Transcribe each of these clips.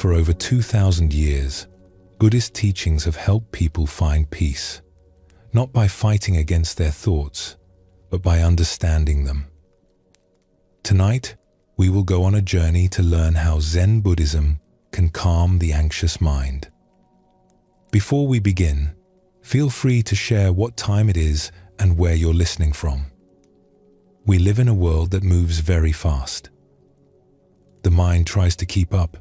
For over 2,000 years, Buddhist teachings have helped people find peace, not by fighting against their thoughts, but by understanding them. Tonight, we will go on a journey to learn how Zen Buddhism can calm the anxious mind. Before we begin, feel free to share what time it is and where you're listening from. We live in a world that moves very fast. The mind tries to keep up.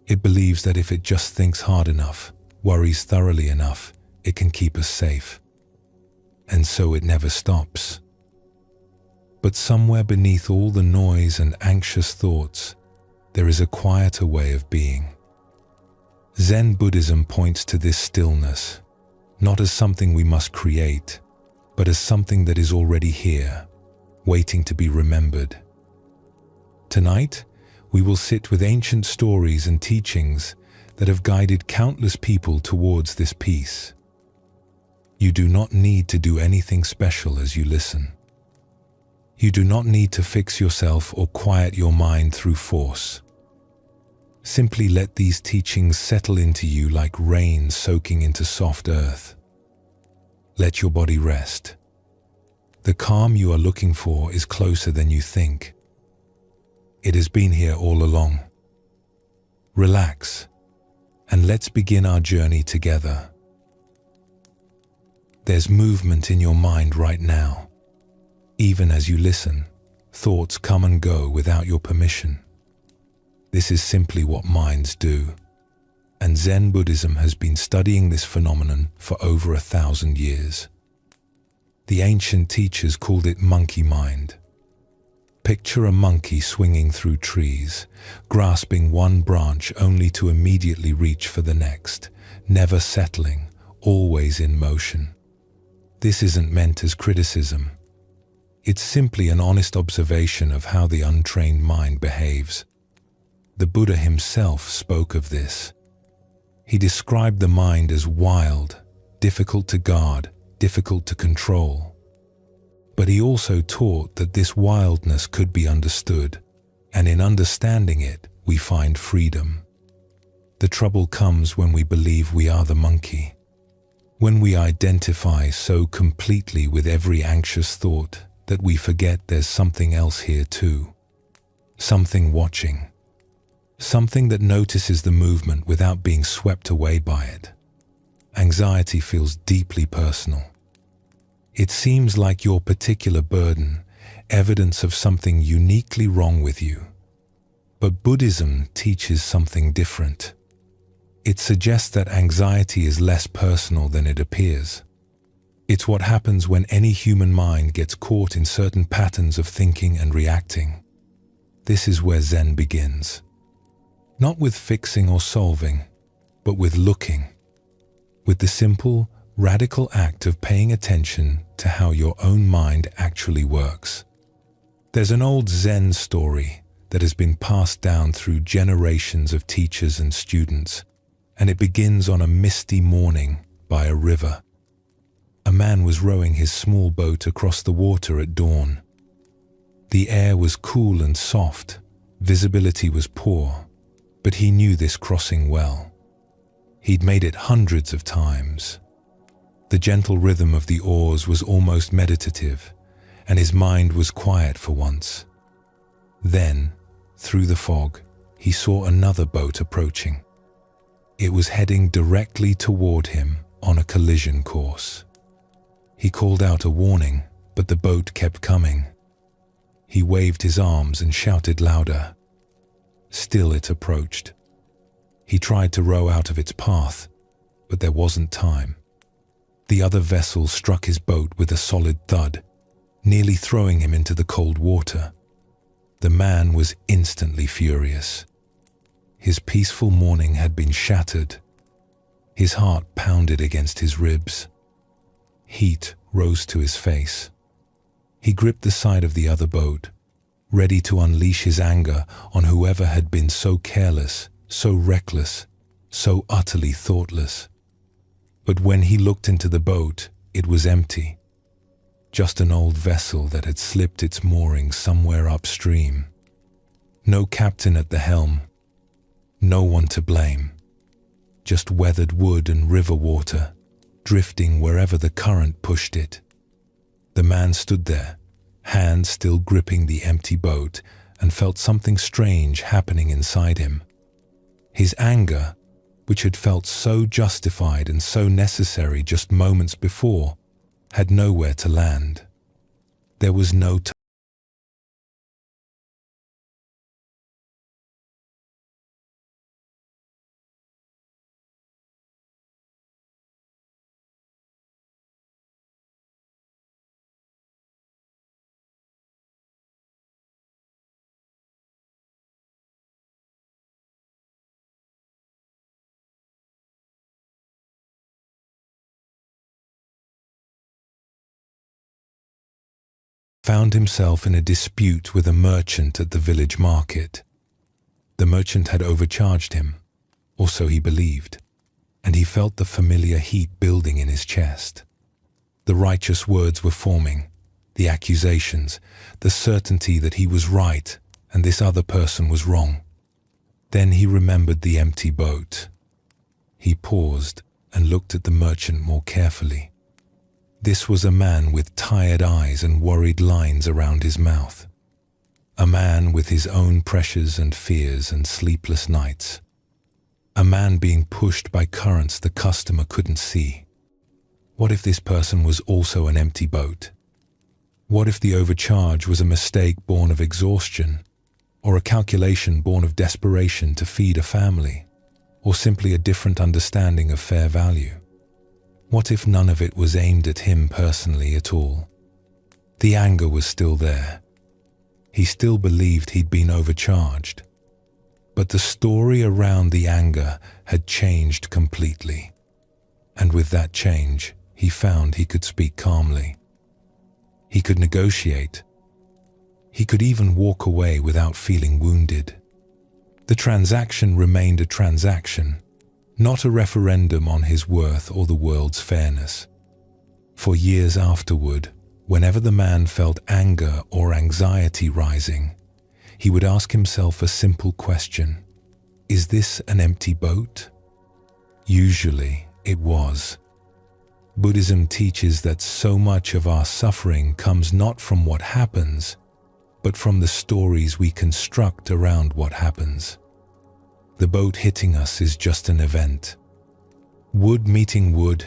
It believes that if it just thinks hard enough, worries thoroughly enough, it can keep us safe. And so it never stops. But somewhere beneath all the noise and anxious thoughts, there is a quieter way of being. Zen Buddhism points to this stillness, not as something we must create, but as something that is already here, waiting to be remembered. Tonight, we will sit with ancient stories and teachings that have guided countless people towards this peace. You do not need to do anything special as you listen. You do not need to fix yourself or quiet your mind through force. Simply let these teachings settle into you like rain soaking into soft earth. Let your body rest. The calm you are looking for is closer than you think. It has been here all along. Relax, and let's begin our journey together. There's movement in your mind right now. Even as you listen, thoughts come and go without your permission. This is simply what minds do, and Zen Buddhism has been studying this phenomenon for over 1,000 years. The ancient teachers called it monkey mind. Picture a monkey swinging through trees, grasping one branch only to immediately reach for the next, never settling, always in motion. This isn't meant as criticism. It's simply an honest observation of how the untrained mind behaves. The Buddha himself spoke of this. He described the mind as wild, difficult to guard, difficult to control. But he also taught that this wildness could be understood, and in understanding it, we find freedom. The trouble comes when we believe we are the monkey, when we identify so completely with every anxious thought that we forget there's something else here too, something watching, something that notices the movement without being swept away by it. Anxiety feels deeply personal. It seems like your particular burden, evidence of something uniquely wrong with you. But Buddhism teaches something different. It suggests that anxiety is less personal than it appears. It's what happens when any human mind gets caught in certain patterns of thinking and reacting. This is where Zen begins. Not with fixing or solving, but with looking. With the simple, radical act of paying attention to how your own mind actually works. There's an old Zen story that has been passed down through generations of teachers and students, and it begins on a misty morning by a river. A man was rowing his small boat across the water at dawn. The air was cool and soft, visibility was poor, but he knew this crossing well. He'd made it hundreds of times. The gentle rhythm of the oars was almost meditative, and his mind was quiet for once. Then, through the fog, he saw another boat approaching. It was heading directly toward him on a collision course. He called out a warning, but the boat kept coming. He waved his arms and shouted louder. Still it approached. He tried to row out of its path, but there wasn't time. The other vessel struck his boat with a solid thud, nearly throwing him into the cold water. The man was instantly furious. His peaceful morning had been shattered. His heart pounded against his ribs. Heat rose to his face. He gripped the side of the other boat, ready to unleash his anger on whoever had been so careless, so reckless, so utterly thoughtless. But when he looked into the boat, it was empty. Just an old vessel that had slipped its moorings somewhere upstream. No captain at the helm. No one to blame. Just weathered wood and river water, drifting wherever the current pushed it. The man stood there, hands still gripping the empty boat, and felt something strange happening inside him. His anger, which had felt so justified and so necessary just moments before, had nowhere to land. There was no time. Found himself in a dispute with a merchant at the village market. The merchant had overcharged him, or so he believed, and he felt the familiar heat building in his chest. The righteous words were forming, the accusations, the certainty that he was right and this other person was wrong. Then he remembered the empty boat. He paused and looked at the merchant more carefully. This was a man with tired eyes and worried lines around his mouth. A man with his own pressures and fears and sleepless nights. A man being pushed by currents the customer couldn't see. What if this person was also an empty boat? What if the overcharge was a mistake born of exhaustion, or a calculation born of desperation to feed a family, or simply a different understanding of fair value? What if none of it was aimed at him personally at all? The anger was still there. He still believed he'd been overcharged. But the story around the anger had changed completely. And with that change, he found he could speak calmly. He could negotiate. He could even walk away without feeling wounded. The transaction remained a transaction, not a referendum on his worth or the world's fairness. For years afterward, whenever the man felt anger or anxiety rising, he would ask himself a simple question: is this an empty boat? Usually it was. Buddhism teaches that so much of our suffering comes not from what happens, but from the stories we construct around what happens. The boat hitting us is just an event. Wood meeting wood.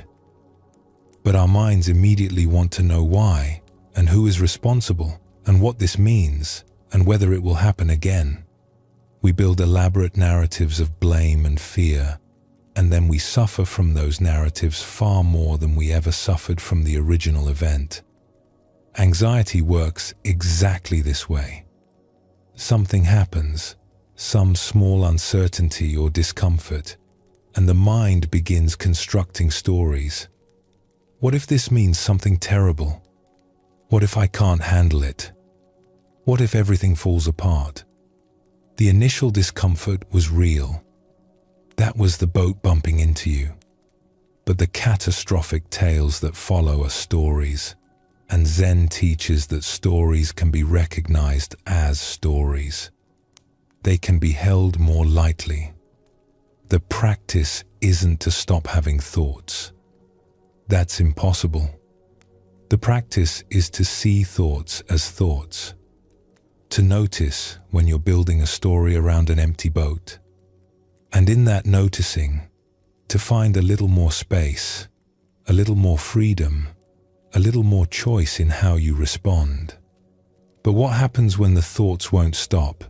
But our minds immediately want to know why, and who is responsible, and what this means, and whether it will happen again. We build elaborate narratives of blame and fear, and then we suffer from those narratives far more than we ever suffered from the original event. Anxiety works exactly this way. Something happens, some small uncertainty or discomfort, and the mind begins constructing stories. What if this means something terrible? What if I can't handle it? What if everything falls apart? The initial discomfort was real. That was the boat bumping into you. But the catastrophic tales that follow are stories, and Zen teaches that stories can be recognized as stories. They can be held more lightly. The practice isn't to stop having thoughts. That's impossible. The practice is to see thoughts as thoughts. To notice when you're building a story around an empty boat. And in that noticing, to find a little more space, a little more freedom, a little more choice in how you respond. But what happens when the thoughts won't stop?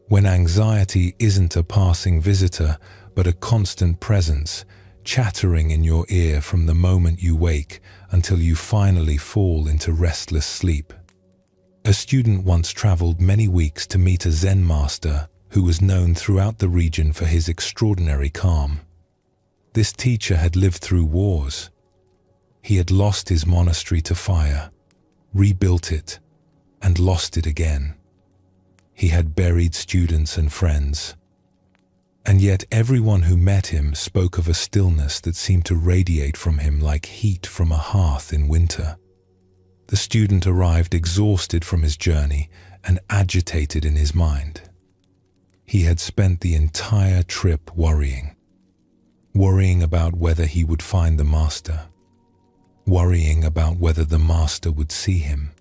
When anxiety isn't a passing visitor, but a constant presence, chattering in your ear from the moment you wake until you finally fall into restless sleep? A student once traveled many weeks to meet a Zen master who was known throughout the region for his extraordinary calm. This teacher had lived through wars. He had lost his monastery to fire, rebuilt it, and lost it again. He had buried students and friends. And yet everyone who met him spoke of a stillness that seemed to radiate from him like heat from a hearth in winter. The student arrived exhausted from his journey and agitated in his mind. He had spent the entire trip worrying about whether he would find the master, worrying about whether the master would see him,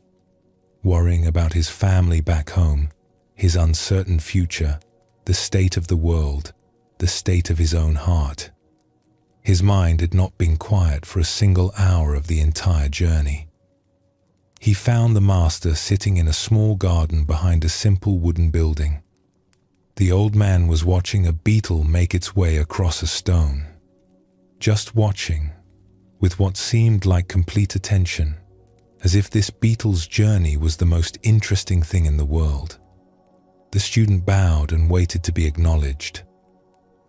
worrying about his family back home, his uncertain future, the state of the world, the state of his own heart. His mind had not been quiet for a single hour of the entire journey. He found the master sitting in a small garden behind a simple wooden building. The old man was watching a beetle make its way across a stone. Just watching, with what seemed like complete attention, as if this beetle's journey was the most interesting thing in the world. The student bowed and waited to be acknowledged.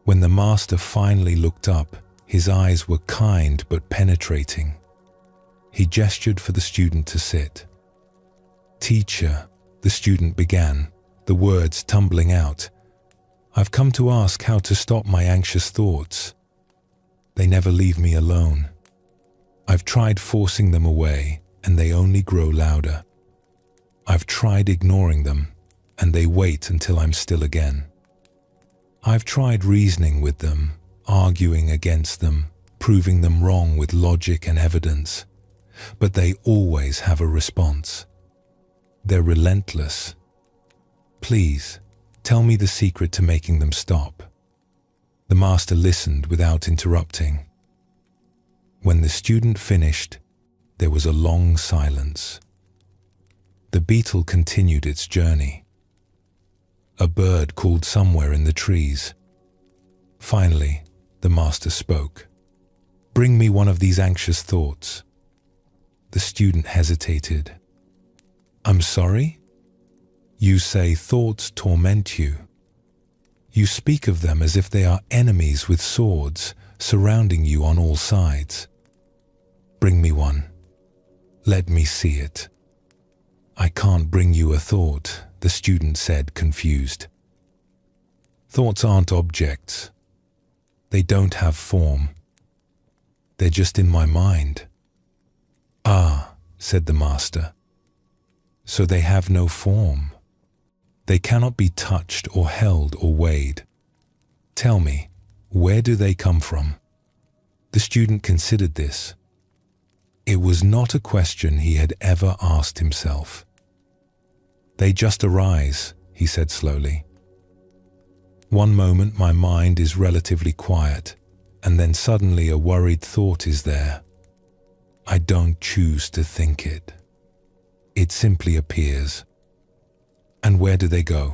When the master finally looked up, his eyes were kind but penetrating. He gestured for the student to sit. "Teacher," the student began, the words tumbling out, "I've come to ask how to stop my anxious thoughts. They never leave me alone. I've tried forcing them away, and they only grow louder. I've tried ignoring them, and they wait until I'm still again. I've tried reasoning with them, arguing against them, proving them wrong with logic and evidence, but they always have a response. They're relentless. Please, tell me the secret to making them stop." The master listened without interrupting. When the student finished, there was a long silence. The beetle continued its journey. A bird called somewhere in the trees. Finally, the master spoke. "Bring me one of these anxious thoughts." The student hesitated. "I'm sorry? You say thoughts torment you. You speak of them as if they are enemies with swords surrounding you on all sides. Bring me one. Let me see it." "I can't bring you a thought," the student said, confused. "Thoughts aren't objects. They don't have form. They're just in my mind." "Ah," said the master. "So they have no form. They cannot be touched or held or weighed. Tell me, where do they come from?" The student considered this. It was not a question he had ever asked himself. "They just arise," he said slowly. "One moment my mind is relatively quiet, and then suddenly a worried thought is there. I don't choose to think it. It simply appears. And where do they go?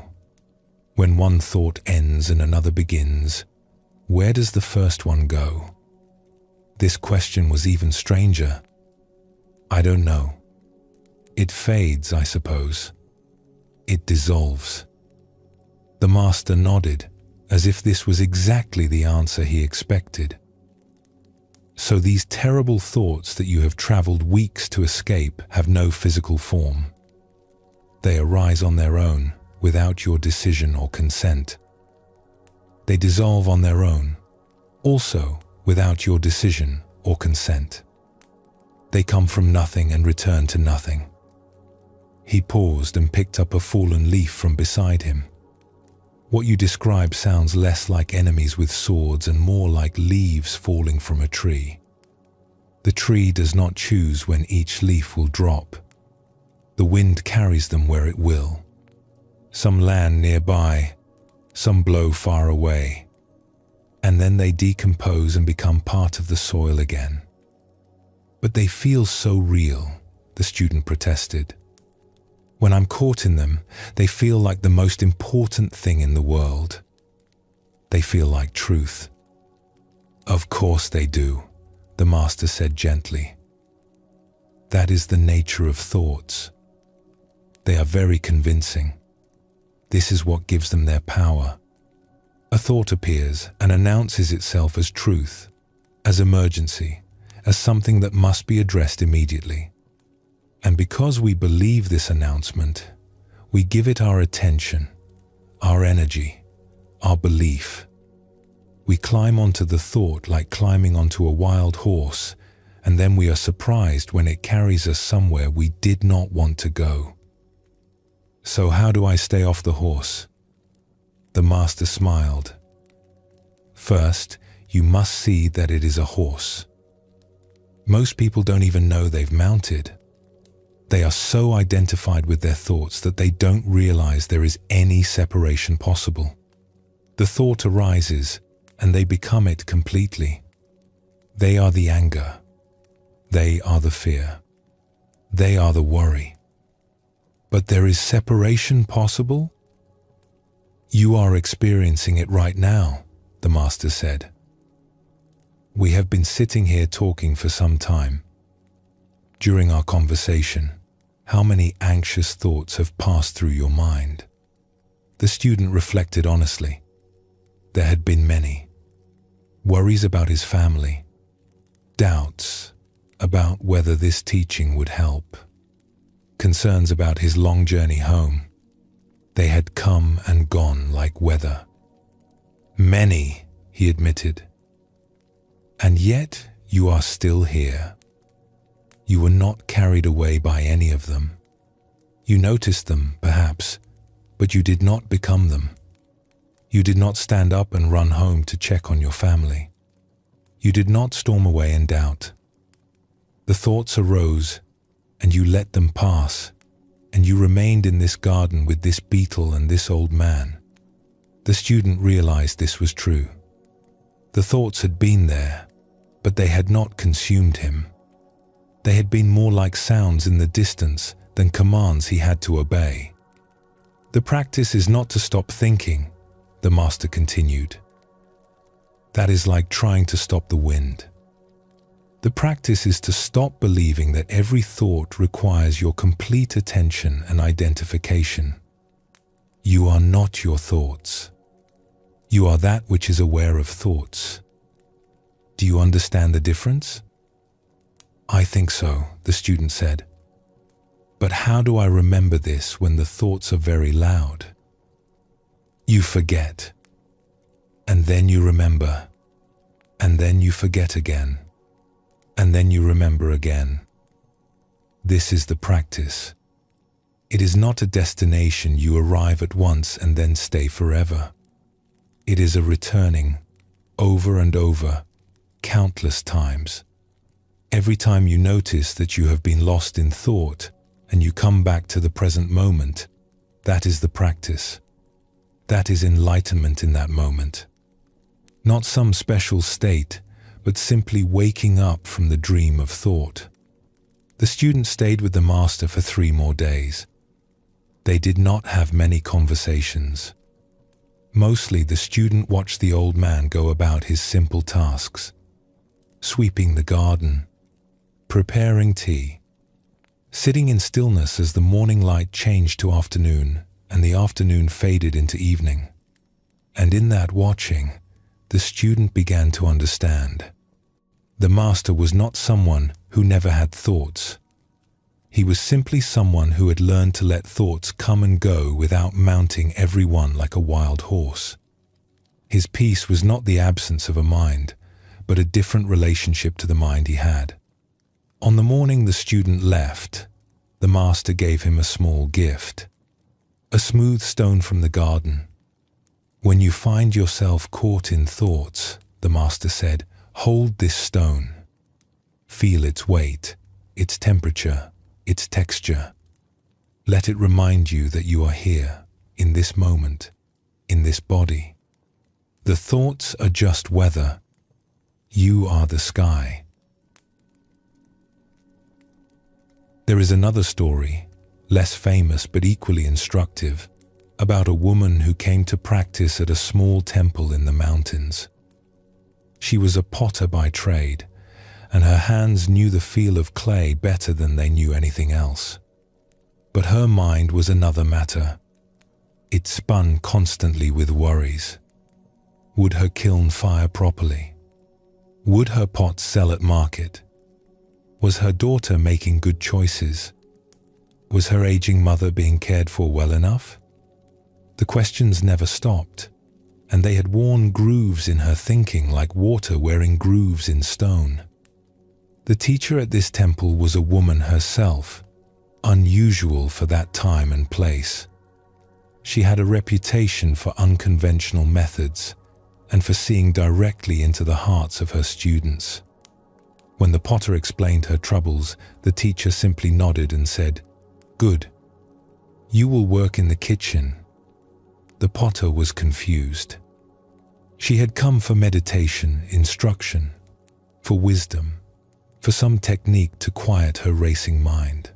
When one thought ends and another begins, where does the first one go?" This question was even stranger. "I don't know. It fades, I suppose. It dissolves." The master nodded, as if this was exactly the answer he expected. "So these terrible thoughts that you have traveled weeks to escape have no physical form. They arise on their own, without your decision or consent. They dissolve on their own, also without your decision or consent. They come from nothing and return to nothing." He paused and picked up a fallen leaf from beside him. "What you describe sounds less like enemies with swords and more like leaves falling from a tree. The tree does not choose when each leaf will drop. The wind carries them where it will. Some land nearby, some blow far away, and then they decompose and become part of the soil again." "But they feel so real," the student protested. "When I'm caught in them, they feel like the most important thing in the world. They feel like truth." "Of course they do," the master said gently. "That is the nature of thoughts. They are very convincing. This is what gives them their power. A thought appears and announces itself as truth, as emergency, as something that must be addressed immediately. And because we believe this announcement, we give it our attention, our energy, our belief. We climb onto the thought like climbing onto a wild horse, and then we are surprised when it carries us somewhere we did not want to go. So how do I stay off the horse? the master smiled. First, you must see that it is a horse. Most people don't even know they've mounted. They are so identified with their thoughts that they don't realize there is any separation possible. The thought arises, and they become it completely. They are the anger. They are the fear. They are the worry. But there is separation possible? You are experiencing it right now, the master said. We have been sitting here talking for some time. During our conversation, how many anxious thoughts have passed through your mind? The student reflected honestly. There had been many. Worries about his family. Doubts about whether this teaching would help. Concerns about his long journey home. They had come and gone like weather. Many, he admitted. And yet you are still here. You were not carried away by any of them. You noticed them, perhaps, but you did not become them. You did not stand up and run home to check on your family. You did not storm away in doubt. The thoughts arose, and you let them pass, and you remained in this garden with this beetle and this old man. The student realized this was true. The thoughts had been there, but they had not consumed him. They had been more like sounds in the distance than commands he had to obey. The practice is not to stop thinking, the master continued. That is like trying to stop the wind. The practice is to stop believing that every thought requires your complete attention and identification. You are not your thoughts. You are that which is aware of thoughts. Do you understand the difference? I think so, the student said. But how do I remember this when the thoughts are very loud? You forget. And then you remember. And then you forget again. And then you remember again. This is the practice. It is not a destination you arrive at once and then stay forever. It is a returning, over and over, countless times. Every time you notice that you have been lost in thought and you come back to the present moment, that is the practice. That is enlightenment in that moment. Not some special state, but simply waking up from the dream of thought. The student stayed with the master for 3 more days. They did not have many conversations. Mostly the student watched the old man go about his simple tasks. Sweeping the garden, preparing tea, sitting in stillness as the morning light changed to afternoon and the afternoon faded into evening. And in that watching, the student began to understand. The master was not someone who never had thoughts. He was simply someone who had learned to let thoughts come and go without mounting every one like a wild horse. His peace was not the absence of a mind, but a different relationship to the mind he had. On the morning the student left, the master gave him a small gift, a smooth stone from the garden. When you find yourself caught in thoughts, the master said, hold this stone. Feel its weight, its temperature, its texture. Let it remind you that you are here, in this moment, in this body. The thoughts are just weather. You are the sky. There is another story, less famous but equally instructive, about a woman who came to practice at a small temple in the mountains. She was a potter by trade, and her hands knew the feel of clay better than they knew anything else. But her mind was another matter. It spun constantly with worries. Would her kiln fire properly? Would her pot sell at market? Was her daughter making good choices? Was her aging mother being cared for well enough? The questions never stopped, and they had worn grooves in her thinking like water wearing grooves in stone. The teacher at this temple was a woman herself, unusual for that time and place. She had a reputation for unconventional methods and for seeing directly into the hearts of her students. When the potter explained her troubles, the teacher simply nodded and said, "Good. You will work in the kitchen." The potter was confused. She had come for meditation, instruction, for wisdom, for some technique to quiet her racing mind.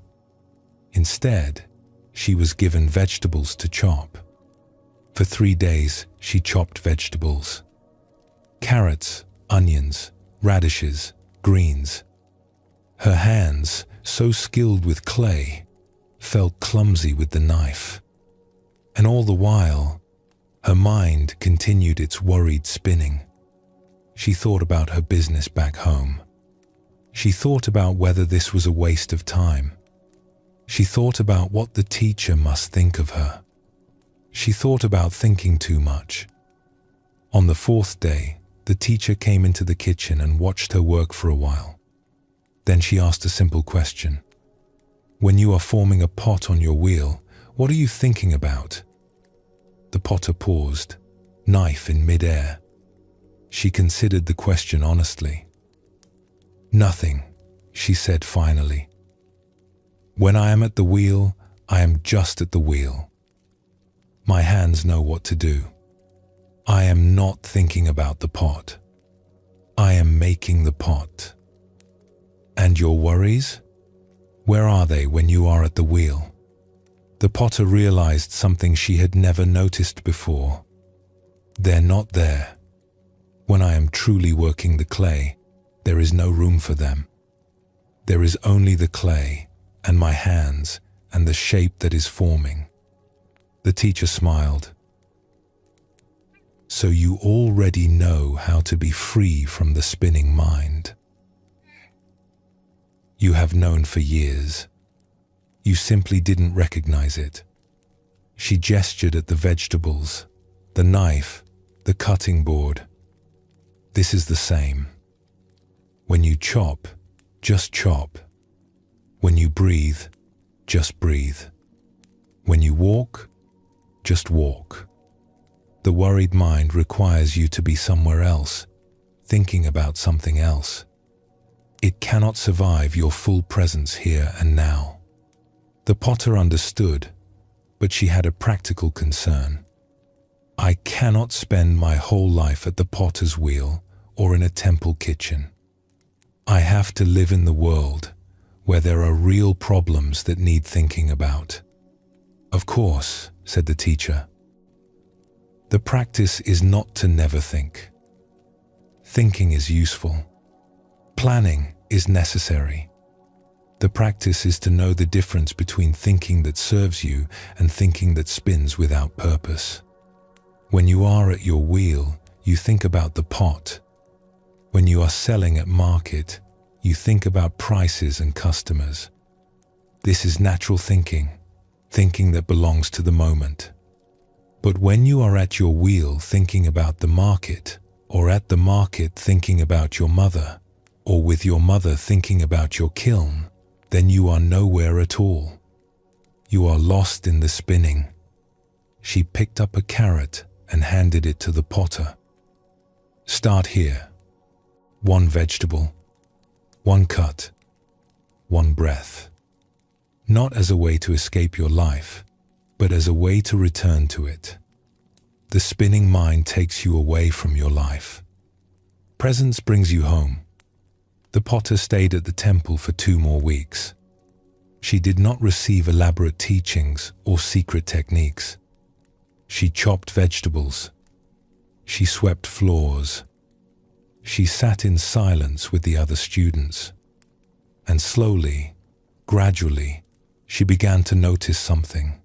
Instead, she was given vegetables to chop. For 3 days, she chopped vegetables. Carrots, onions, radishes, greens. Her hands, so skilled with clay, felt clumsy with the knife. And all the while, her mind continued its worried spinning. She thought about her business back home. She thought about whether this was a waste of time. She thought about what the teacher must think of her. She thought about thinking too much. On the 4th day, the teacher came into the kitchen and watched her work for a while. Then she asked a simple question. "When you are forming a pot on your wheel, what are you thinking about?" The potter paused, knife in mid-air. She considered the question honestly. "Nothing," she said finally. "When I am at the wheel, I am just at the wheel. My hands know what to do. I am not thinking about the pot. I am making the pot." "And your worries? Where are they when you are at the wheel?" The potter realized something she had never noticed before. "They're not there. When I am truly working the clay, there is no room for them. There is only the clay and my hands and the shape that is forming." The teacher smiled. "So you already know how to be free from the spinning mind. You have known for years. You simply didn't recognize it." She gestured at the vegetables, the knife, the cutting board. "This is the same. When you chop, just chop. When you breathe, just breathe. When you walk, just walk. The worried mind requires you to be somewhere else, thinking about something else. It cannot survive your full presence here and now." The potter understood, but she had a practical concern. "I cannot spend my whole life at the potter's wheel or in a temple kitchen. I have to live in the world where there are real problems that need thinking about." "Of course," said the teacher. "The practice is not to never think. Thinking is useful. Planning is necessary. The practice is to know the difference between thinking that serves you and thinking that spins without purpose. When you are at your wheel, you think about the pot. When you are selling at market, you think about prices and customers. This is natural thinking, thinking that belongs to the moment. But when you are at your wheel thinking about the market, or at the market thinking about your mother, or with your mother thinking about your kiln, then you are nowhere at all. You are lost in the spinning." She picked up a carrot and handed it to the potter. "Start here. 1 vegetable, 1 cut, 1 breath. Not as a way to escape your life, but as a way to return to it. The spinning mind takes you away from your life. Presence brings you home." The potter stayed at the temple for 2 more weeks. She did not receive elaborate teachings or secret techniques. She chopped vegetables. She swept floors. She sat in silence with the other students. And slowly, gradually, she began to notice something.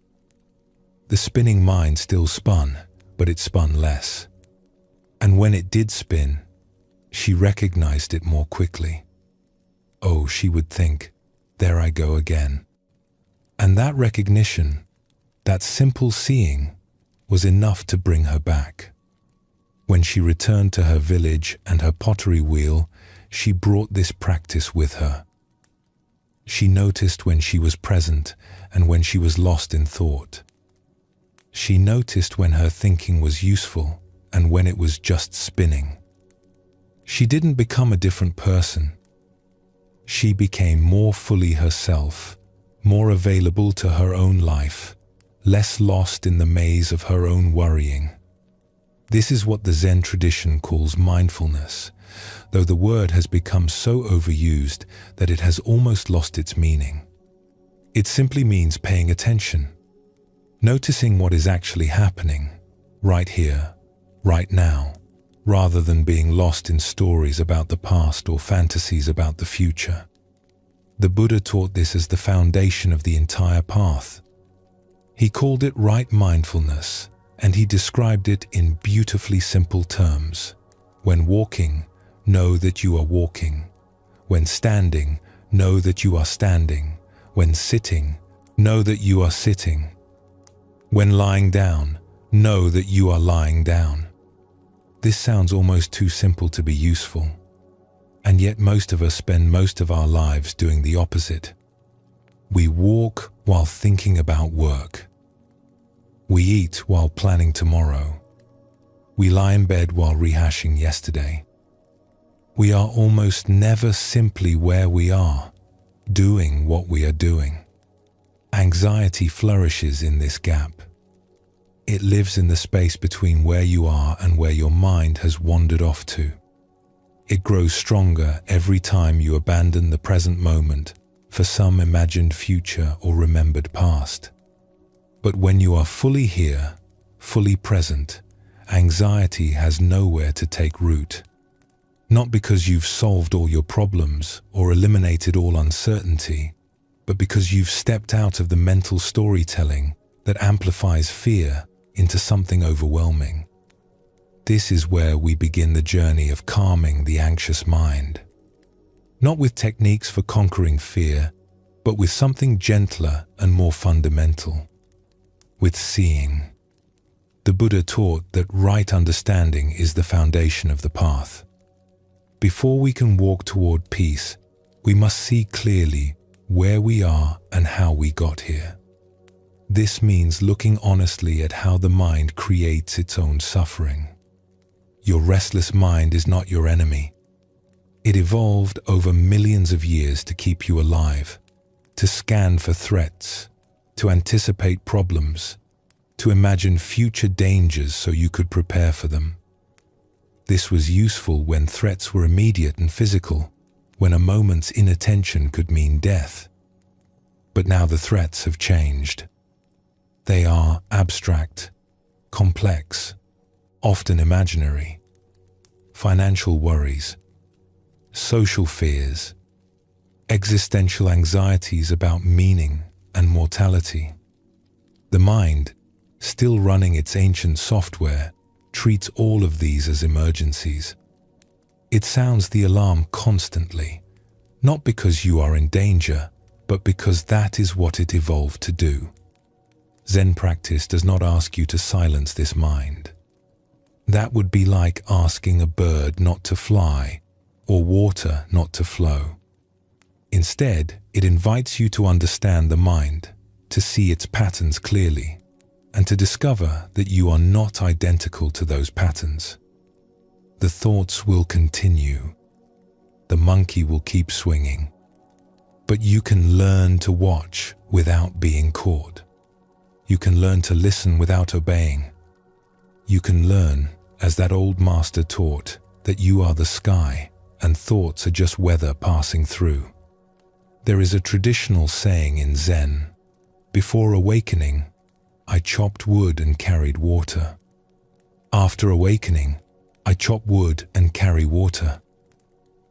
The spinning mind still spun, but it spun less. And when it did spin, she recognized it more quickly. "Oh," she would think, "there I go again." And that recognition, that simple seeing, was enough to bring her back. When she returned to her village and her pottery wheel, she brought this practice with her. She noticed when she was present and when she was lost in thought. She noticed when her thinking was useful and when it was just spinning. She didn't become a different person. She became more fully herself, more available to her own life, less lost in the maze of her own worrying. This is what the Zen tradition calls mindfulness, though the word has become so overused that it has almost lost its meaning. It simply means paying attention, noticing what is actually happening, right here, right now, rather than being lost in stories about the past or fantasies about the future. The Buddha taught this as the foundation of the entire path. He called it right mindfulness, and he described it in beautifully simple terms. When walking, know that you are walking. When standing, know that you are standing. When sitting, know that you are sitting. When lying down, know that you are lying down. This sounds almost too simple to be useful, and yet most of us spend most of our lives doing the opposite. We walk while thinking about work. We eat while planning tomorrow. We lie in bed while rehashing yesterday. We are almost never simply where we are, doing what we are doing. Anxiety flourishes in this gap. It lives in the space between where you are and where your mind has wandered off to. It grows stronger every time you abandon the present moment for some imagined future or remembered past. But when you are fully here, fully present, anxiety has nowhere to take root. Not because you've solved all your problems or eliminated all uncertainty, but because you've stepped out of the mental storytelling that amplifies fear into something overwhelming. This is where we begin the journey of calming the anxious mind. Not with techniques for conquering fear, but with something gentler and more fundamental. With seeing. The Buddha taught that right understanding is the foundation of the path. Before we can walk toward peace, we must see clearly where we are and how we got here. This means looking honestly at how the mind creates its own suffering. Your restless mind is not your enemy. It evolved over millions of years to keep you alive, to scan for threats, to anticipate problems, to imagine future dangers so you could prepare for them. This was useful when threats were immediate and physical, when a moment's inattention could mean death. But now the threats have changed. They are abstract, complex, often imaginary. Financial worries, social fears, existential anxieties about meaning and mortality. The mind, still running its ancient software, treats all of these as emergencies. It sounds the alarm constantly, not because you are in danger, but because that is what it evolved to do. Zen practice does not ask you to silence this mind. That would be like asking a bird not to fly or water not to flow. Instead, it invites you to understand the mind, to see its patterns clearly, and to discover that you are not identical to those patterns. The thoughts will continue. The monkey will keep swinging. But you can learn to watch without being caught. You can learn to listen without obeying. You can learn, as that old master taught, that you are the sky and thoughts are just weather passing through. There is a traditional saying in Zen, "Before awakening, I chopped wood and carried water. After awakening, I chop wood and carry water."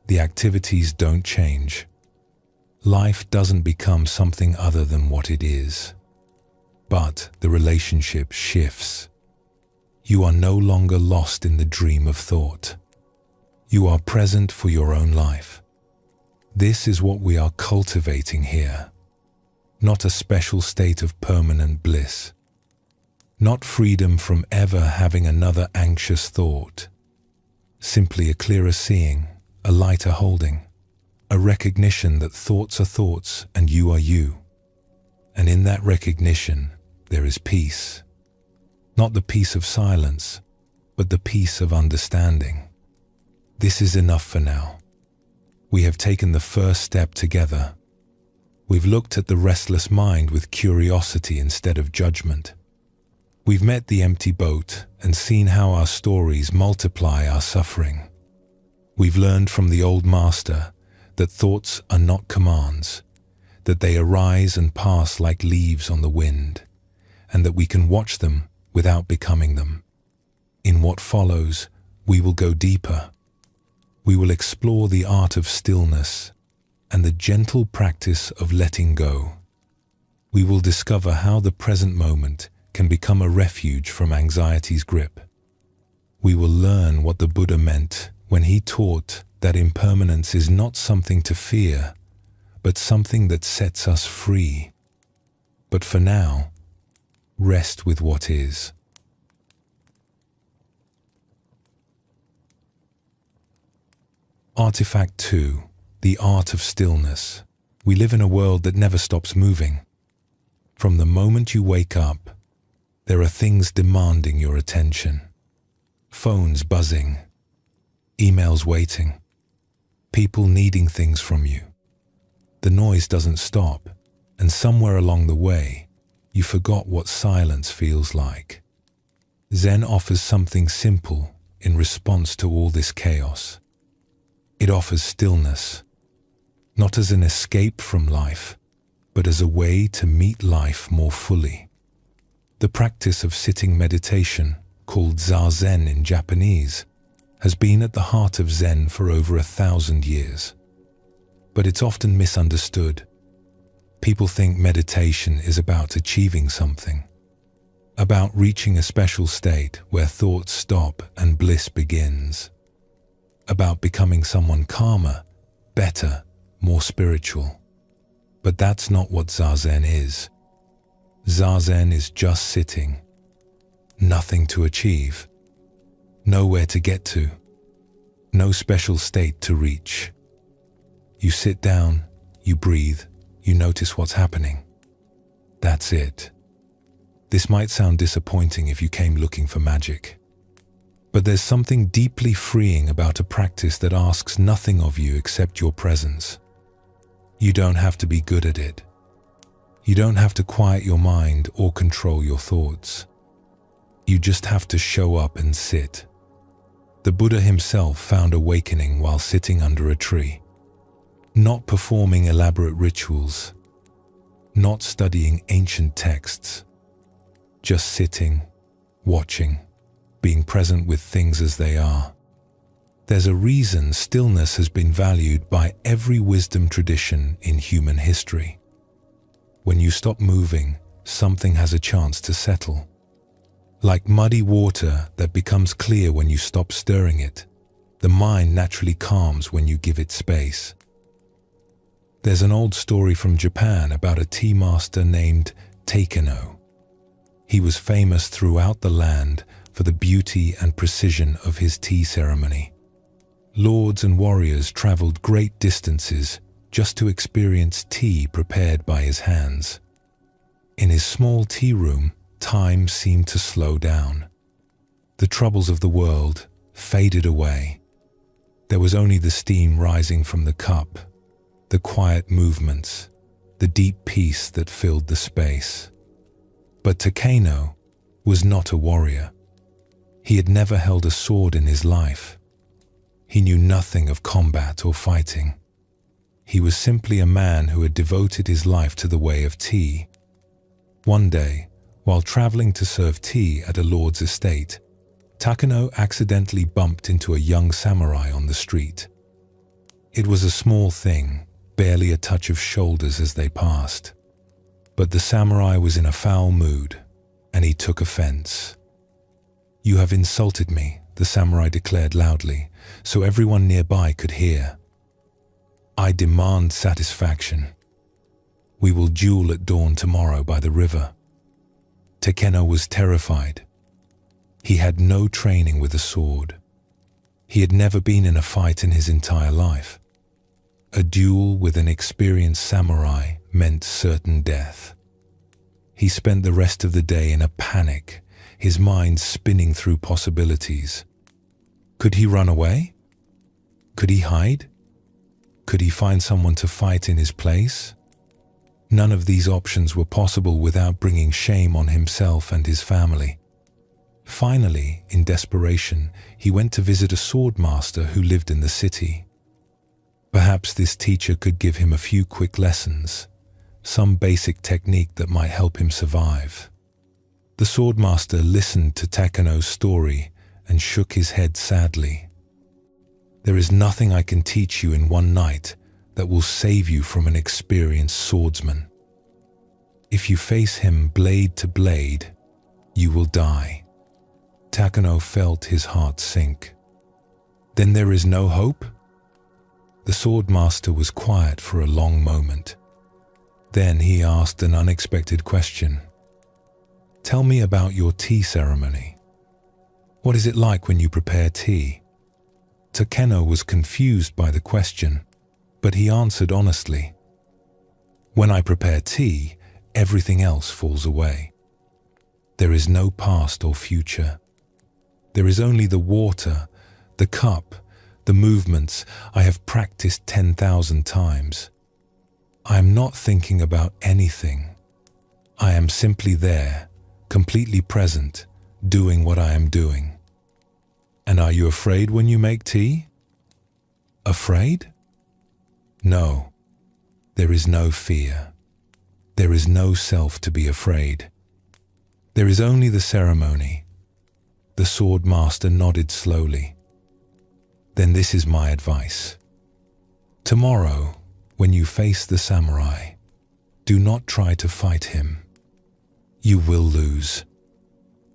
The activities don't change. Life doesn't become something other than what it is. But the relationship shifts. You are no longer lost in the dream of thought. You are present for your own life. This is what we are cultivating here. Not a special state of permanent bliss. Not freedom from ever having another anxious thought. Simply a clearer seeing, a lighter holding, a recognition that thoughts are thoughts and you are you. And in that recognition, there is peace. Not the peace of silence, but the peace of understanding. This is enough for now. We have taken the first step together. We've looked at the restless mind with curiosity instead of judgment. We've met the empty boat and seen how our stories multiply our suffering. We've learned from the old master that thoughts are not commands, that they arise and pass like leaves on the wind, and that we can watch them without becoming them. In what follows, we will go deeper. We will explore the art of stillness and the gentle practice of letting go. We will discover how the present moment can become a refuge from anxiety's grip. We will learn what the Buddha meant when he taught that impermanence is not something to fear, but something that sets us free. But for now, rest with what is. Artifact 2. The art of stillness. We live in a world that never stops moving. From the moment you wake up, there are things demanding your attention. Phones buzzing, emails waiting, people needing things from you. The noise doesn't stop, and somewhere along the way, you forgot what silence feels like. Zen offers something simple in response to all this chaos. It offers stillness, not as an escape from life, but as a way to meet life more fully. The practice of sitting meditation, called Zazen in Japanese, has been at the heart of Zen for over 1,000 years. But it's often misunderstood. People think meditation is about achieving something, about reaching a special state where thoughts stop and bliss begins, about becoming someone calmer, better, more spiritual. But that's not what Zazen is. Zazen is just sitting, nothing to achieve, nowhere to get to, no special state to reach. You sit down, you breathe, you notice what's happening. That's it. This might sound disappointing if you came looking for magic. But there's something deeply freeing about a practice that asks nothing of you except your presence. You don't have to be good at it. You don't have to quiet your mind or control your thoughts. You just have to show up and sit. The Buddha himself found awakening while sitting under a tree. Not performing elaborate rituals, not studying ancient texts, just sitting, watching, being present with things as they are. There's a reason stillness has been valued by every wisdom tradition in human history. When you stop moving, something has a chance to settle. Like muddy water that becomes clear when you stop stirring it, the mind naturally calms when you give it space. There's an old story from Japan about a tea master named Takeno. He was famous throughout the land for the beauty and precision of his tea ceremony. Lords and warriors traveled great distances just to experience tea prepared by his hands. In his small tea room, time seemed to slow down. The troubles of the world faded away. There was only the steam rising from the cup, the quiet movements, the deep peace that filled the space. But Takeno was not a warrior. He had never held a sword in his life. He knew nothing of combat or fighting. He was simply a man who had devoted his life to the way of tea. One day, while traveling to serve tea at a lord's estate, Takeno accidentally bumped into a young samurai on the street. It was a small thing, barely a touch of shoulders as they passed. But the samurai was in a foul mood, and he took offense. "You have insulted me," the samurai declared loudly, so everyone nearby could hear. "I demand satisfaction. We will duel at dawn tomorrow by the river." Takeno was terrified. He had no training with a sword. He had never been in a fight in his entire life. A duel with an experienced samurai meant certain death. He spent the rest of the day in a panic, his mind spinning through possibilities. Could he run away? Could he hide? Could he find someone to fight in his place? None of these options were possible without bringing shame on himself and his family. Finally, in desperation, he went to visit a sword master who lived in the city. Perhaps this teacher could give him a few quick lessons, some basic technique that might help him survive. The sword master listened to Takano's story and shook his head sadly. There is nothing I can teach you in one night that will save you from an experienced swordsman. If you face him blade to blade, you will die. Takano felt his heart sink. Then there is no hope? The sword master was quiet for a long moment. Then he asked an unexpected question. Tell me about your tea ceremony. What is it like when you prepare tea? Takano was confused by the question, but he answered honestly. When I prepare tea, everything else falls away. There is no past or future. There is only the water, the cup, the movements I have practiced 10,000 times. I am not thinking about anything. I am simply there, completely present, doing what I am doing. And are you afraid when you make tea? Afraid? No. There is no fear. There is no self to be afraid. There is only the ceremony. The sword master nodded slowly. Then this is my advice. Tomorrow, when you face the samurai, do not try to fight him. You will lose.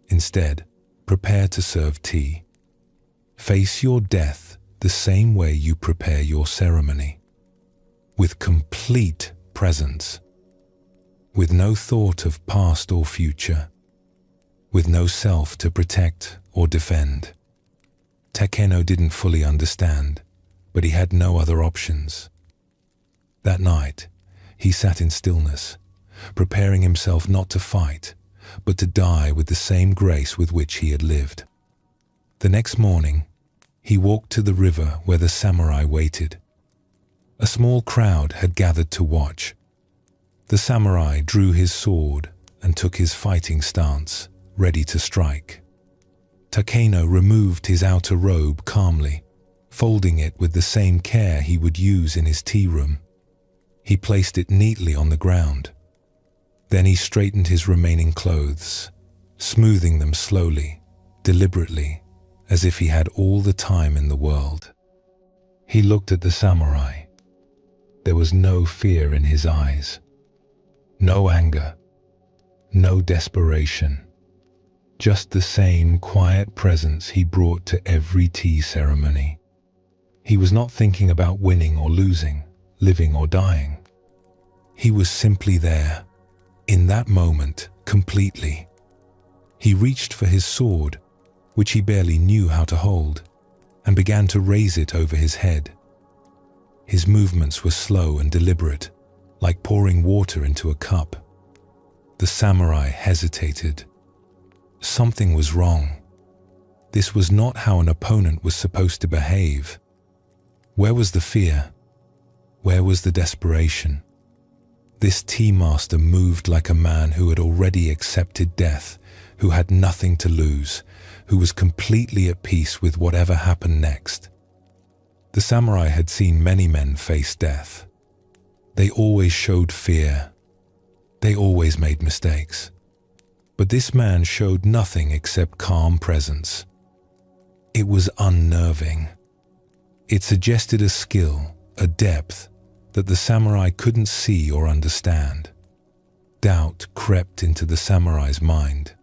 Instead, prepare to serve tea. Face your death the same way you prepare your ceremony, with complete presence, with no thought of past or future, with no self to protect or defend. Takano didn't fully understand, but he had no other options. That night, he sat in stillness, preparing himself not to fight, but to die with the same grace with which he had lived. The next morning, he walked to the river where the samurai waited. A small crowd had gathered to watch. The samurai drew his sword and took his fighting stance, ready to strike. Takano removed his outer robe calmly, folding it with the same care he would use in his tea room. He placed it neatly on the ground. Then he straightened his remaining clothes, smoothing them slowly, deliberately, as if he had all the time in the world. He looked at the samurai. There was no fear in his eyes, no anger, no desperation, just the same quiet presence he brought to every tea ceremony. He was not thinking about winning or losing, living or dying. He was simply there, in that moment, completely. He reached for his sword, which he barely knew how to hold, and began to raise it over his head. His movements were slow and deliberate, like pouring water into a cup. The samurai hesitated. Something was wrong. This was not how an opponent was supposed to behave. Where was the fear? Where was the desperation? This tea master moved like a man who had already accepted death, who had nothing to lose, who was completely at peace with whatever happened next. The samurai had seen many men face death. They always showed fear. They always made mistakes. But this man showed nothing except calm presence. It was unnerving. It suggested a skill, a depth, that the samurai couldn't see or understand. Doubt crept into the samurai's mind.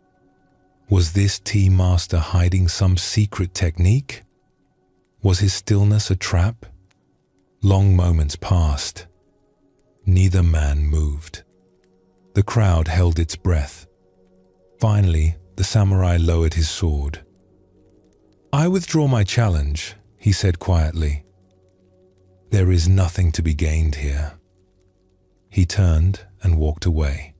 Was this tea master hiding some secret technique? Was his stillness a trap? Long moments passed. Neither man moved. The crowd held its breath. Finally, the samurai lowered his sword. "I withdraw my challenge," he said quietly. "There is nothing to be gained here." He turned and walked away.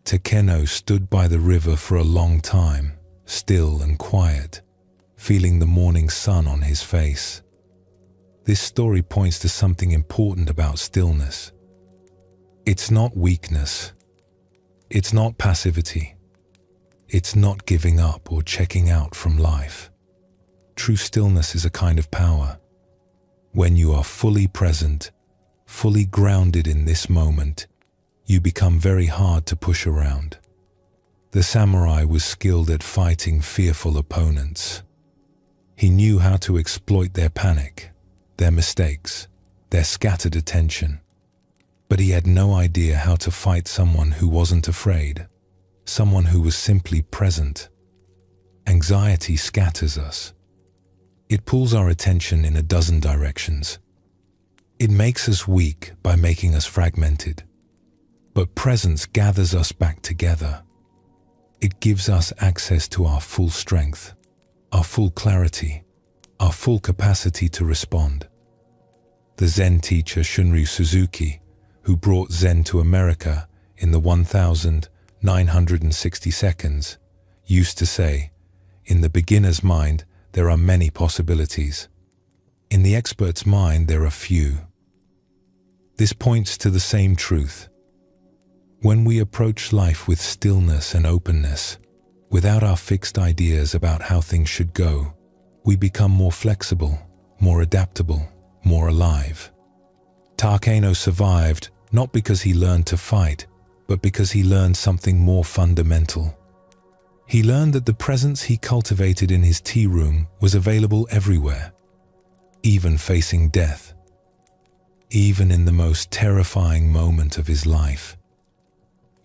Takano stood by the river for a long time, still and quiet, feeling the morning sun on his face. This story points to something important about stillness. It's not weakness. It's not passivity. It's not giving up or checking out from life. True stillness is a kind of power. When you are fully present, fully grounded in this moment, you become very hard to push around. The samurai was skilled at fighting fearful opponents. He knew how to exploit their panic, their mistakes, their scattered attention. But he had no idea how to fight someone who wasn't afraid, someone who was simply present. Anxiety scatters us. It pulls our attention in a dozen directions. It makes us weak by making us fragmented. But presence gathers us back together. It gives us access to our full strength, our full clarity, our full capacity to respond. The Zen teacher Shunryu Suzuki, who brought Zen to America in the 1960 seconds, used to say, "In the beginner's mind, there are many possibilities. In the expert's mind, there are few." This points to the same truth. When we approach life with stillness and openness, without our fixed ideas about how things should go, we become more flexible, more adaptable, more alive. Takeno survived not because he learned to fight, but because he learned something more fundamental. He learned that the presence he cultivated in his tea room was available everywhere, even facing death, even in the most terrifying moment of his life.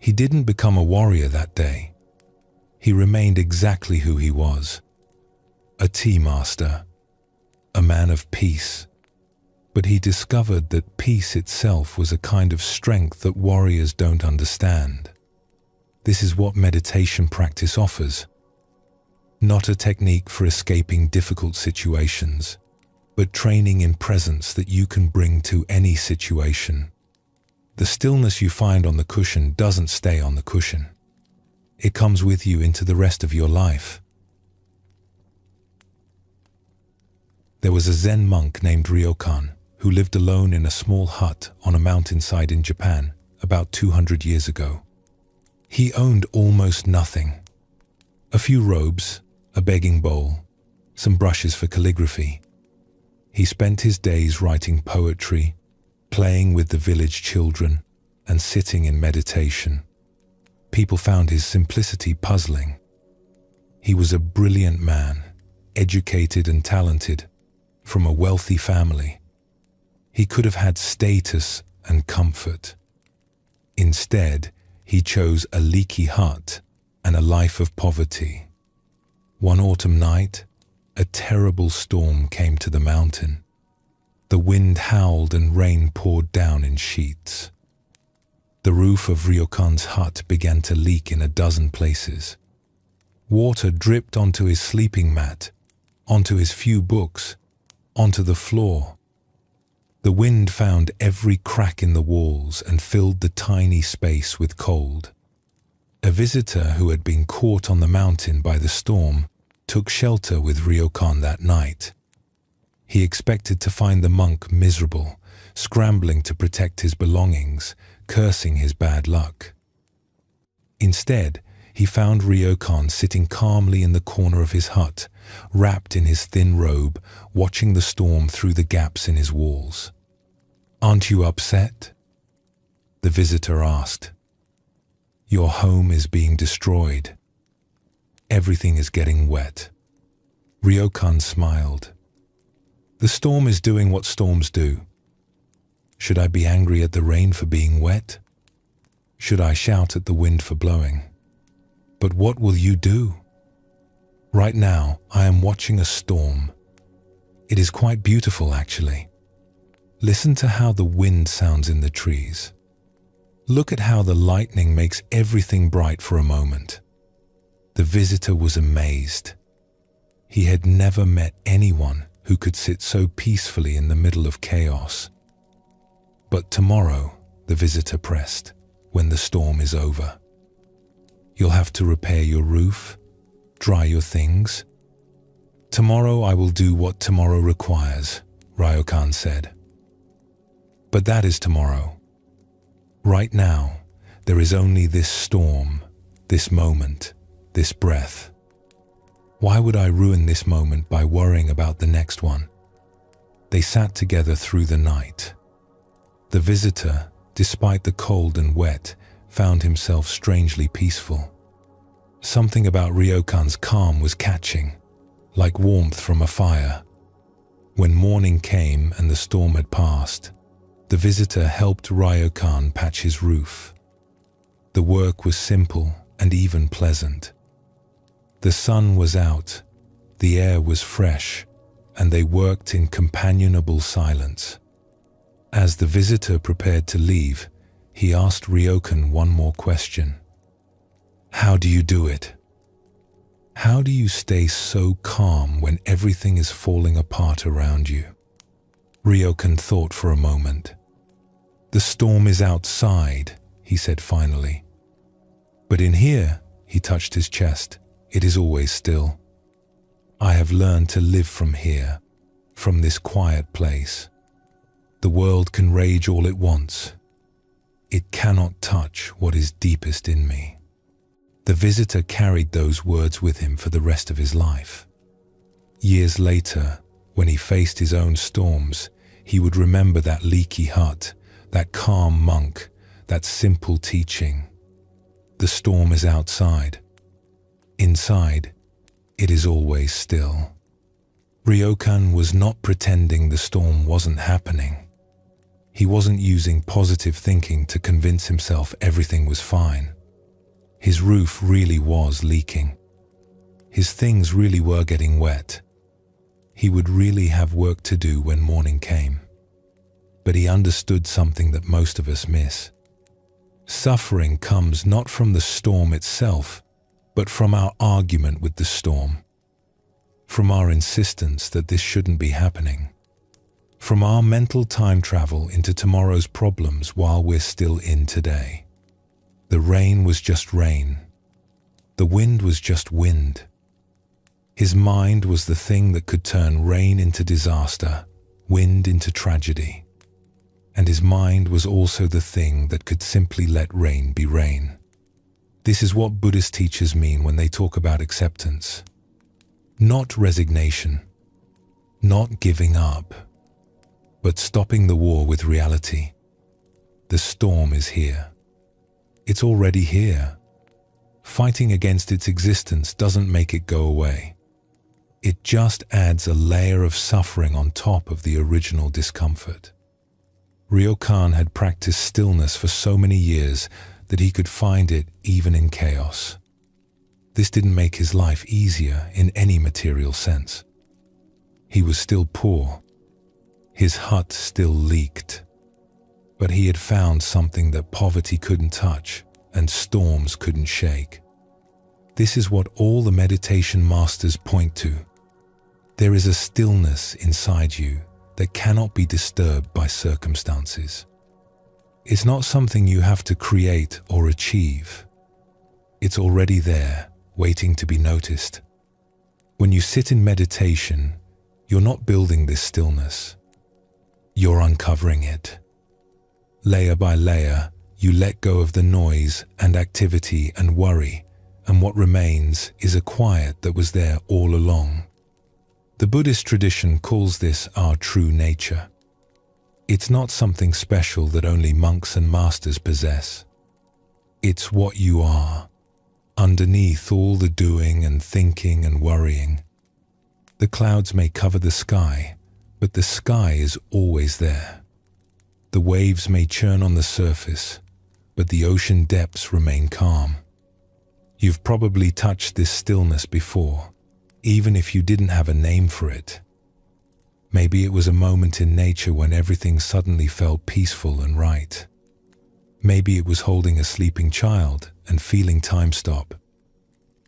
He didn't become a warrior that day. He remained exactly who he was, a tea master, a man of peace. But he discovered that peace itself was a kind of strength that warriors don't understand. This is what meditation practice offers. Not a technique for escaping difficult situations, but training in presence that you can bring to any situation. The stillness you find on the cushion doesn't stay on the cushion. It comes with you into the rest of your life. There was a Zen monk named Ryokan who lived alone in a small hut on a mountainside in Japan about 200 years ago. He owned almost nothing. A few robes, a begging bowl, some brushes for calligraphy. He spent his days writing poetry, playing with the village children, and sitting in meditation. People found his simplicity puzzling. He was a brilliant man, educated and talented, from a wealthy family. He could have had status and comfort. Instead, he chose a leaky hut and a life of poverty. One autumn night, a terrible storm came to the mountain. The wind howled and rain poured down in sheets. The roof of Ryokan's hut began to leak in a dozen places. Water dripped onto his sleeping mat, onto his few books, onto the floor. The wind found every crack in the walls and filled the tiny space with cold. A visitor who had been caught on the mountain by the storm took shelter with Ryokan that night. He expected to find the monk miserable, scrambling to protect his belongings, cursing his bad luck. Instead, he found Ryokan sitting calmly in the corner of his hut, wrapped in his thin robe, watching the storm through the gaps in his walls. "Aren't you upset?" the visitor asked. "Your home is being destroyed. Everything is getting wet." Ryokan smiled. "The storm is doing what storms do. Should I be angry at the rain for being wet? Should I shout at the wind for blowing? But what will you do? Right now, I am watching a storm. It is quite beautiful, actually. Listen to how the wind sounds in the trees. Look at how the lightning makes everything bright for a moment." The visitor was amazed. He had never met anyone who could sit so peacefully in the middle of chaos. "But tomorrow," the visitor pressed, "when the storm is over, you'll have to repair your roof, Dry your things. Tomorrow I will do what tomorrow requires, Ryokan said. But that is tomorrow. Right now, there is only this storm, this moment, this breath. Why would I ruin this moment by worrying about the next one? They sat together through the night. The visitor, despite the cold and wet, found himself strangely peaceful. Something about Ryokan's calm was catching, like warmth from a fire. When morning came and the storm had passed, the visitor helped Ryokan patch his roof. The work was simple and even pleasant. The sun was out, the air was fresh, and they worked in companionable silence. As the visitor prepared to leave, he asked Ryokan one more question. How do you do it? How do you stay so calm when everything is falling apart around you? Ryokan thought for a moment. The storm is outside, he said finally. But in here, he touched his chest, it is always still. I have learned to live from here, from this quiet place. The world can rage all it wants. It cannot touch what is deepest in me. The visitor carried those words with him for the rest of his life. Years later, when he faced his own storms, he would remember that leaky hut, that calm monk, that simple teaching. The storm is outside. Inside, it is always still. Ryokan was not pretending the storm wasn't happening. He wasn't using positive thinking to convince himself everything was fine. His roof really was leaking. His things really were getting wet. He would really have work to do when morning came. But he understood something that most of us miss. Suffering comes not from the storm itself, but from our argument with the storm. From our insistence that this shouldn't be happening. From our mental time travel into tomorrow's problems while we're still in today. The rain was just rain. The wind was just wind. His mind was the thing that could turn rain into disaster, wind into tragedy. And his mind was also the thing that could simply let rain be rain. This is what Buddhist teachers mean when they talk about acceptance. Not resignation, not giving up, but stopping the war with reality. The storm is here. It's already here. Fighting against its existence doesn't make it go away. It just adds a layer of suffering on top of the original discomfort. Ryokan had practiced stillness for so many years that he could find it even in chaos. This didn't make his life easier in any material sense. He was still poor. His hut still leaked. But he had found something that poverty couldn't touch and storms couldn't shake. This is what all the meditation masters point to. There is a stillness inside you that cannot be disturbed by circumstances. It's not something you have to create or achieve. It's already there, waiting to be noticed. When you sit in meditation, you're not building this stillness. You're uncovering it. Layer by layer, you let go of the noise and activity and worry, and what remains is a quiet that was there all along. The Buddhist tradition calls this our true nature. It's not something special that only monks and masters possess. It's what you are, underneath all the doing and thinking and worrying. The clouds may cover the sky, but the sky is always there. The waves may churn on the surface, but the ocean depths remain calm. You've probably touched this stillness before, even if you didn't have a name for it. Maybe it was a moment in nature when everything suddenly felt peaceful and right. Maybe it was holding a sleeping child and feeling time stop.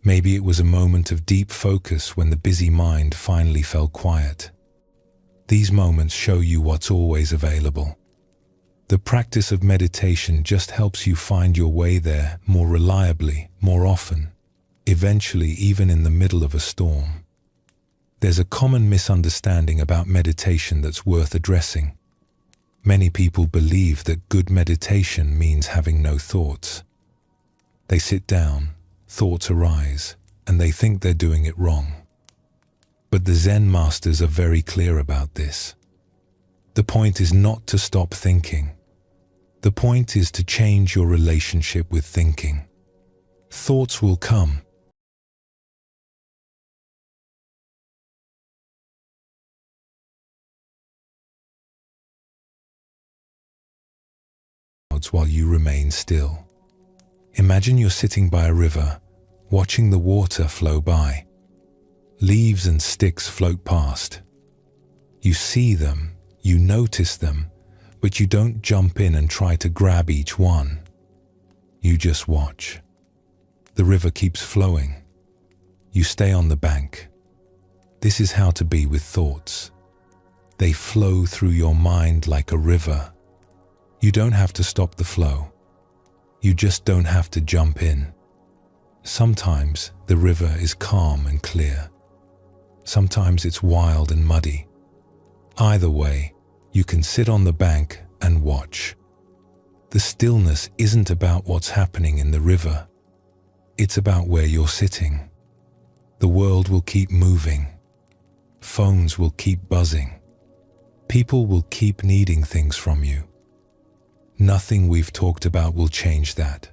Maybe it was a moment of deep focus when the busy mind finally fell quiet. These moments show you what's always available. The practice of meditation just helps you find your way there more reliably, more often. eventually even in the middle of a storm. There's a common misunderstanding about meditation that's worth addressing. Many people believe that good meditation means having no thoughts. They sit down, thoughts arise, and they think they're doing it wrong. But the Zen masters are very clear about this. The point is not to stop thinking. The point is to change your relationship with thinking. Thoughts will come. While you remain still. Imagine you're sitting by a river, watching the water flow by. Leaves and sticks float past. You see them, you notice them, but you don't jump in and try to grab each one. You just watch. The river keeps flowing. You stay on the bank. This is how to be with thoughts. They flow through your mind like a river. You don't have to stop the flow. You just don't have to jump in. Sometimes the river is calm and clear. Sometimes it's wild and muddy. Either way, you can sit on the bank and watch. The stillness isn't about what's happening in the river. It's about where you're sitting. The world will keep moving. Phones will keep buzzing. People will keep needing things from you. Nothing we've talked about will change that.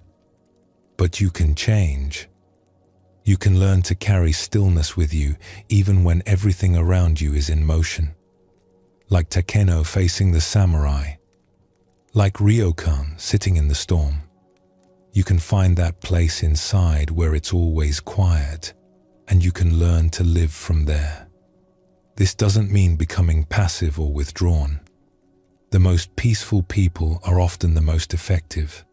But you can change. You can learn to carry stillness with you even when everything around you is in motion. Like Takeno facing the samurai. Like Ryokan sitting in the storm. You can find that place inside where it's always quiet, and you can learn to live from there. This doesn't mean becoming passive or withdrawn. The most peaceful people are often the most effective.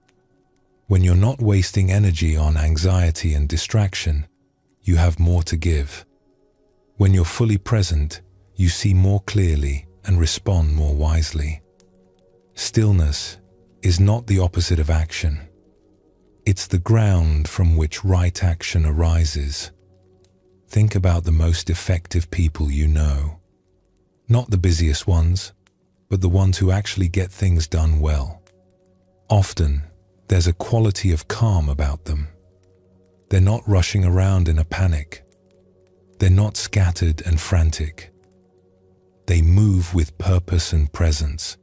When you're not wasting energy on anxiety and distraction, you have more to give. When you're fully present, you see more clearly and respond more wisely. Stillness is not the opposite of action. It's the ground from which right action arises. Think about the most effective people you know. Not the busiest ones, but the ones who actually get things done well. Often, there's a quality of calm about them. They're not rushing around in a panic. They're not scattered and frantic. They move with purpose and presence.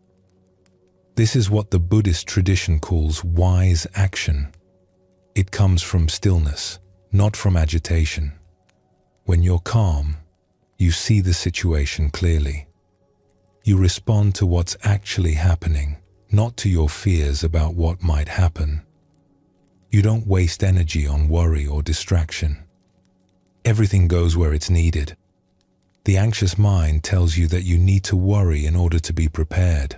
This is what the Buddhist tradition calls wise action. It comes from stillness, not from agitation. When you're calm, you see the situation clearly. You respond to what's actually happening, not to your fears about what might happen. You don't waste energy on worry or distraction. Everything goes where it's needed. The anxious mind tells you that you need to worry in order to be prepared.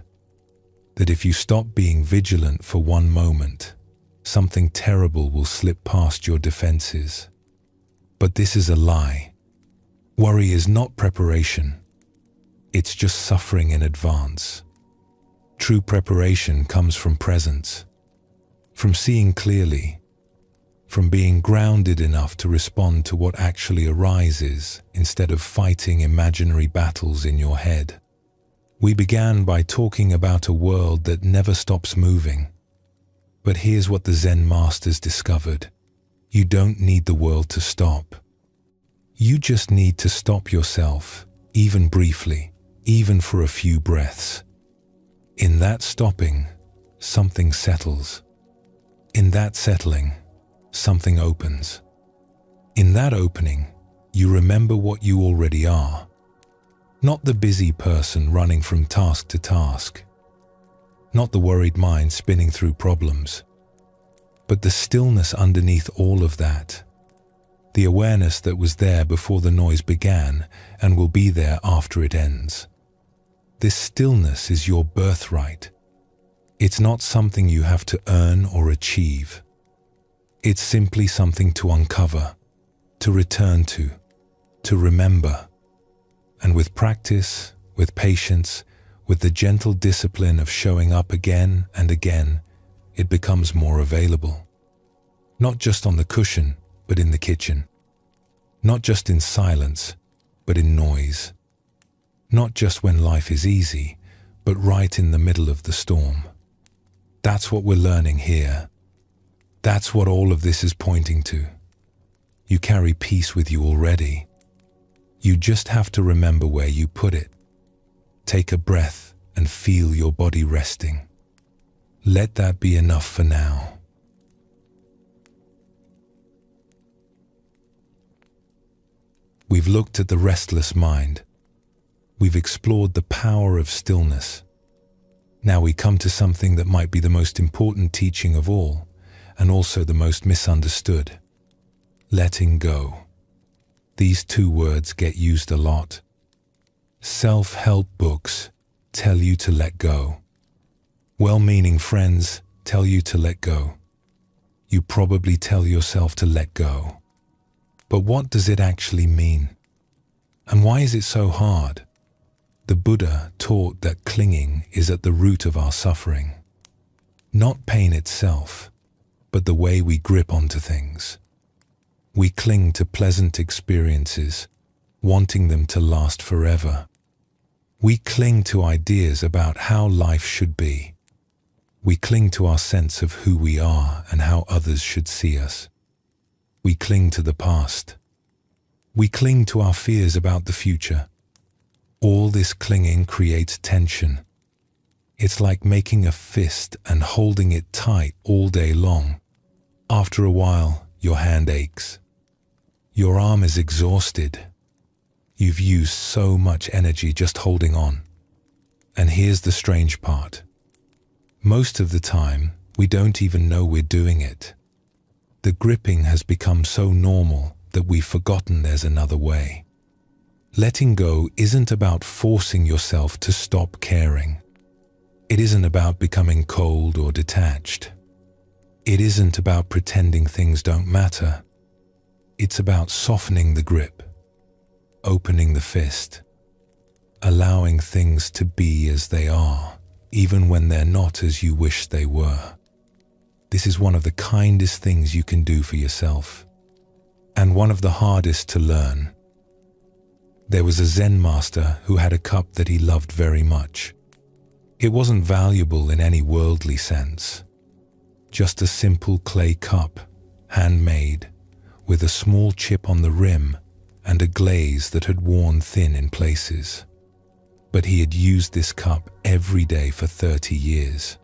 That if you stop being vigilant for one moment, something terrible will slip past your defenses. But this is a lie. Worry is not preparation. It's just suffering in advance. True preparation comes from presence, from seeing clearly, from being grounded enough to respond to what actually arises instead of fighting imaginary battles in your head. We began by talking about a world that never stops moving. But here's what the Zen masters discovered. You don't need the world to stop. You just need to stop yourself, even briefly, even for a few breaths. In that stopping, something settles. In that settling, something opens. In that opening, you remember what you already are. Not the busy person running from task to task. Not the worried mind spinning through problems. But the stillness underneath all of that. The awareness that was there before the noise began and will be there after it ends. This stillness is your birthright. It's not something you have to earn or achieve. It's simply something to uncover, to return to remember. And with practice, with patience, with the gentle discipline of showing up again and again, it becomes more available. Not just on the cushion, but in the kitchen. Not just in silence, but in noise. Not just when life is easy, but right in the middle of the storm. That's what we're learning here. That's what all of this is pointing to. You carry peace with you already. You just have to remember where you put it. Take a breath and feel your body resting. Let that be enough for now. We've looked at the restless mind. We've explored the power of stillness. Now we come to something that might be the most important teaching of all, and also the most misunderstood. Letting go. These two words get used a lot. Self-help books tell you to let go. Well-meaning friends tell you to let go. You probably tell yourself to let go. But what does it actually mean? And why is it so hard? The Buddha taught that clinging is at the root of our suffering. Not pain itself, but the way we grip onto things. We cling to pleasant experiences, wanting them to last forever. We cling to ideas about how life should be. We cling to our sense of who we are and how others should see us. We cling to the past. We cling to our fears about the future. All this clinging creates tension. It's like making a fist and holding it tight all day long. After a while, your hand aches. Your arm is exhausted. You've used so much energy just holding on. And here's the strange part. Most of the time, we don't even know we're doing it. The gripping has become so normal that we've forgotten there's another way. Letting go isn't about forcing yourself to stop caring. It isn't about becoming cold or detached. It isn't about pretending things don't matter. It's about softening the grip, opening the fist, allowing things to be as they are, even when they're not as you wish they were. This is one of the kindest things you can do for yourself, and one of the hardest to learn. There was a Zen master who had a cup that he loved very much. It wasn't valuable in any worldly sense. Just a simple clay cup, handmade, with a small chip on the rim and a glaze that had worn thin in places. But he had used this cup every day for 30 years.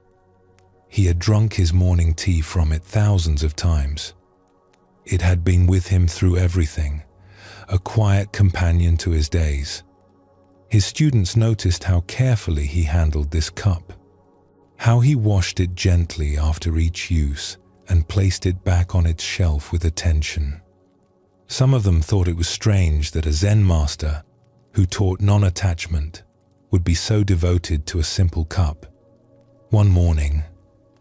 He had drunk his morning tea from it thousands of times. It had been with him through everything, a quiet companion to his days. His students noticed how carefully he handled this cup, how he washed it gently after each use and placed it back on its shelf with attention. Some of them thought it was strange that a Zen master who taught non-attachment would be so devoted to a simple cup. One morning,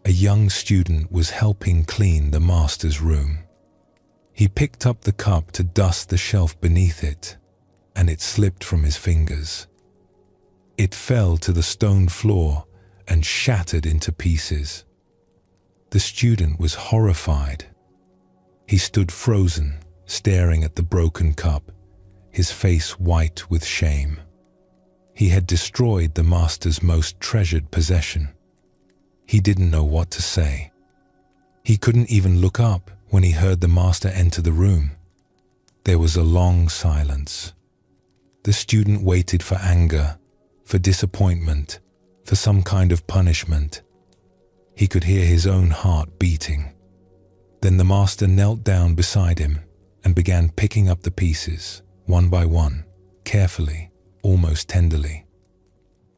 a young student was helping clean the master's room. He picked up the cup to dust the shelf beneath it, and it slipped from his fingers. It fell to the stone floor and shattered into pieces. The student was horrified. He stood frozen, staring at the broken cup, his face white with shame. He had destroyed the master's most treasured possession. He didn't know what to say. He couldn't even look up when he heard the master enter the room. There was a long silence. The student waited for anger, for disappointment, for some kind of punishment. He could hear his own heart beating. Then the master knelt down beside him and began picking up the pieces, one by one, carefully, almost tenderly.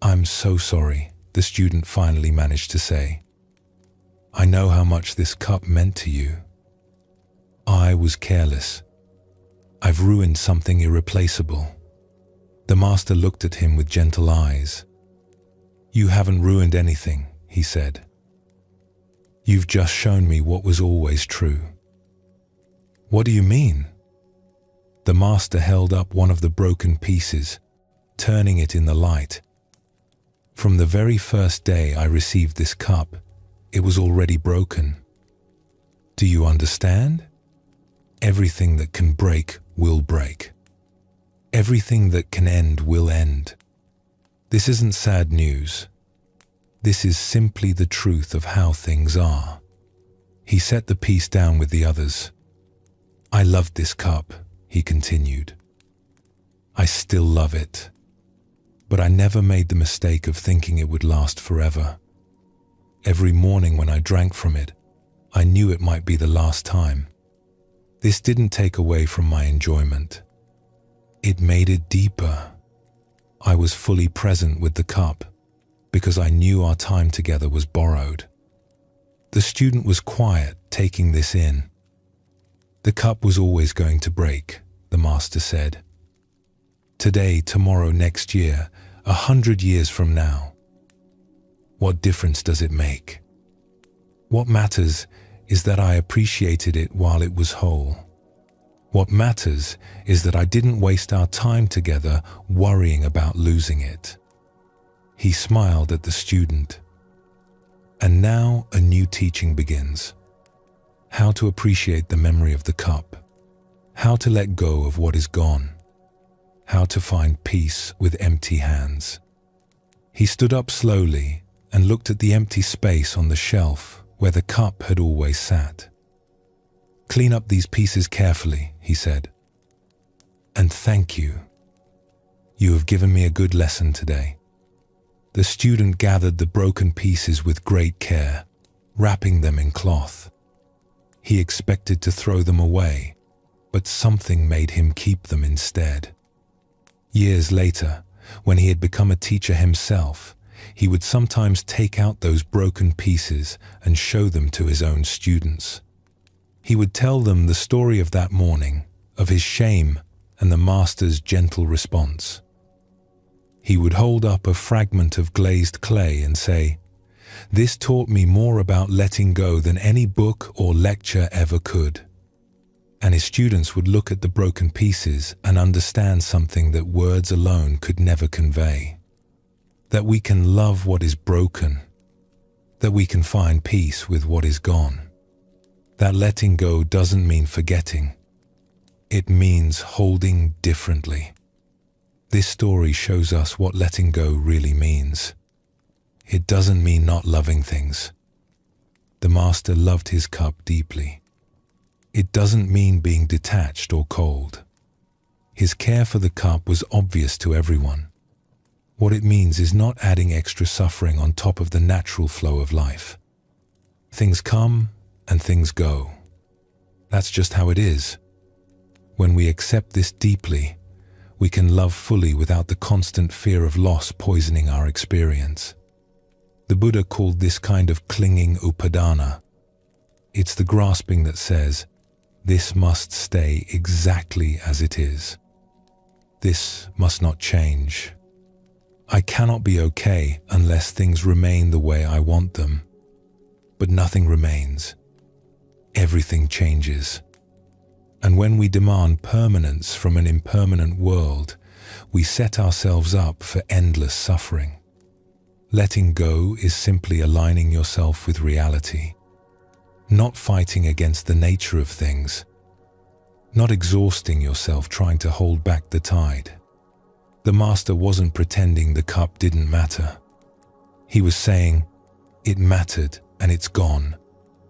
"I'm so sorry," the student finally managed to say. "I know how much this cup meant to you. I was careless. I've ruined something irreplaceable." The master looked at him with gentle eyes. "You haven't ruined anything," he said. "You've just shown me what was always true." "What do you mean?" The master held up one of the broken pieces, turning it in the light. "From the very first day I received this cup, it was already broken. Do you understand? Everything that can break will break. Everything that can end will end. This isn't sad news. This is simply the truth of how things are. He set the piece down with the others. I loved this cup, he continued. I still love it. But I never made the mistake of thinking it would last forever. Every morning when I drank from it, I knew it might be the last time. This didn't take away from my enjoyment. It made it deeper. I was fully present with the cup because I knew our time together was borrowed. The student was quiet, taking this in. The cup was always going to break, the master said. Today, tomorrow, next year, 100 years from now. What difference does it make? What matters is that I appreciated it while it was whole. What matters is that I didn't waste our time together worrying about losing it. He smiled at the student. And now a new teaching begins. How to appreciate the memory of the cup. How to let go of what is gone. How to find peace with empty hands. He stood up slowly and looked at the empty space on the shelf where the cup had always sat. Clean up these pieces carefully, he said. And thank you. You have given me a good lesson today. The student gathered the broken pieces with great care, wrapping them in cloth. He expected to throw them away, but something made him keep them instead. Years later, when he had become a teacher himself, he would sometimes take out those broken pieces and show them to his own students. He would tell them the story of that morning, of his shame and the master's gentle response. He would hold up a fragment of glazed clay and say, "This taught me more about letting go than any book or lecture ever could." And his students would look at the broken pieces and understand something that words alone could never convey. That we can love what is broken. That we can find peace with what is gone. That letting go doesn't mean forgetting. It means holding differently. This story shows us what letting go really means. It doesn't mean not loving things. The master loved his cup deeply. It doesn't mean being detached or cold. His care for the cup was obvious to everyone. What it means is not adding extra suffering on top of the natural flow of life. Things come and things go. That's just how it is. When we accept this deeply, we can love fully without the constant fear of loss poisoning our experience. The Buddha called this kind of clinging upadana. It's the grasping that says, this must stay exactly as it is. This must not change. I cannot be okay unless things remain the way I want them. But nothing remains. Everything changes. And when we demand permanence from an impermanent world, we set ourselves up for endless suffering. Letting go is simply aligning yourself with reality, not fighting against the nature of things, not exhausting yourself trying to hold back the tide. The master wasn't pretending the cup didn't matter. He was saying, it mattered and it's gone,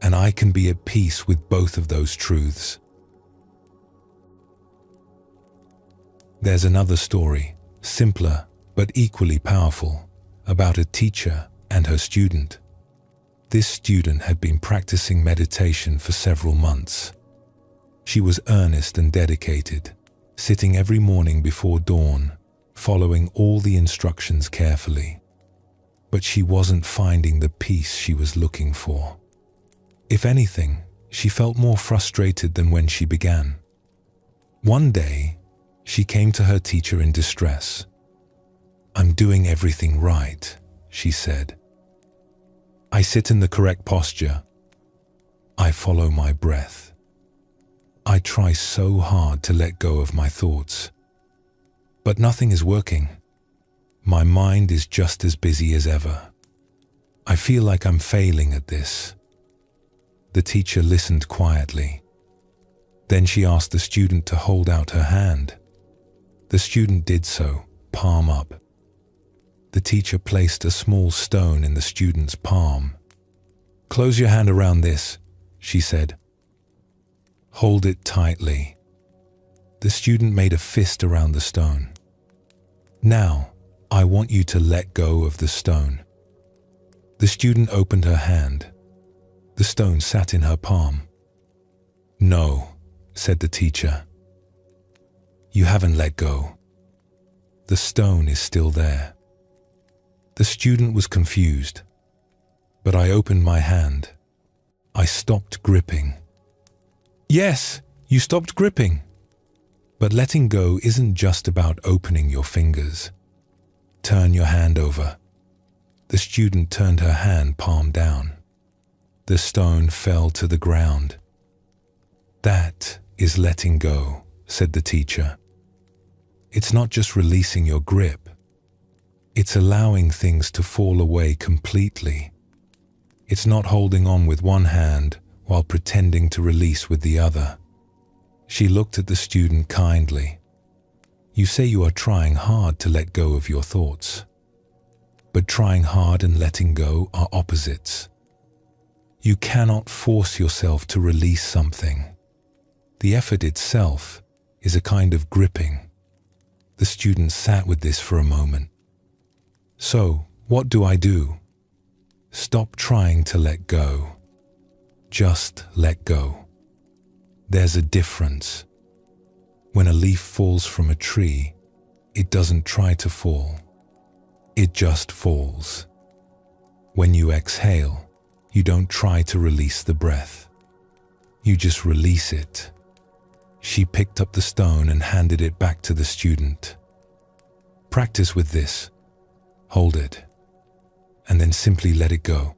and I can be at peace with both of those truths. There's another story, simpler but equally powerful, about a teacher and her student. This student had been practicing meditation for several months. She was earnest and dedicated, sitting every morning before dawn, following all the instructions carefully. But she wasn't finding the peace she was looking for. If anything, she felt more frustrated than when she began. One day, she came to her teacher in distress. "I'm doing everything right," she said. "I sit in the correct posture. I follow my breath. I try so hard to let go of my thoughts. But nothing is working. My mind is just as busy as ever. I feel like I'm failing at this." The teacher listened quietly. Then she asked the student to hold out her hand. The student did so, palm up. The teacher placed a small stone in the student's palm. "Close your hand around this," she said. "Hold it tightly." The student made a fist around the stone. "Now, I want you to let go of the stone." The student opened her hand. The stone sat in her palm. "No," said the teacher. "You haven't let go. The stone is still there." The student was confused, but I opened my hand. I stopped gripping. "Yes, you stopped gripping." But letting go isn't just about opening your fingers. Turn your hand over. The student turned her hand palm down. The stone fell to the ground. "That is letting go," said the teacher. "It's not just releasing your grip. It's allowing things to fall away completely. It's not holding on with one hand while pretending to release with the other." She looked at the student kindly. "You say you are trying hard to let go of your thoughts. But trying hard and letting go are opposites. You cannot force yourself to release something. The effort itself is a kind of gripping." The student sat with this for a moment. "So, what do I do?" Stop trying to let go. Just let go. There's a difference. When a leaf falls from a tree, it doesn't try to fall. It just falls. When you exhale, you don't try to release the breath. You just release it. She picked up the stone and handed it back to the student. "Practice with this. Hold it. And then simply let it go.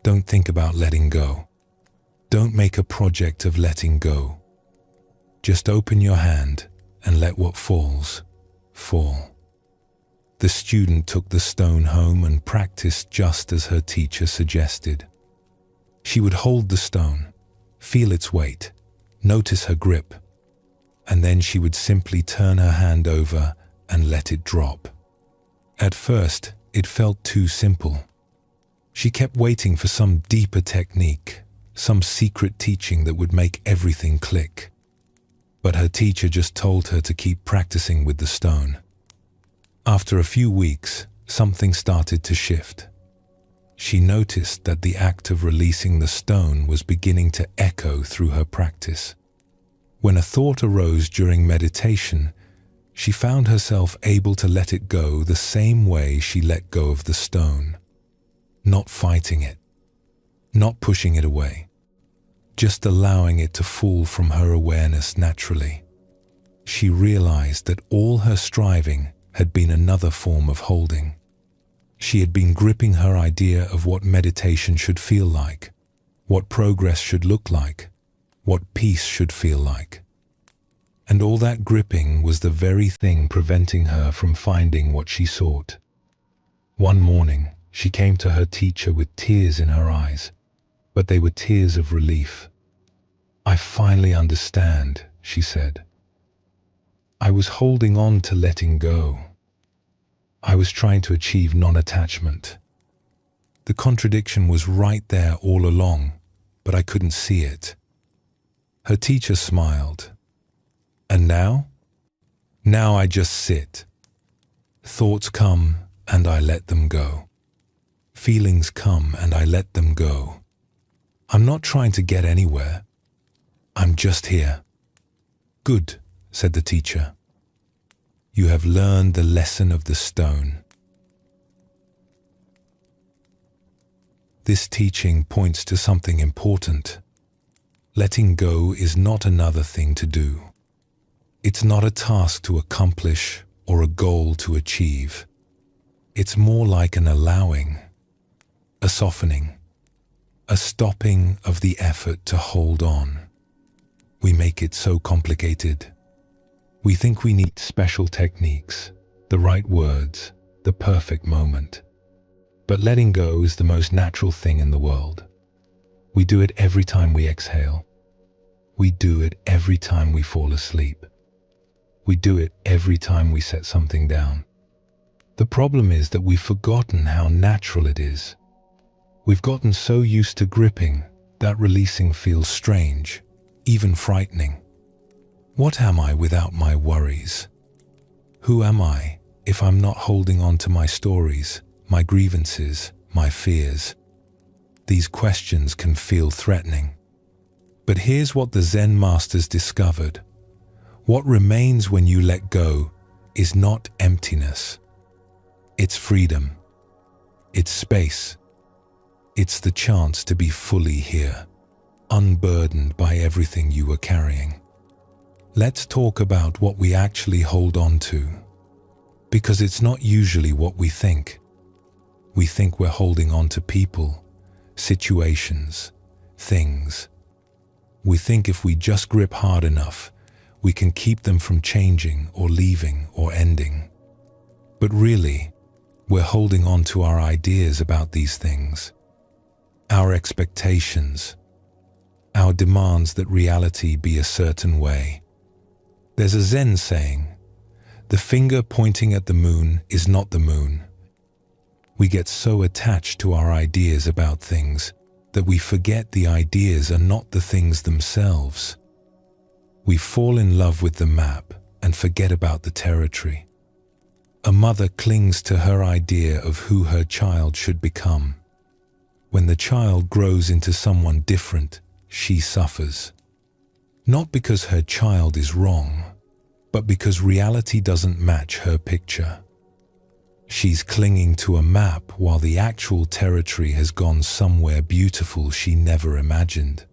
Don't think about letting go. Don't make a project of letting go. Just open your hand and let what falls, fall." The student took the stone home and practiced just as her teacher suggested. She would hold the stone, feel its weight, notice her grip, and then she would simply turn her hand over and let it drop. At first, it felt too simple. She kept waiting for some deeper technique, some secret teaching that would make everything click. But her teacher just told her to keep practicing with the stone. After a few weeks, something started to shift. She noticed that the act of releasing the stone was beginning to echo through her practice. When a thought arose during meditation, she found herself able to let it go the same way she let go of the stone. Not fighting it, not pushing it away, just allowing it to fall from her awareness naturally. She realized that all her striving had been another form of holding. She had been gripping her idea of what meditation should feel like, what progress should look like, what peace should feel like. And all that gripping was the very thing preventing her from finding what she sought. One morning, she came to her teacher with tears in her eyes, but they were tears of relief. "I finally understand," she said. "I was holding on to letting go. I was trying to achieve non-attachment. The contradiction was right there all along, but I couldn't see it." Her teacher smiled. "And now? Now I just sit. Thoughts come and I let them go. Feelings come and I let them go. I'm not trying to get anywhere. I'm just here." "Good," said the teacher. "You have learned the lesson of the stone." This teaching points to something important. Letting go is not another thing to do. It's not a task to accomplish or a goal to achieve. It's more like an allowing, a softening, a stopping of the effort to hold on. We make it so complicated. We think we need special techniques, the right words, the perfect moment. But letting go is the most natural thing in the world. We do it every time we exhale. We do it every time we fall asleep. We do it every time we set something down. The problem is that we've forgotten how natural it is. We've gotten so used to gripping that releasing feels strange, even frightening. What am I without my worries? Who am I if I'm not holding on to my stories, my grievances, my fears? These questions can feel threatening. But here's what the Zen masters discovered. What remains when you let go is not emptiness. It's freedom. It's space. It's the chance to be fully here, unburdened by everything you were carrying. Let's talk about what we actually hold on to, because it's not usually what we think. We think we're holding on to people, situations, things. We think if we just grip hard enough, we can keep them from changing or leaving or ending. But really, we're holding on to our ideas about these things, our expectations, our demands that reality be a certain way. There's a Zen saying, the finger pointing at the moon is not the moon. We get so attached to our ideas about things that we forget the ideas are not the things themselves. We fall in love with the map and forget about the territory. A mother clings to her idea of who her child should become. When the child grows into someone different, she suffers. Not because her child is wrong, but because reality doesn't match her picture. She's clinging to a map while the actual territory has gone somewhere beautiful she never imagined.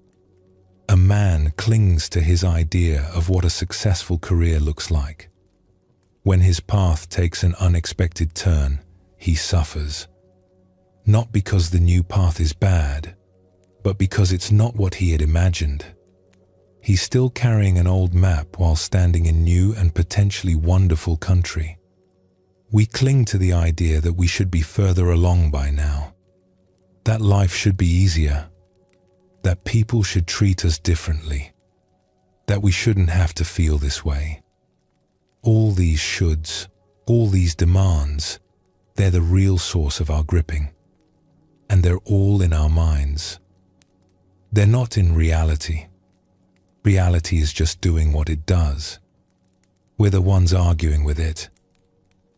A man clings to his idea of what a successful career looks like. When his path takes an unexpected turn, he suffers. Not because the new path is bad, but because it's not what he had imagined. He's still carrying an old map while standing in new and potentially wonderful country. We cling to the idea that we should be further along by now, that life should be easier, that people should treat us differently, that we shouldn't have to feel this way. All these shoulds, all these demands, they're the real source of our gripping. And they're all in our minds. They're not in reality. Reality is just doing what it does. We're the ones arguing with it.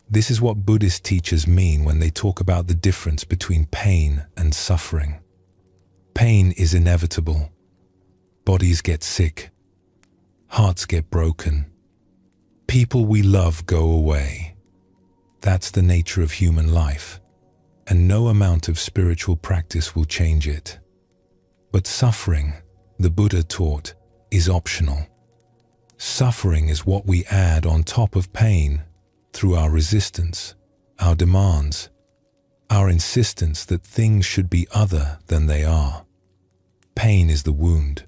This is what Buddhist teachers mean when they talk about the difference between pain and suffering. Pain is inevitable. Bodies get sick. Hearts get broken. People we love go away. That's the nature of human life, and no amount of spiritual practice will change it. But suffering, the Buddha taught, is optional. Suffering is what we add on top of pain through our resistance, our demands, our insistence that things should be other than they are. Pain is the wound.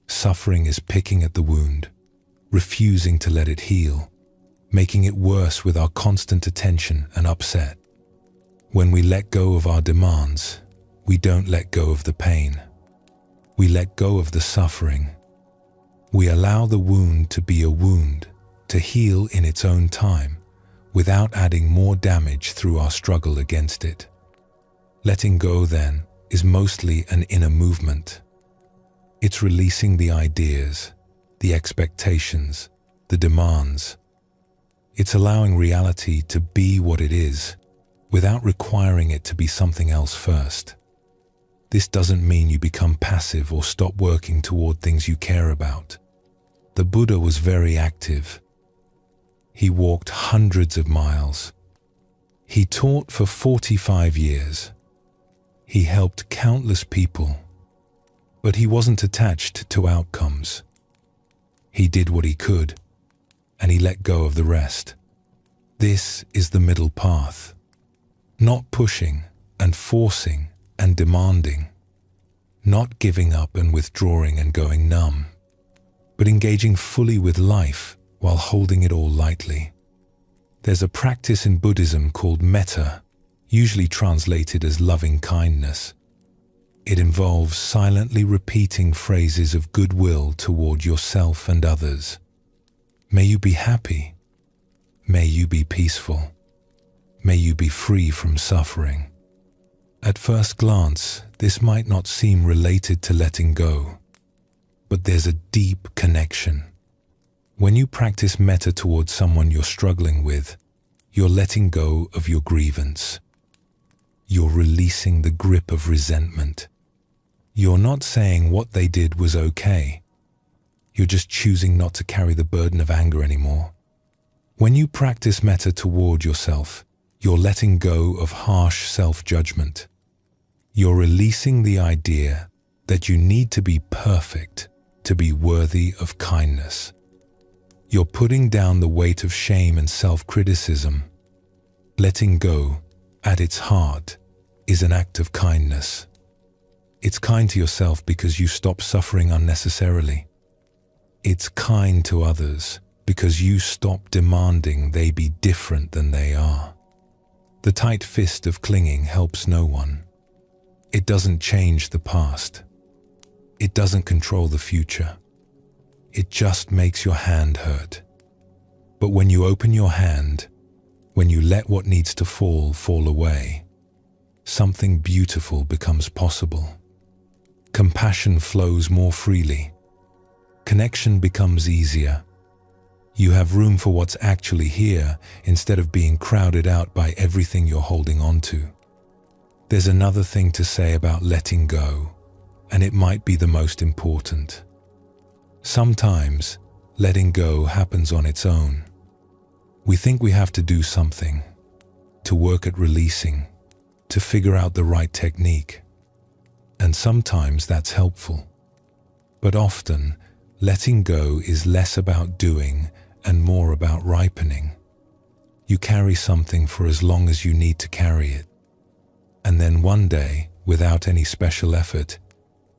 Suffering is picking at the wound, refusing to let it heal, making it worse with our constant attention and upset. When we let go of our demands, we don't let go of the pain. We let go of the suffering. We allow the wound to be a wound, to heal in its own time, without adding more damage through our struggle against it. Letting go, then, is mostly an inner movement. It's releasing the ideas, the expectations, the demands. It's allowing reality to be what it is, without requiring it to be something else first. This doesn't mean you become passive or stop working toward things you care about. The Buddha was very active. He walked hundreds of miles. He taught for 45 years. He helped countless people. But he wasn't attached to outcomes. He did what he could, and he let go of the rest. This is the middle path. Not pushing and forcing and demanding. Not giving up and withdrawing and going numb, but engaging fully with life while holding it all lightly. There's a practice in Buddhism called metta, usually translated as loving kindness. It involves silently repeating phrases of goodwill toward yourself and others. May you be happy. May you be peaceful. May you be free from suffering. At first glance, this might not seem related to letting go, but there's a deep connection. When you practice metta towards someone you're struggling with, you're letting go of your grievance. You're releasing the grip of resentment. You're not saying what they did was okay. You're just choosing not to carry the burden of anger anymore. When you practice metta toward yourself, you're letting go of harsh self-judgment. You're releasing the idea that you need to be perfect to be worthy of kindness. You're putting down the weight of shame and self-criticism. Letting go, at its heart, is an act of kindness. It's kind to yourself because you stop suffering unnecessarily. It's kind to others because you stop demanding they be different than they are. The tight fist of clinging helps no one. It doesn't change the past. It doesn't control the future. It just makes your hand hurt. But when you open your hand, when you let what needs to fall away, something beautiful becomes possible. Compassion flows more freely. Connection becomes easier. You have room for what's actually here instead of being crowded out by everything you're holding on to. There's another thing to say about letting go, and it might be the most important. Sometimes, letting go happens on its own. We think we have to do something, to work at releasing, to figure out the right technique. And sometimes that's helpful. But often, letting go is less about doing and more about ripening. You carry something for as long as you need to carry it. And then one day, without any special effort,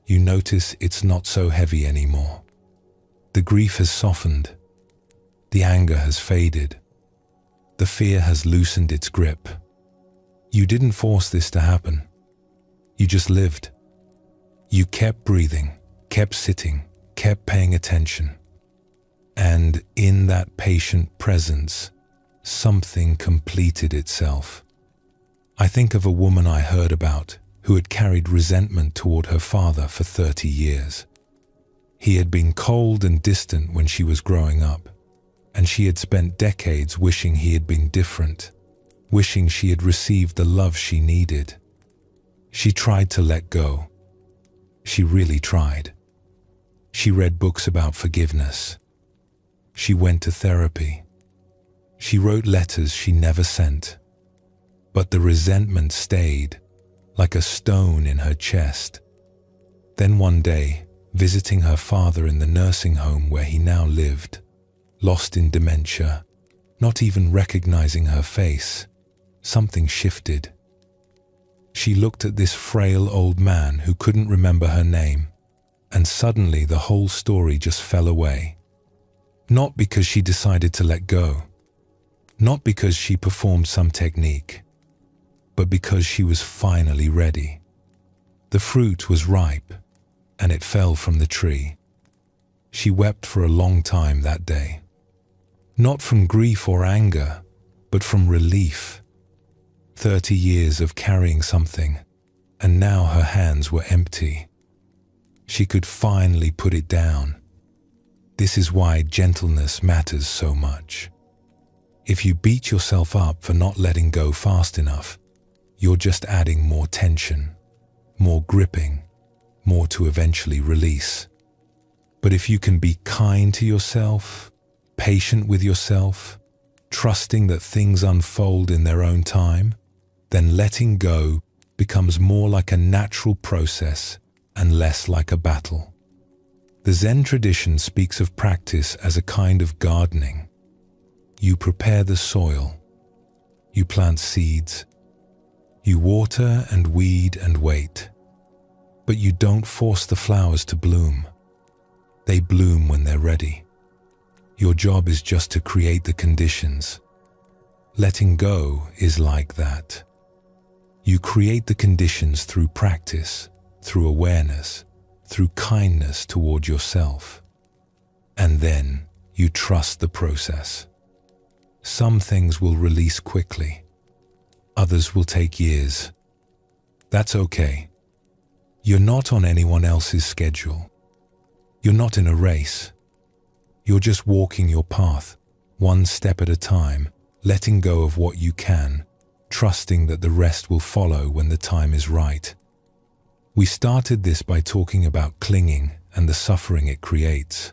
you notice it's not so heavy anymore. The grief has softened. The anger has faded. The fear has loosened its grip. You didn't force this to happen. You just lived. You kept breathing, kept sitting, kept paying attention. And in that patient presence, something completed itself. I think of a woman I heard about who had carried resentment toward her father for 30 years. He had been cold and distant when she was growing up, and she had spent decades wishing he had been different, wishing she had received the love she needed. She tried to let go. She really tried. She read books about forgiveness. She went to therapy. She wrote letters she never sent. But the resentment stayed, like a stone in her chest. Then one day, visiting her father in the nursing home where he now lived, lost in dementia, not even recognizing her face, something shifted. She looked at this frail old man who couldn't remember her name, and suddenly the whole story just fell away. Not because she decided to let go, not because she performed some technique, but because she was finally ready. The fruit was ripe, and it fell from the tree. She wept for a long time that day. Not from grief or anger, but from relief. 30 years of carrying something, and now her hands were empty. She could finally put it down. This is why gentleness matters so much. If you beat yourself up for not letting go fast enough, you're just adding more tension, more gripping, more to eventually release. But if you can be kind to yourself, patient with yourself, trusting that things unfold in their own time, then letting go becomes more like a natural process and less like a battle. The Zen tradition speaks of practice as a kind of gardening. You prepare the soil, you plant seeds, you water and weed and wait, but you don't force the flowers to bloom. They bloom when they're ready. Your job is just to create the conditions. Letting go is like that. You create the conditions through practice, through awareness, through kindness toward yourself. And then you trust the process. Some things will release quickly. Others will take years. That's okay. You're not on anyone else's schedule. You're not in a race. You're just walking your path, one step at a time, letting go of what you can, trusting that the rest will follow when the time is right. We started this by talking about clinging and the suffering it creates.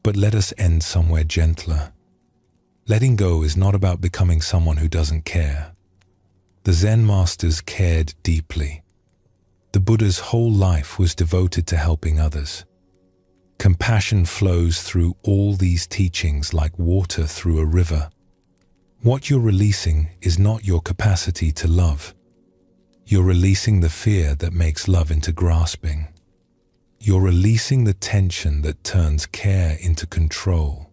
But let us end somewhere gentler. Letting go is not about becoming someone who doesn't care. The Zen masters cared deeply. The Buddha's whole life was devoted to helping others. Compassion flows through all these teachings like water through a river. What you're releasing is not your capacity to love. You're releasing the fear that makes love into grasping. You're releasing the tension that turns care into control.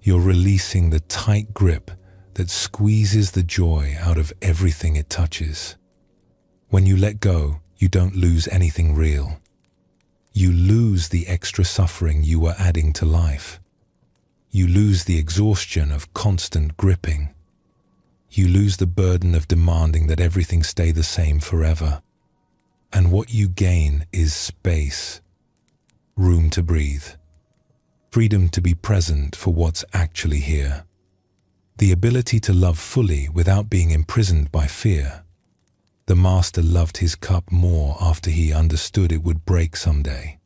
You're releasing the tight grip that squeezes the joy out of everything it touches. When you let go, you don't lose anything real. You lose the extra suffering you were adding to life. You lose the exhaustion of constant gripping. You lose the burden of demanding that everything stay the same forever. And what you gain is space, room to breathe, freedom to be present for what's actually here, the ability to love fully without being imprisoned by fear. The master loved his cup more after he understood it would break someday.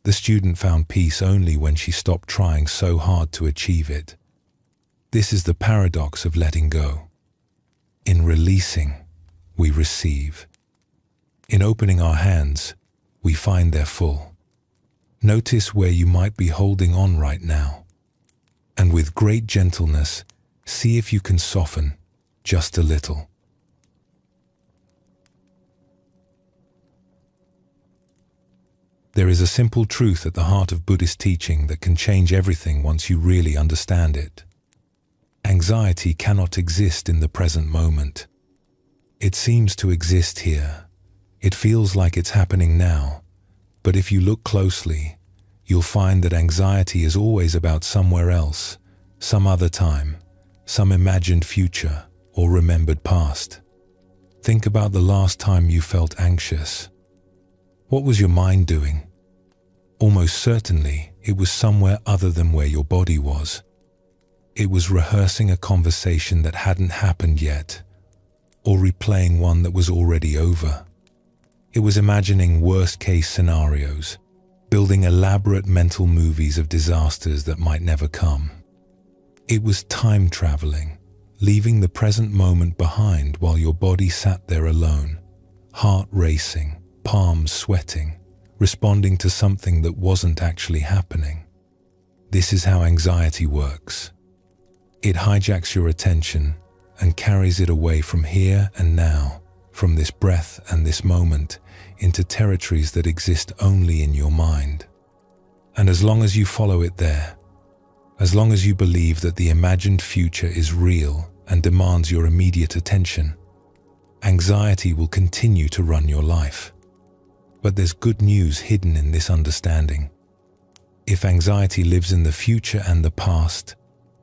The student found peace only when she stopped trying so hard to achieve it. This is the paradox of letting go. In releasing, we receive. In opening our hands, we find they're full. Notice where you might be holding on right now. And with great gentleness, see if you can soften just a little. There is a simple truth at the heart of Buddhist teaching that can change everything once you really understand it. Anxiety cannot exist in the present moment. It seems to exist here. It feels like it's happening now. But if you look closely, you'll find that anxiety is always about somewhere else, some other time, some imagined future or remembered past. Think about the last time you felt anxious. What was your mind doing? Almost certainly, it was somewhere other than where your body was. It was rehearsing a conversation that hadn't happened yet, or replaying one that was already over. It was imagining worst-case scenarios, building elaborate mental movies of disasters that might never come. It was time traveling, leaving the present moment behind while your body sat there alone, heart racing, palms sweating, responding to something that wasn't actually happening. This is how anxiety works. It hijacks your attention and carries it away from here and now, from this breath and this moment, into territories that exist only in your mind. And as long as you follow it there, as long as you believe that the imagined future is real and demands your immediate attention, anxiety will continue to run your life. But there's good news hidden in this understanding. If anxiety lives in the future and the past,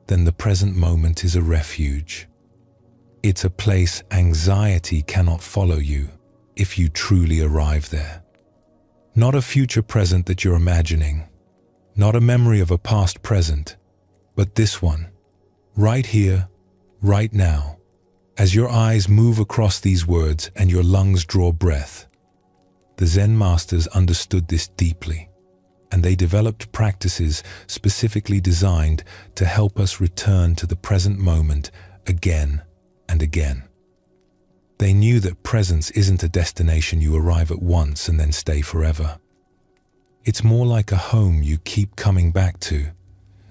then the present moment is a refuge. It's a place anxiety cannot follow you if you truly arrive there. Not a future present that you're imagining, not a memory of a past present, but this one, right here, right now, as your eyes move across these words and your lungs draw breath. The Zen masters understood this deeply, and they developed practices specifically designed to help us return to the present moment again and again. They knew that presence isn't a destination you arrive at once and then stay forever. It's more like a home you keep coming back to,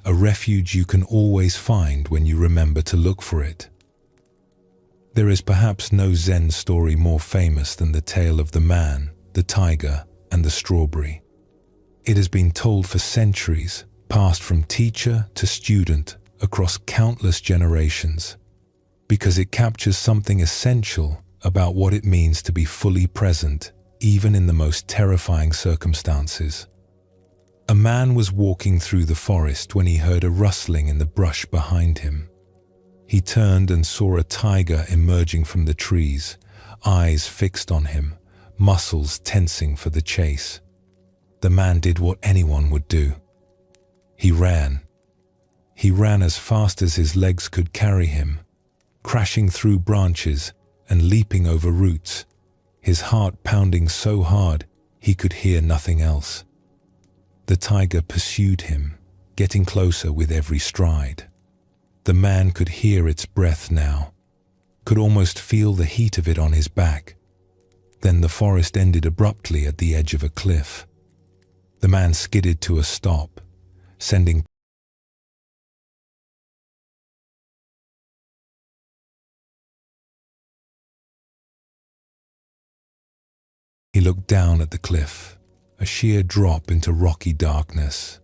a refuge you can always find when you remember to look for it. There is perhaps no Zen story more famous than the tale of the man, the tiger, and the strawberry. It has been told for centuries, passed from teacher to student across countless generations, because it captures something essential about what it means to be fully present, even in the most terrifying circumstances. A man was walking through the forest when he heard a rustling in the brush behind him. He turned and saw a tiger emerging from the trees, eyes fixed on him, muscles tensing for the chase. The man did what anyone would do. He ran. He ran as fast as his legs could carry him, crashing through branches and leaping over roots, his heart pounding so hard he could hear nothing else. The tiger pursued him, getting closer with every stride. The man could hear its breath now, could almost feel the heat of it on his back. Then the forest ended abruptly at the edge of a cliff. The man skidded to a stop, sending He looked down at the cliff, a sheer drop into rocky darkness.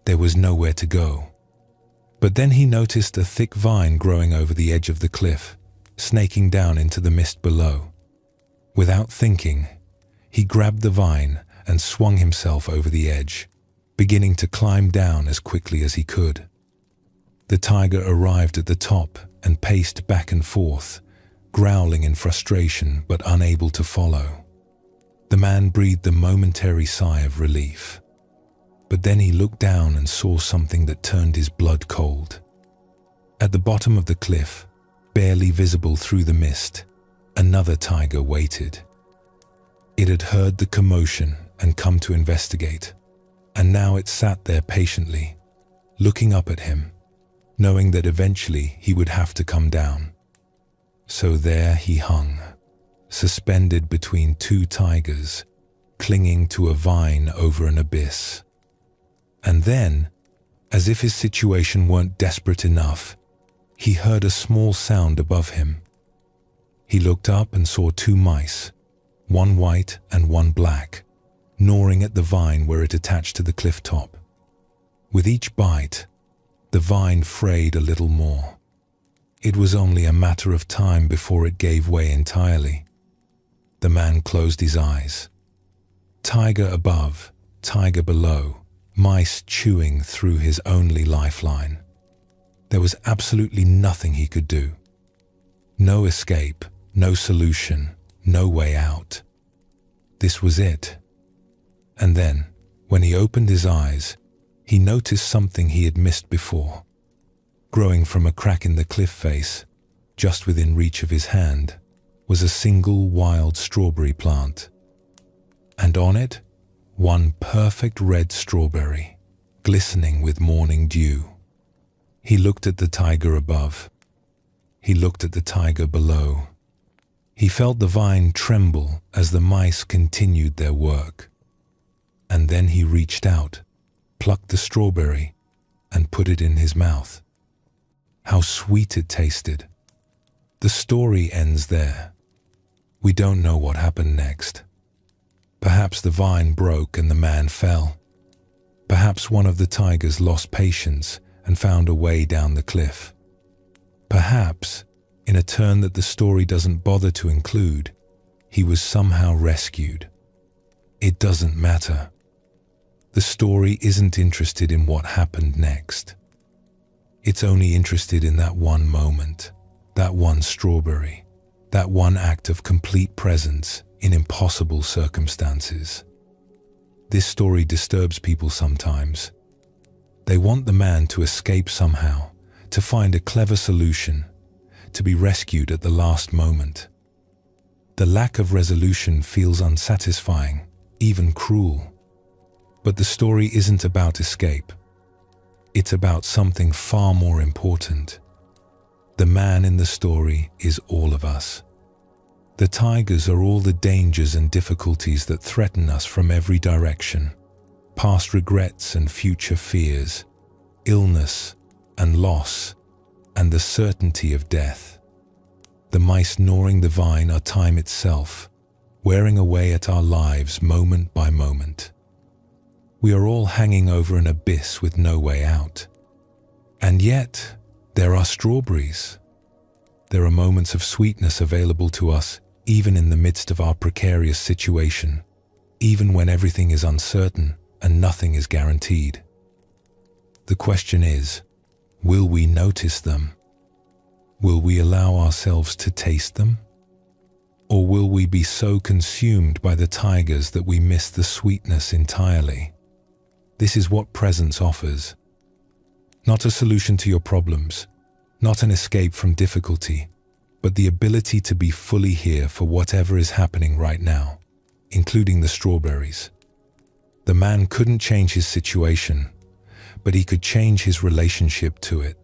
There was nowhere to go. But then he noticed a thick vine growing over the edge of the cliff, snaking down into the mist below. Without thinking, he grabbed the vine and swung himself over the edge, beginning to climb down as quickly as he could. The tiger arrived at the top and paced back and forth, growling in frustration but unable to follow. The man breathed a momentary sigh of relief. But then he looked down and saw something that turned his blood cold. At the bottom of the cliff, barely visible through the mist, another tiger waited. It had heard the commotion and come to investigate, and now it sat there patiently, looking up at him, knowing that eventually he would have to come down. So there he hung, suspended between two tigers, clinging to a vine over an abyss. And then, as if his situation weren't desperate enough, he heard a small sound above him. He looked up and saw two mice, one white and one black, gnawing at the vine where it attached to the cliff top. With each bite, the vine frayed a little more. It was only a matter of time before it gave way entirely. The man closed his eyes. Tiger above, tiger below, mice chewing through his only lifeline. There was absolutely nothing he could do. No escape, no solution, no way out. This was it. And then, when he opened his eyes, he noticed something he had missed before. Growing from a crack in the cliff face, just within reach of his hand, was a single wild strawberry plant. And on it, one perfect red strawberry, glistening with morning dew. He looked at the tiger above. He looked at the tiger below. He felt the vine tremble as the mice continued their work. And then he reached out, plucked the strawberry, and put it in his mouth. How sweet it tasted. The story ends there. We don't know what happened next. Perhaps the vine broke and the man fell. Perhaps one of the tigers lost patience and found a way down the cliff. Perhaps, in a turn that the story doesn't bother to include, he was somehow rescued. It doesn't matter. The story isn't interested in what happened next. It's only interested in that one moment, that one strawberry, that one act of complete presence in impossible circumstances. This story disturbs people sometimes. They want the man to escape somehow, to find a clever solution, to be rescued at the last moment. The lack of resolution feels unsatisfying, even cruel. But the story isn't about escape. It's about something far more important. The man in the story is all of us. The tigers are all the dangers and difficulties that threaten us from every direction. Past regrets and future fears, illness and loss, and the certainty of death. The mice gnawing the vine are time itself, wearing away at our lives moment by moment. We are all hanging over an abyss with no way out. And yet, there are strawberries. There are moments of sweetness available to us even in the midst of our precarious situation, even when everything is uncertain and nothing is guaranteed. The question is, will we notice them? Will we allow ourselves to taste them? Or will we be so consumed by the tigers that we miss the sweetness entirely? This is what presence offers. Not a solution to your problems, not an escape from difficulty, but the ability to be fully here for whatever is happening right now, including the strawberries. The man couldn't change his situation, but he could change his relationship to it.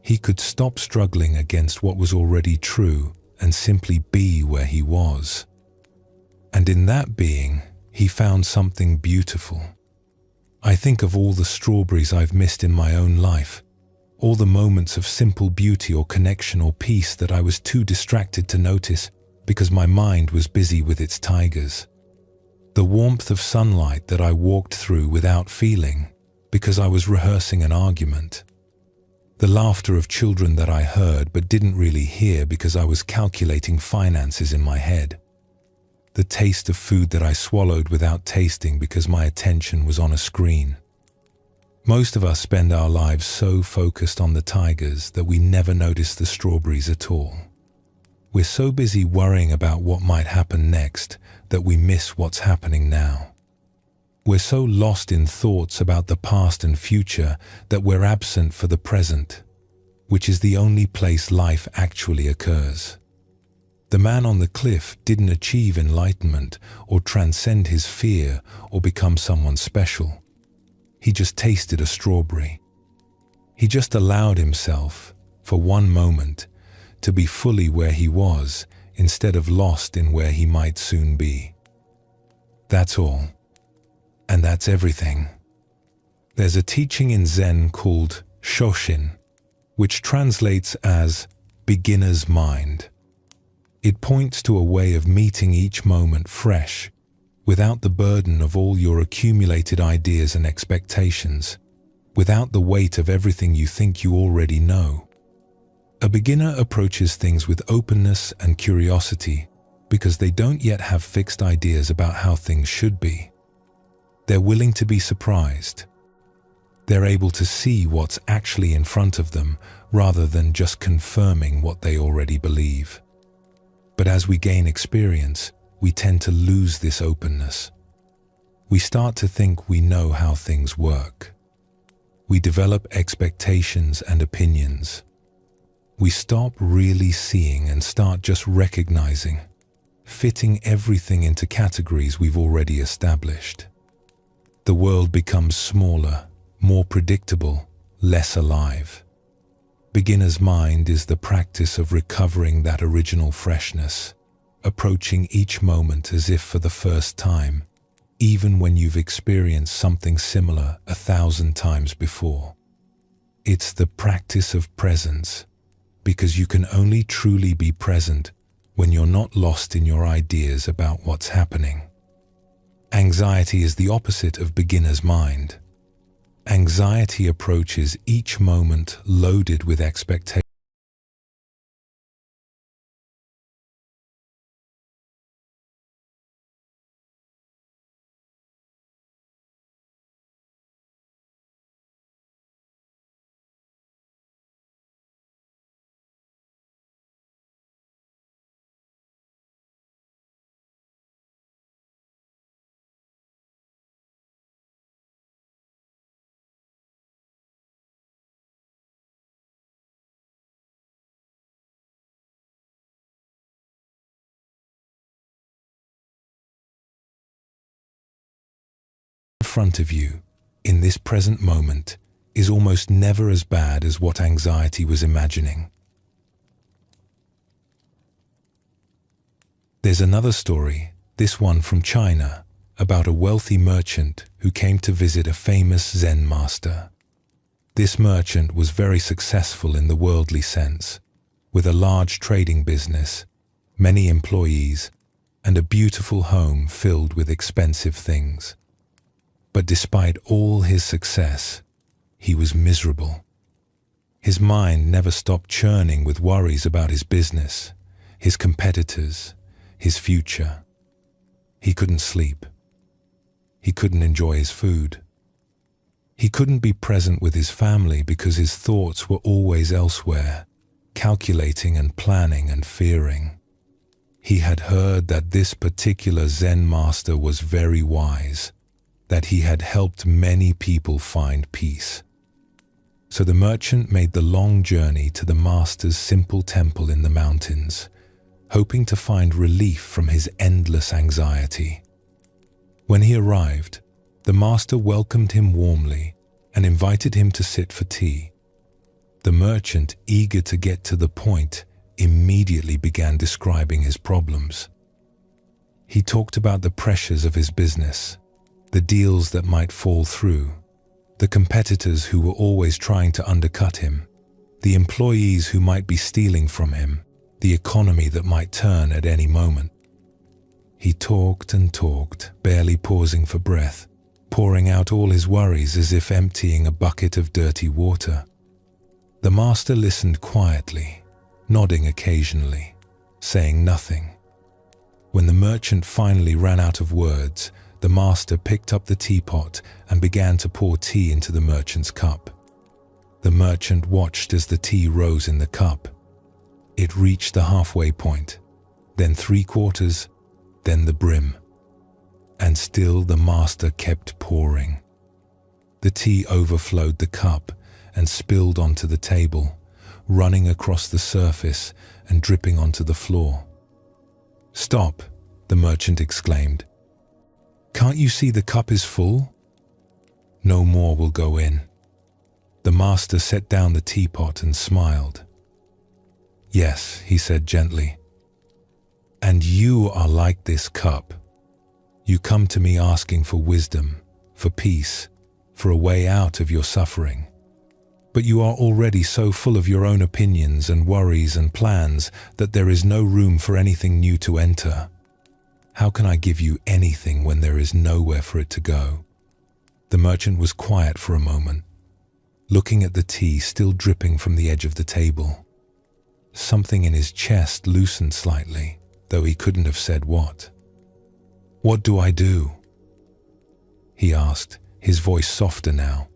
He could stop struggling against what was already true and simply be where he was. And in that being, he found something beautiful. I think of all the strawberries I've missed in my own life, all the moments of simple beauty or connection or peace that I was too distracted to notice because my mind was busy with its tigers. The warmth of sunlight that I walked through without feeling because I was rehearsing an argument. The laughter of children that I heard but didn't really hear because I was calculating finances in my head. The taste of food that I swallowed without tasting because my attention was on a screen. Most of us spend our lives so focused on the tigers that we never notice the strawberries at all. We're so busy worrying about what might happen next that we miss what's happening now. We're so lost in thoughts about the past and future that we're absent for the present, which is the only place life actually occurs. The man on the cliff didn't achieve enlightenment or transcend his fear or become someone special. He just tasted a strawberry. He just allowed himself, for one moment, to be fully where he was instead of lost in where he might soon be. That's all. And that's everything. There's a teaching in Zen called Shoshin, which translates as beginner's mind. It points to a way of meeting each moment fresh, without the burden of all your accumulated ideas and expectations, without the weight of everything you think you already know. A beginner approaches things with openness and curiosity because they don't yet have fixed ideas about how things should be. They're willing to be surprised. They're able to see what's actually in front of them rather than just confirming what they already believe. But as we gain experience, we tend to lose this openness. We start to think we know how things work. We develop expectations and opinions. We stop really seeing and start just recognizing, fitting everything into categories we've already established. The world becomes smaller, more predictable, less alive. Beginner's mind is the practice of recovering that original freshness, approaching each moment as if for the first time, even when you've experienced something similar 1,000 times before. It's the practice of presence, because you can only truly be present when you're not lost in your ideas about what's happening. Anxiety is the opposite of beginner's mind. Anxiety approaches each moment loaded with expectations. In front of you, in this present moment, is almost never as bad as what anxiety was imagining. There's another story, this one from China, about a wealthy merchant who came to visit a famous Zen master. This merchant was very successful in the worldly sense, with a large trading business, many employees, and a beautiful home filled with expensive things. But despite all his success, he was miserable. His mind never stopped churning with worries about his business, his competitors, his future. He couldn't sleep. He couldn't enjoy his food. He couldn't be present with his family because his thoughts were always elsewhere, calculating and planning and fearing. He had heard that this particular Zen master was very wise, that he had helped many people find peace. So the merchant made the long journey to the master's simple temple in the mountains, hoping to find relief from his endless anxiety. When he arrived, the master welcomed him warmly and invited him to sit for tea. The merchant, eager to get to the point, immediately began describing his problems. He talked about the pressures of his business, the deals that might fall through, the competitors who were always trying to undercut him, the employees who might be stealing from him, the economy that might turn at any moment. He talked and talked, barely pausing for breath, pouring out all his worries as if emptying a bucket of dirty water. The master listened quietly, nodding occasionally, saying nothing. When the merchant finally ran out of words, the master picked up the teapot and began to pour tea into the merchant's cup. The merchant watched as the tea rose in the cup. It reached the halfway point, then 3/4, then the brim. And still the master kept pouring. The tea overflowed the cup and spilled onto the table, running across the surface and dripping onto the floor. "Stop," the merchant exclaimed. "Can't you see the cup is full? No more will go in." The master set down the teapot and smiled. "Yes," he said gently. "And you are like this cup. You come to me asking for wisdom, for peace, for a way out of your suffering. But you are already so full of your own opinions and worries and plans that there is no room for anything new to enter. How can I give you anything when there is nowhere for it to go?" The merchant was quiet for a moment, looking at the tea still dripping from the edge of the table. Something in his chest loosened slightly, though he couldn't have said what. "What do I do?" he asked, his voice softer now.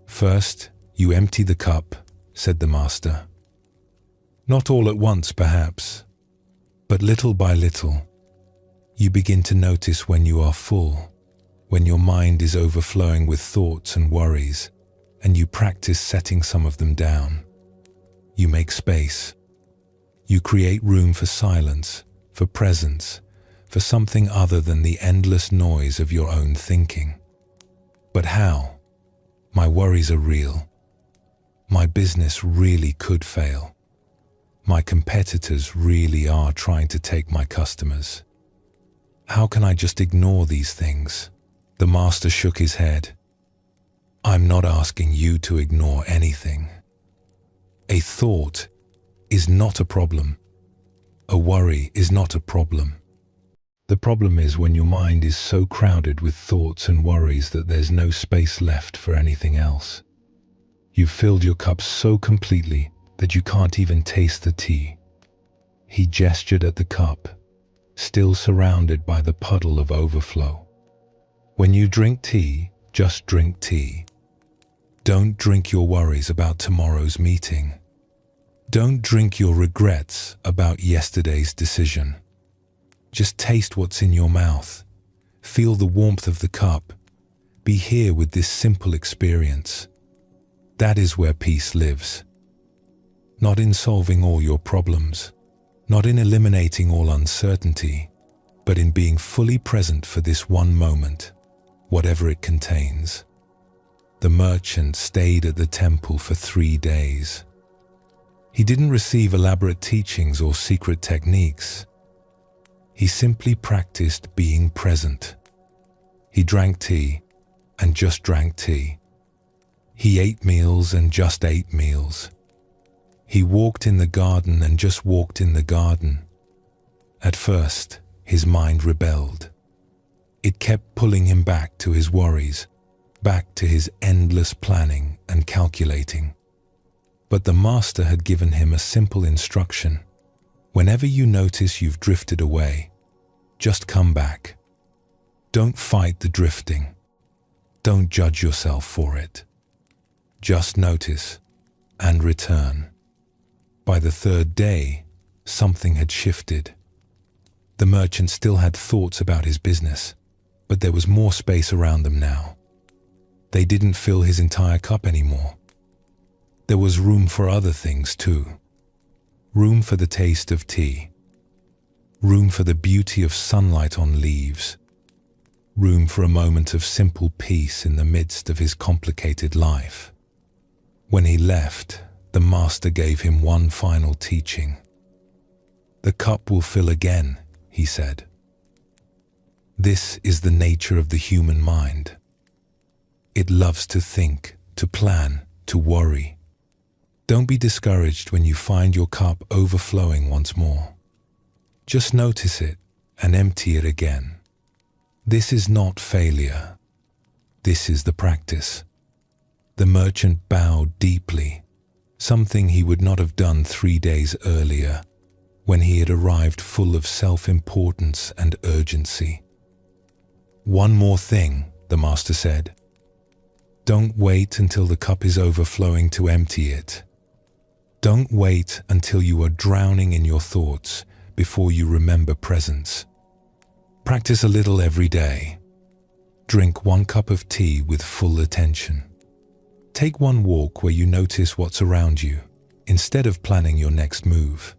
"First, you empty the cup," said the master. "Not all at once, perhaps, but little by little. You begin to notice when you are full, when your mind is overflowing with thoughts and worries, and you practice setting some of them down. You make space. You create room for silence, for presence, for something other than the endless noise of your own thinking. But how? My worries are real. My business really could fail. My competitors really are trying to take my customers. How can I just ignore these things?" The master shook his head. "I'm not asking you to ignore anything. A thought is not a problem. A worry is not a problem. The problem is when your mind is so crowded with thoughts and worries that there's no space left for anything else. You've filled your cup so completely that you can't even taste the tea." He gestured at the cup, still surrounded by the puddle of overflow. "When you drink tea, just drink tea. Don't drink your worries about tomorrow's meeting. Don't drink your regrets about yesterday's decision. Just taste what's in your mouth. Feel the warmth of the cup. Be here with this simple experience. That is where peace lives. Not in solving all your problems, not in eliminating all uncertainty, but in being fully present for this one moment, whatever it contains." The merchant stayed at the temple for 3 days. He didn't receive elaborate teachings or secret techniques. He simply practiced being present. He drank tea and just drank tea. He ate meals and just ate meals. He walked in the garden and just walked in the garden. At first, his mind rebelled. It kept pulling him back to his worries, back to his endless planning and calculating. But the master had given him a simple instruction. Whenever you notice you've drifted away, just come back. Don't fight the drifting. Don't judge yourself for it. Just notice and return. By the third day, something had shifted. The merchant still had thoughts about his business, but there was more space around them now. They didn't fill his entire cup anymore. There was room for other things too. Room for the taste of tea. Room for the beauty of sunlight on leaves. Room for a moment of simple peace in the midst of his complicated life. When he left, the master gave him one final teaching. "The cup will fill again," he said. This is the nature of the human mind. It loves to think, to plan, to worry. Don't be discouraged when you find your cup overflowing once more. Just notice it and empty it again. This is not failure. This is the practice. The merchant bowed deeply, something he would not have done 3 days earlier, when he had arrived full of self-importance and urgency. "One more thing," the master said. "Don't wait until the cup is overflowing to empty it. Don't wait until you are drowning in your thoughts before you remember presence. Practice a little every day. Drink 1 cup of tea with full attention. Take 1 walk where you notice what's around you, instead of planning your next move.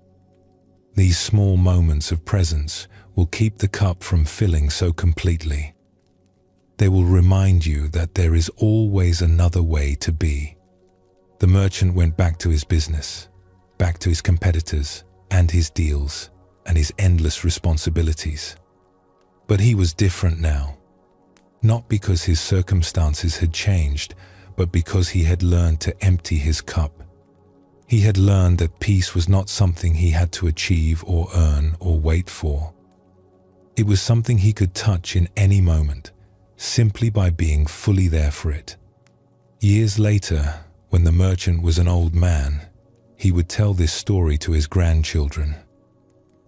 These small moments of presence will keep the cup from filling so completely. They will remind you that there is always another way to be." The merchant went back to his business, back to his competitors and his deals and his endless responsibilities. But he was different now, not because his circumstances had changed, but because he had learned to empty his cup. He had learned that peace was not something he had to achieve or earn or wait for. It was something he could touch in any moment, simply by being fully there for it. Years later, when the merchant was an old man, he would tell this story to his grandchildren.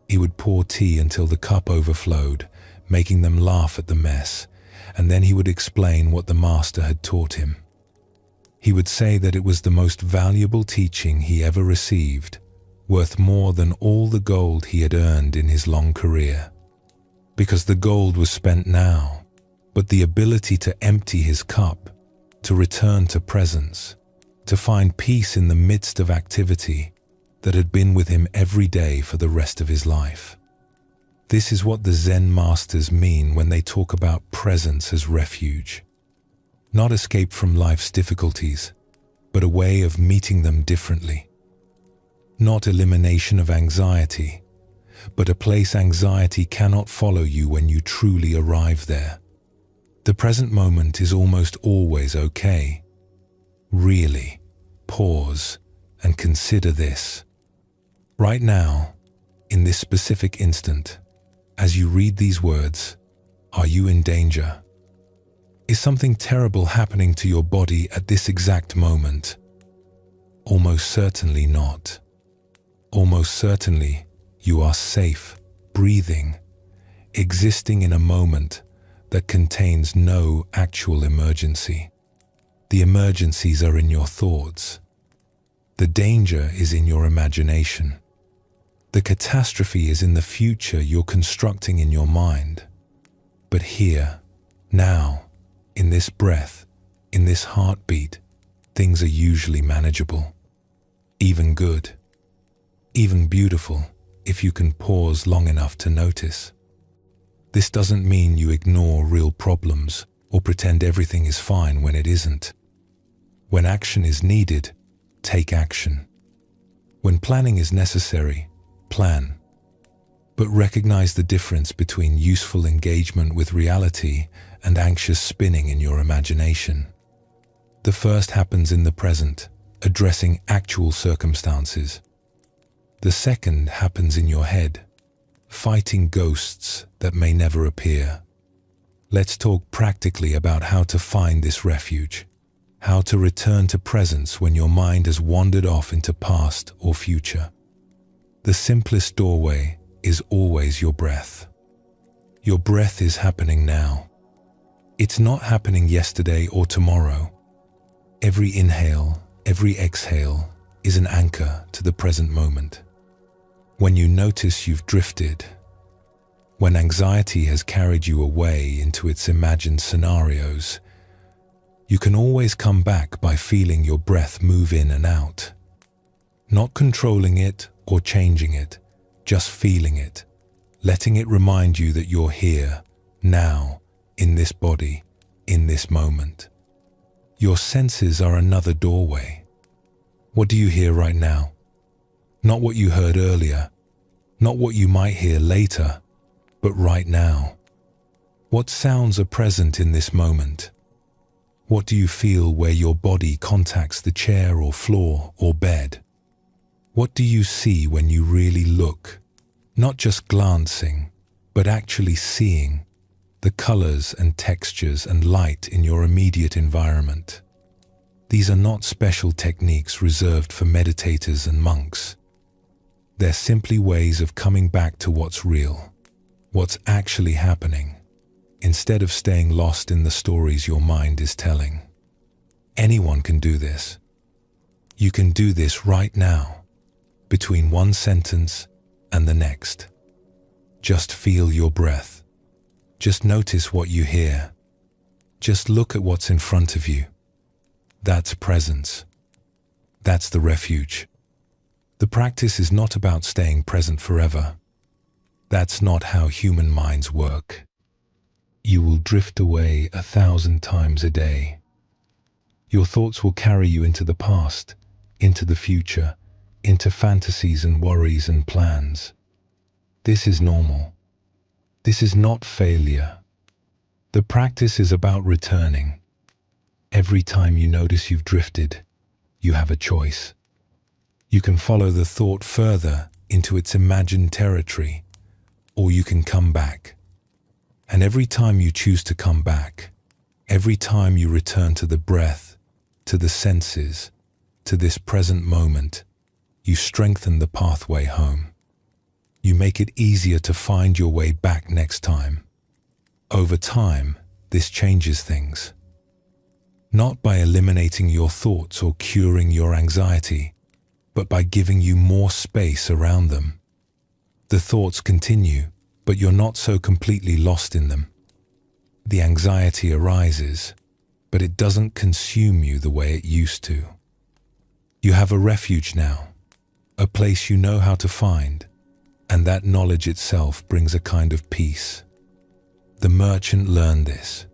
He would pour tea until the cup overflowed, making them laugh at the mess, and then he would explain what the master had taught him. He would say that it was the most valuable teaching he ever received, worth more than all the gold he had earned in his long career. Because the gold was spent now, but the ability to empty his cup, to return to presence, to find peace in the midst of activity that had been with him every day for the rest of his life. This is what the Zen masters mean when they talk about presence as refuge. Not escape from life's difficulties, but a way of meeting them differently. Not elimination of anxiety, but a place anxiety cannot follow you when you truly arrive there. The present moment is almost always okay. Really, pause and consider this. Right now, in this specific instant, as you read these words, are you in danger? Is something terrible happening to your body at this exact moment? Almost certainly not. Almost certainly, you are safe, breathing, existing in a moment that contains no actual emergency. The emergencies are in your thoughts. The danger is in your imagination. The catastrophe is in the future you're constructing in your mind. But here, now, in this breath, in this heartbeat, things are usually manageable. Even good. Even beautiful, if you can pause long enough to notice. This doesn't mean you ignore real problems or pretend everything is fine when it isn't. When action is needed, take action. When planning is necessary, plan. But recognize the difference between useful engagement with reality and anxious spinning in your imagination. The first happens in the present, addressing actual circumstances. The second happens in your head, fighting ghosts that may never appear. Let's talk practically about how to find this refuge, how to return to presence when your mind has wandered off into past or future. The simplest doorway is always your breath. Your breath is happening now. It's not happening yesterday or tomorrow. Every inhale, every exhale is an anchor to the present moment. When you notice you've drifted, when anxiety has carried you away into its imagined scenarios, you can always come back by feeling your breath move in and out. Not controlling it or changing it, just feeling it, letting it remind you that you're here, now, in this body, in this moment. Your senses are another doorway. What do you hear right now? Not what you heard earlier, not what you might hear later, but right now. What sounds are present in this moment? What do you feel where your body contacts the chair or floor or bed? What do you see when you really look? Not just glancing, but actually seeing the colors and textures and light in your immediate environment. These are not special techniques reserved for meditators and monks. They're simply ways of coming back to what's real, what's actually happening, instead of staying lost in the stories your mind is telling. Anyone can do this. You can do this right now, between one sentence and the next. Just feel your breath. Just notice what you hear. Just look at what's in front of you. That's presence. That's the refuge. The practice is not about staying present forever. That's not how human minds work. You will drift away 1,000 times a day. Your thoughts will carry you into the past, into the future, into fantasies and worries and plans. This is normal. This is not failure. The practice is about returning. Every time you notice you've drifted, you have a choice. You can follow the thought further into its imagined territory, or you can come back. And every time you choose to come back, every time you return to the breath, to the senses, to this present moment, you strengthen the pathway home. You make it easier to find your way back next time. Over time, this changes things. Not by eliminating your thoughts or curing your anxiety, but by giving you more space around them. The thoughts continue, but you're not so completely lost in them. The anxiety arises, but it doesn't consume you the way it used to. You have a refuge now, a place you know how to find, and that knowledge itself brings a kind of peace. The merchant learned this.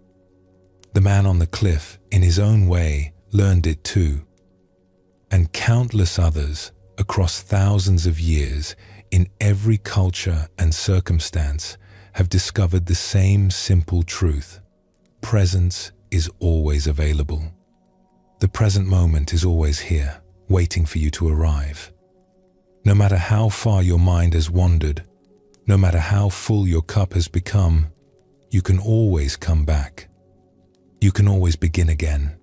The man on the cliff, in his own way, learned it too. And countless others, across thousands of years, in every culture and circumstance, have discovered the same simple truth. Presence is always available. The present moment is always here, waiting for you to arrive. No matter how far your mind has wandered, no matter how full your cup has become, you can always come back. You can always begin again.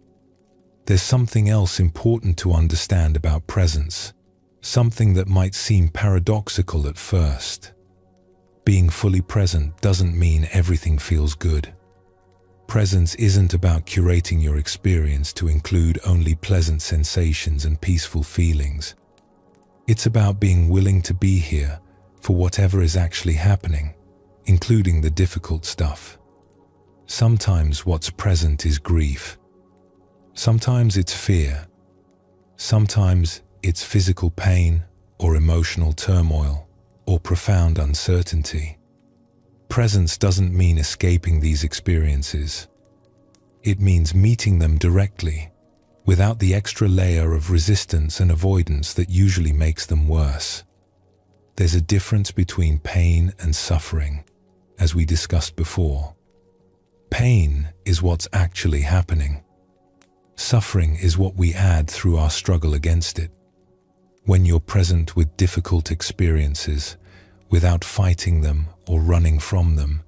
There's something else important to understand about presence, something that might seem paradoxical at first. Being fully present doesn't mean everything feels good. Presence isn't about curating your experience to include only pleasant sensations and peaceful feelings. It's about being willing to be here for whatever is actually happening, including the difficult stuff. Sometimes what's present is grief. Sometimes it's fear. Sometimes it's physical pain or emotional turmoil or profound uncertainty. Presence doesn't mean escaping these experiences. It means meeting them directly, without the extra layer of resistance and avoidance that usually makes them worse. There's a difference between pain and suffering, as we discussed before. Pain is what's actually happening. Suffering is what we add through our struggle against it. When you're present with difficult experiences, without fighting them or running from them,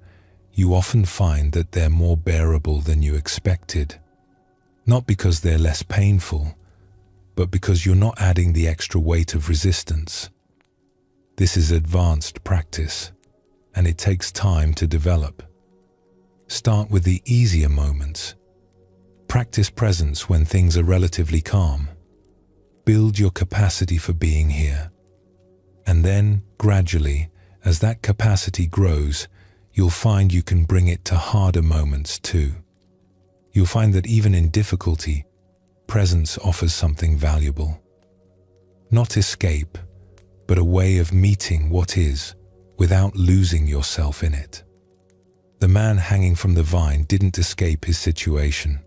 you often find that they're more bearable than you expected. Not because they're less painful, but because you're not adding the extra weight of resistance. This is advanced practice, and it takes time to develop. Start with the easier moments. Practice presence when things are relatively calm. Build your capacity for being here. And then, gradually, as that capacity grows, you'll find you can bring it to harder moments too. You'll find that even in difficulty, presence offers something valuable. Not escape, but a way of meeting what is without losing yourself in it. The man hanging from the vine didn't escape his situation.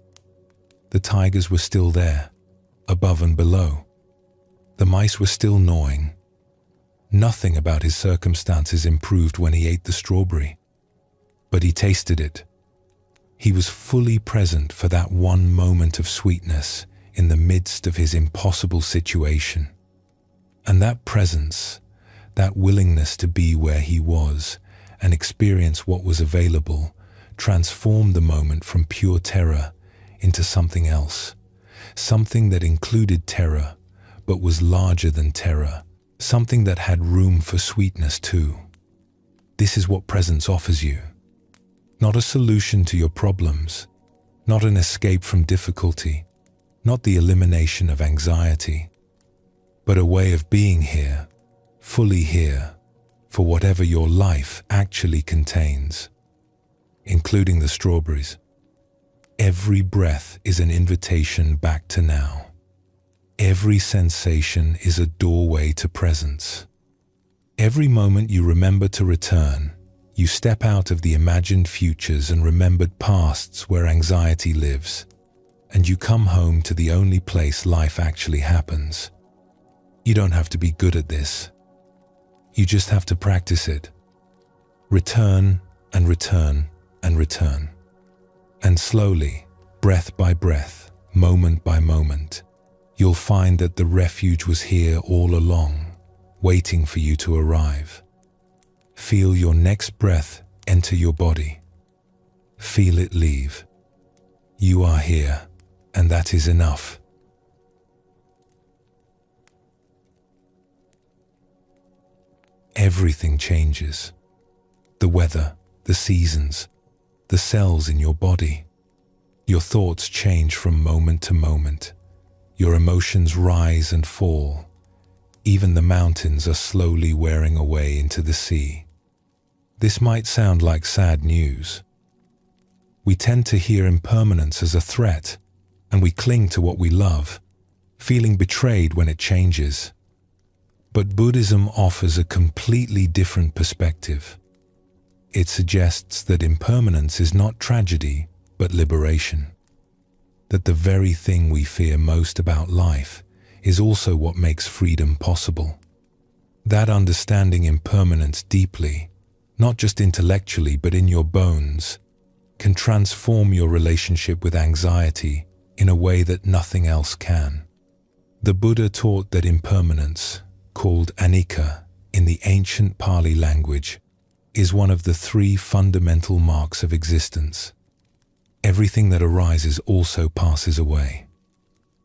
The tigers were still there, above and below. The mice were still gnawing. Nothing about his circumstances improved when he ate the strawberry. But he tasted it. He was fully present for that one moment of sweetness in the midst of his impossible situation. And that presence, that willingness to be where he was and experience what was available, transformed the moment from pure terror into something else, something that included terror but was larger than terror, something that had room for sweetness too. This is what presence offers you. Not a solution to your problems, not an escape from difficulty, not the elimination of anxiety, but a way of being here, fully here, for whatever your life actually contains, including the strawberries. Every breath is an invitation back to now. Every sensation is a doorway to presence. Every moment you remember to return, you step out of the imagined futures and remembered pasts where anxiety lives, and you come home to the only place life actually happens. You don't have to be good at this. You just have to practice it. Return and return and return. And slowly, breath by breath, moment by moment, you'll find that the refuge was here all along, waiting for you to arrive. Feel your next breath enter your body. Feel it leave. You are here, and that is enough. Everything changes. The weather, the seasons, the cells in your body. Your thoughts change from moment to moment. Your emotions rise and fall. Even the mountains are slowly wearing away into the sea. This might sound like sad news. We tend to hear impermanence as a threat, and we cling to what we love, feeling betrayed when it changes. But Buddhism offers a completely different perspective. It suggests that impermanence is not tragedy, but liberation. That the very thing we fear most about life is also what makes freedom possible. That understanding impermanence deeply, not just intellectually but in your bones, can transform your relationship with anxiety in a way that nothing else can. The Buddha taught that impermanence, called anicca in the ancient Pali language, is one of the three fundamental marks of existence. Everything that arises also passes away.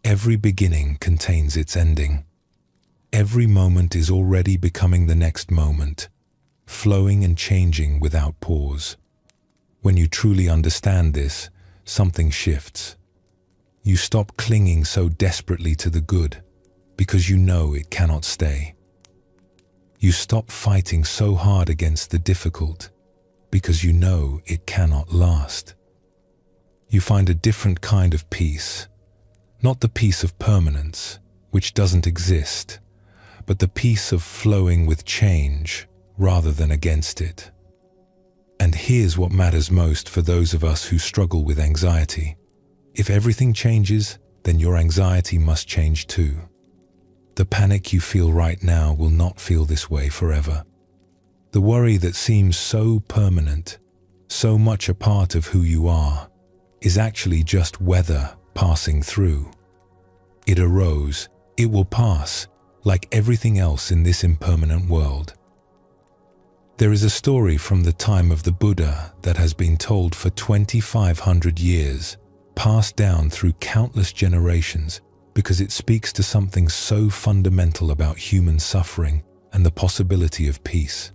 Every beginning contains its ending. Every moment is already becoming the next moment, flowing and changing without pause. When you truly understand this, something shifts. You stop clinging so desperately to the good, because you know it cannot stay. You stop fighting so hard against the difficult, because you know it cannot last. You find a different kind of peace, not the peace of permanence, which doesn't exist, but the peace of flowing with change rather than against it. And here's what matters most for those of us who struggle with anxiety. If everything changes, then your anxiety must change too. The panic you feel right now will not feel this way forever. The worry that seems so permanent, so much a part of who you are, is actually just weather passing through. It arose, it will pass, like everything else in this impermanent world. There is a story from the time of the Buddha that has been told for 2,500 years, passed down through countless generations, because it speaks to something so fundamental about human suffering and the possibility of peace.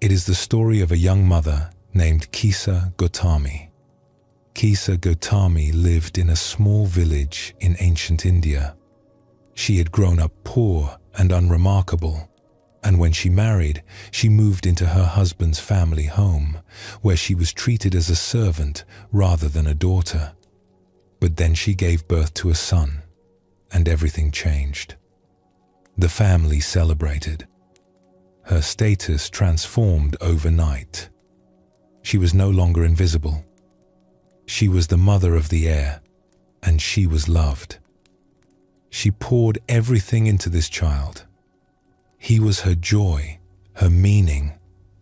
It is the story of a young mother named Kisa Gotami. Kisa Gotami lived in a small village in ancient India. She had grown up poor and unremarkable, and when she married, she moved into her husband's family home, where she was treated as a servant rather than a daughter. But then she gave birth to a son, and everything changed. The family celebrated. Her status transformed overnight. She was no longer invisible. She was the mother of the heir, and she was loved. She poured everything into this child. He was her joy, her meaning,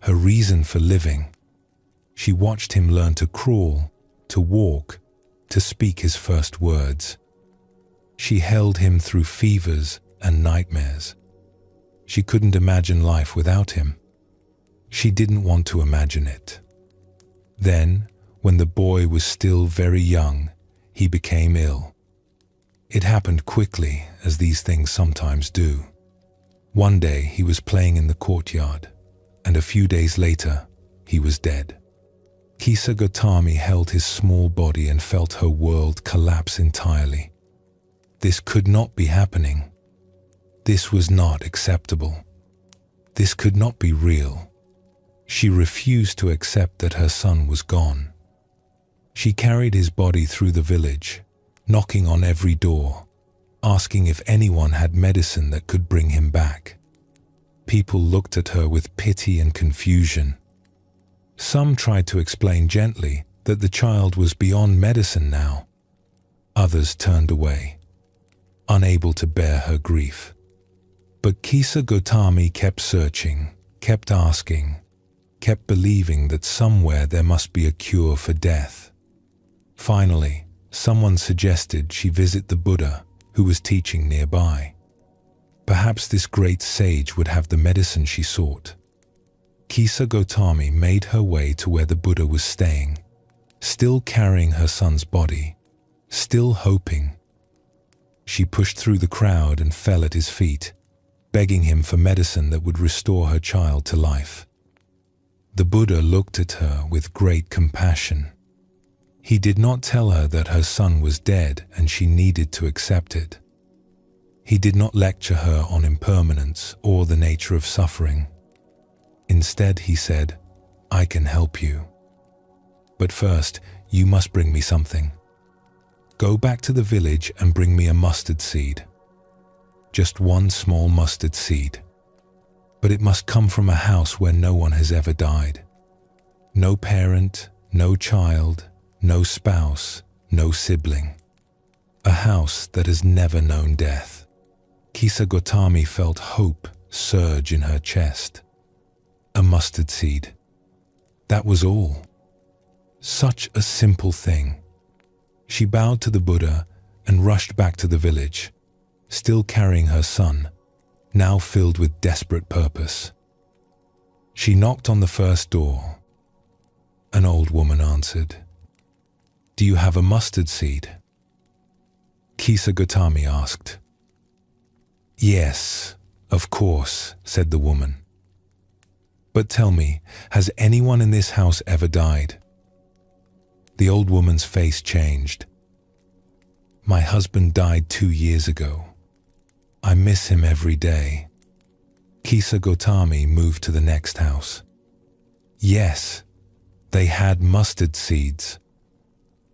her reason for living. She watched him learn to crawl, to walk, to speak his first words. She held him through fevers and nightmares. She couldn't imagine life without him. She didn't want to imagine it. Then, when the boy was still very young, he became ill. It happened quickly, as these things sometimes do. One day he was playing in the courtyard, and a few days later, he was dead. Kisa Gotami held his small body and felt her world collapse entirely. This could not be happening. This was not acceptable. This could not be real. She refused to accept that her son was gone. She carried his body through the village, knocking on every door, asking if anyone had medicine that could bring him back. People looked at her with pity and confusion. Some tried to explain gently that the child was beyond medicine now. Others turned away, unable to bear her grief. But Kisa Gotami kept searching, kept asking, kept believing that somewhere there must be a cure for death. Finally, someone suggested she visit the Buddha, who was teaching nearby. Perhaps this great sage would have the medicine she sought. Kisa Gotami made her way to where the Buddha was staying, still carrying her son's body, still hoping. She pushed through the crowd and fell at his feet, begging him for medicine that would restore her child to life. The Buddha looked at her with great compassion. He did not tell her that her son was dead and she needed to accept it. He did not lecture her on impermanence or the nature of suffering. Instead, he said, "I can help you. But first, you must bring me something. Go back to the village and bring me a mustard seed. Just one small mustard seed. But it must come from a house where no one has ever died. No parent, no child, no spouse, no sibling. A house that has never known death." Kisa Gotami felt hope surge in her chest. A mustard seed. That was all. Such a simple thing. She bowed to the Buddha and rushed back to the village, still carrying her son, now filled with desperate purpose. She knocked on the first door. An old woman answered. "Do you have a mustard seed?" Kisa Gotami asked. "Yes, of course," said the woman. "But tell me, has anyone in this house ever died?" The old woman's face changed. "My husband died 2 years ago. I miss him every day." Kisa Gotami moved to the next house. Yes, they had mustard seeds.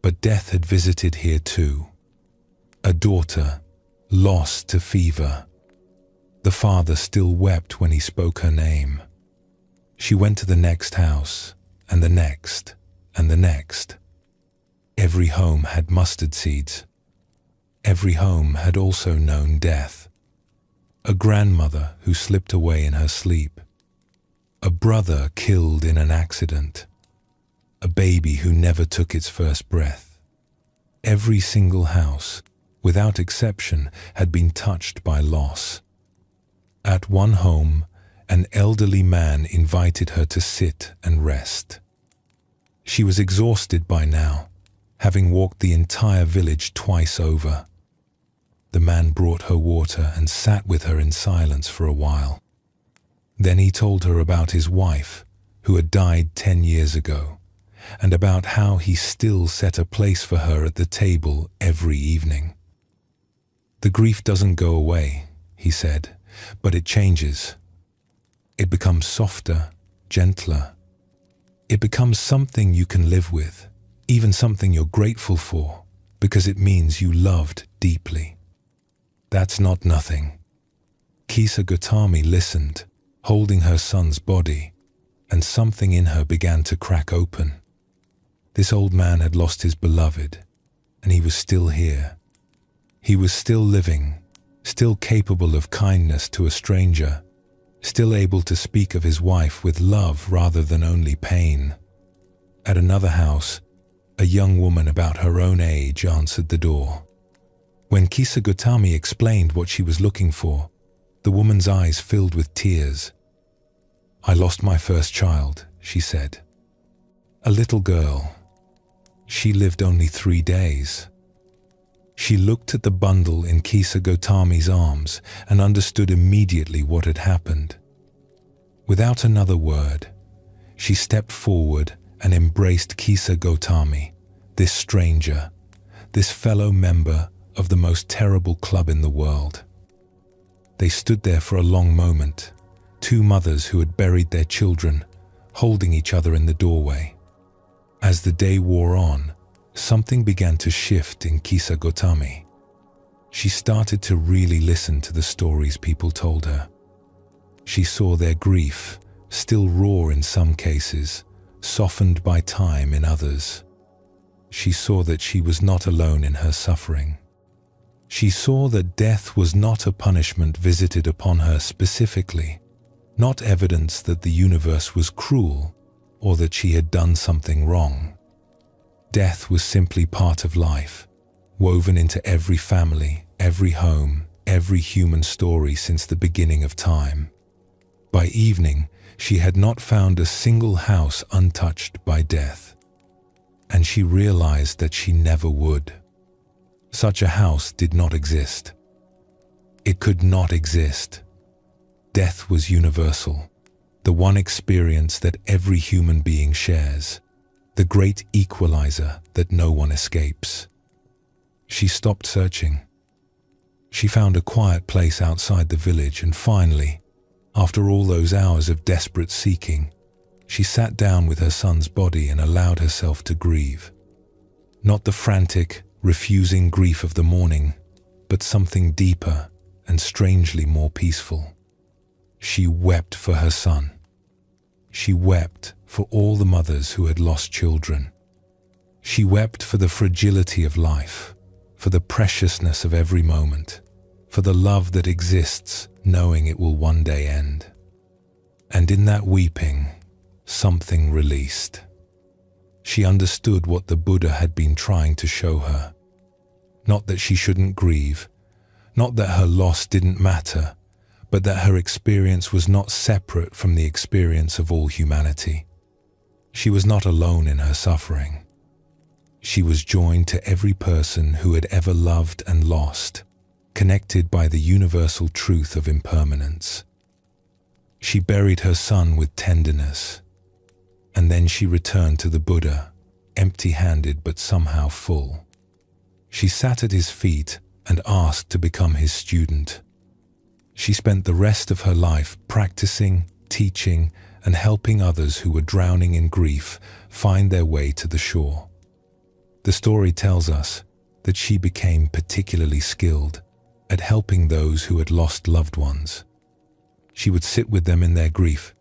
But death had visited here too. A daughter, lost to fever. The father still wept when he spoke her name. She went to the next house, and the next, and the next. Every home had mustard seeds. Every home had also known death. A grandmother who slipped away in her sleep. A brother killed in an accident. A baby who never took its first breath. Every single house, without exception, had been touched by loss. At one home, an elderly man invited her to sit and rest. She was exhausted by now, having walked the entire village twice over. The man brought her water and sat with her in silence for a while. Then he told her about his wife, who had died 10 years ago, and about how he still set a place for her at the table every evening. "The grief doesn't go away," he said, "but it changes. It becomes softer, gentler. It becomes something you can live with, even something you're grateful for, because it means you loved deeply." That's not nothing. Kisa Gautami listened, holding her son's body, and something in her began to crack open. This old man had lost his beloved, and he was still here. He was still living, still capable of kindness to a stranger, still able to speak of his wife with love rather than only pain. At another house, a young woman about her own age answered the door. When Kisa Gautami explained what she was looking for, the woman's eyes filled with tears. "I lost my first child," she said. "A little girl. She lived only 3 days." She looked at the bundle in Kisa Gautami's arms and understood immediately what had happened. Without another word, she stepped forward and embraced Kisa Gautami, this stranger, this fellow member of the most terrible club in the world. They stood there for a long moment, two mothers who had buried their children, holding each other in the doorway. As the day wore on, something began to shift in Kisa Gautami. She started to really listen to the stories people told her. She saw their grief, still raw in some cases, softened by time in others. She saw that she was not alone in her suffering. She saw that death was not a punishment visited upon her specifically, not evidence that the universe was cruel or that she had done something wrong. Death was simply part of life, woven into every family, every home, every human story since the beginning of time. By evening, she had not found a single house untouched by death, and she realized that she never would. Such a house did not exist. It could not exist. Death was universal, the one experience that every human being shares, the great equalizer that no one escapes. She stopped searching. She found a quiet place outside the village, and finally, after all those hours of desperate seeking, she sat down with her son's body and allowed herself to grieve. Not the frantic, refusing grief of the morning, but something deeper and strangely more peaceful. She wept for her son. She wept for all the mothers who had lost children. She wept for the fragility of life, for the preciousness of every moment, for the love that exists knowing it will one day end. And in that weeping, something released. She understood what the Buddha had been trying to show her. Not that she shouldn't grieve, not that her loss didn't matter, but that her experience was not separate from the experience of all humanity. She was not alone in her suffering. She was joined to every person who had ever loved and lost, connected by the universal truth of impermanence. She buried her son with tenderness, and then she returned to the Buddha, empty-handed but somehow full. She sat at his feet and asked to become his student. She spent the rest of her life practicing, teaching, and helping others who were drowning in grief find their way to the shore. The story tells us that she became particularly skilled at helping those who had lost loved ones. She would sit with them in their grief,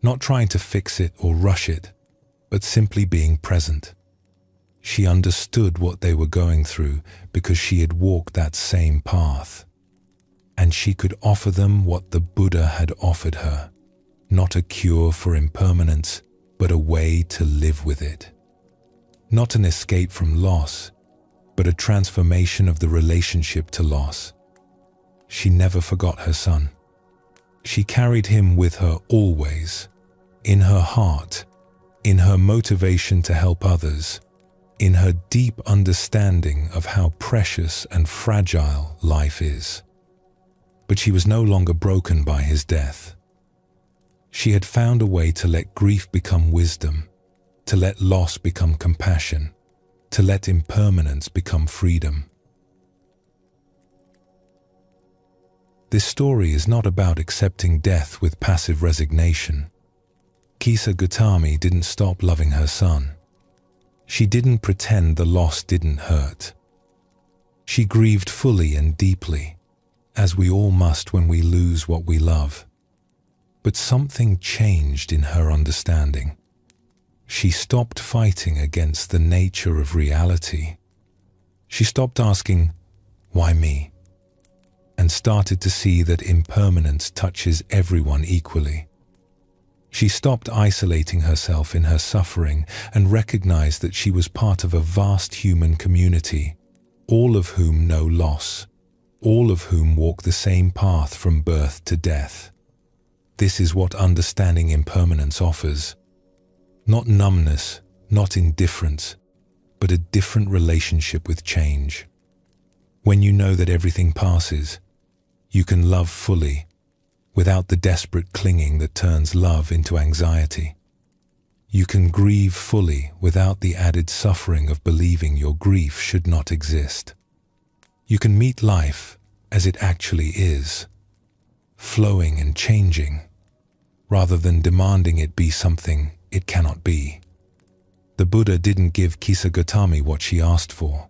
not trying to fix it or rush it, but simply being present. She understood what they were going through because she had walked that same path. And she could offer them what the Buddha had offered her, not a cure for impermanence, but a way to live with it. Not an escape from loss, but a transformation of the relationship to loss. She never forgot her son. She carried him with her always, in her heart, in her motivation to help others, in her deep understanding of how precious and fragile life is. But she was no longer broken by his death. She had found a way to let grief become wisdom, to let loss become compassion, to let impermanence become freedom. This story is not about accepting death with passive resignation. Kisa Gautami didn't stop loving her son. She didn't pretend the loss didn't hurt. She grieved fully and deeply, as we all must when we lose what we love. But something changed in her understanding. She stopped fighting against the nature of reality. She stopped asking, "Why me?" and started to see that impermanence touches everyone equally. She stopped isolating herself in her suffering and recognized that she was part of a vast human community, all of whom know loss, all of whom walk the same path from birth to death. This is what understanding impermanence offers. Not numbness, not indifference, but a different relationship with change. When you know that everything passes, you can love fully, without the desperate clinging that turns love into anxiety. You can grieve fully without the added suffering of believing your grief should not exist. You can meet life as it actually is, flowing and changing, rather than demanding it be something it cannot be. The Buddha didn't give Kisa Gautami what she asked for.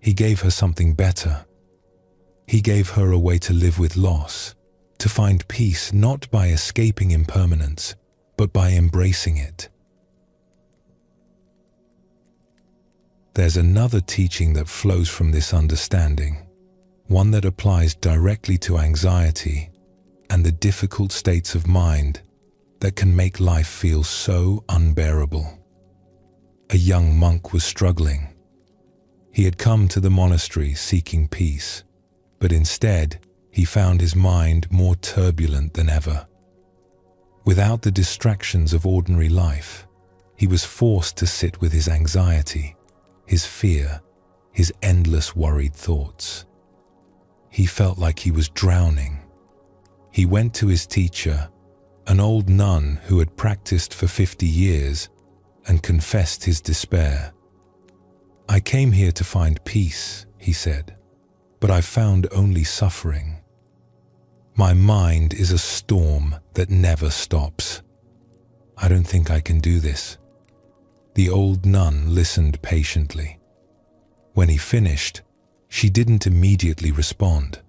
He gave her something better. He gave her a way to live with loss, to find peace not by escaping impermanence, but by embracing it. There's another teaching that flows from this understanding, one that applies directly to anxiety and the difficult states of mind that can make life feel so unbearable. A young monk was struggling. He had come to the monastery seeking peace, but instead he found his mind more turbulent than ever. Without the distractions of ordinary life, he was forced to sit with his anxiety, his fear, his endless worried thoughts. He felt like he was drowning. He went to his teacher, an old nun who had practiced for 50 years, and confessed his despair. "I came here to find peace," he said, "but I found only suffering. My mind is a storm that never stops. I don't think I can do this." The old nun listened patiently. When he finished, she didn't immediately respond.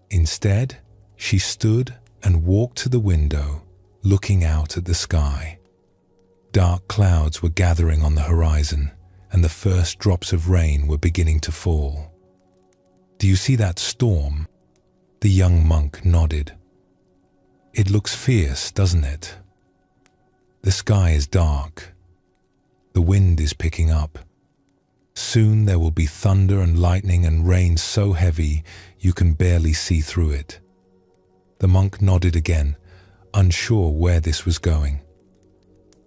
Instead, she stood and walked to the window, looking out at the sky. Dark clouds were gathering on the horizon, and the first drops of rain were beginning to fall. "Do you see that storm?" The young monk nodded. "It looks fierce, doesn't it? The sky is dark. The wind is picking up. Soon there will be thunder and lightning and rain so heavy you can barely see through it." The monk nodded again, unsure where this was going.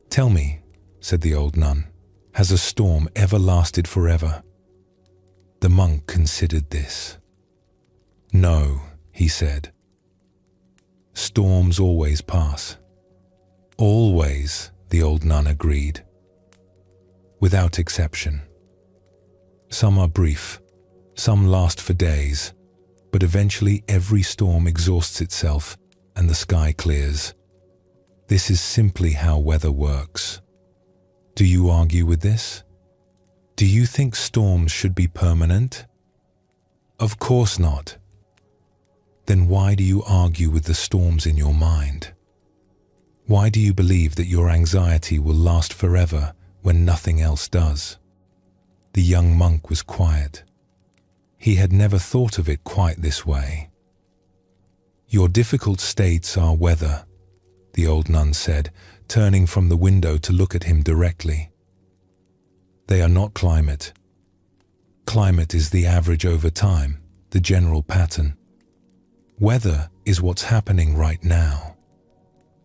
"Tell me," said the old nun, "has a storm ever lasted forever?" The monk considered this. "No," he said. "Storms always pass." "Always," the old nun agreed. "Without exception. Some are brief, some last for days, but eventually every storm exhausts itself and the sky clears. This is simply how weather works. Do you argue with this? Do you think storms should be permanent? Of course not. Then why do you argue with the storms in your mind? Why do you believe that your anxiety will last forever when nothing else does?" The young monk was quiet. He had never thought of it quite this way. "Your difficult states are weather," the old nun said, turning from the window to look at him directly. "They are not climate. Climate is the average over time, the general pattern. Weather is what's happening right now,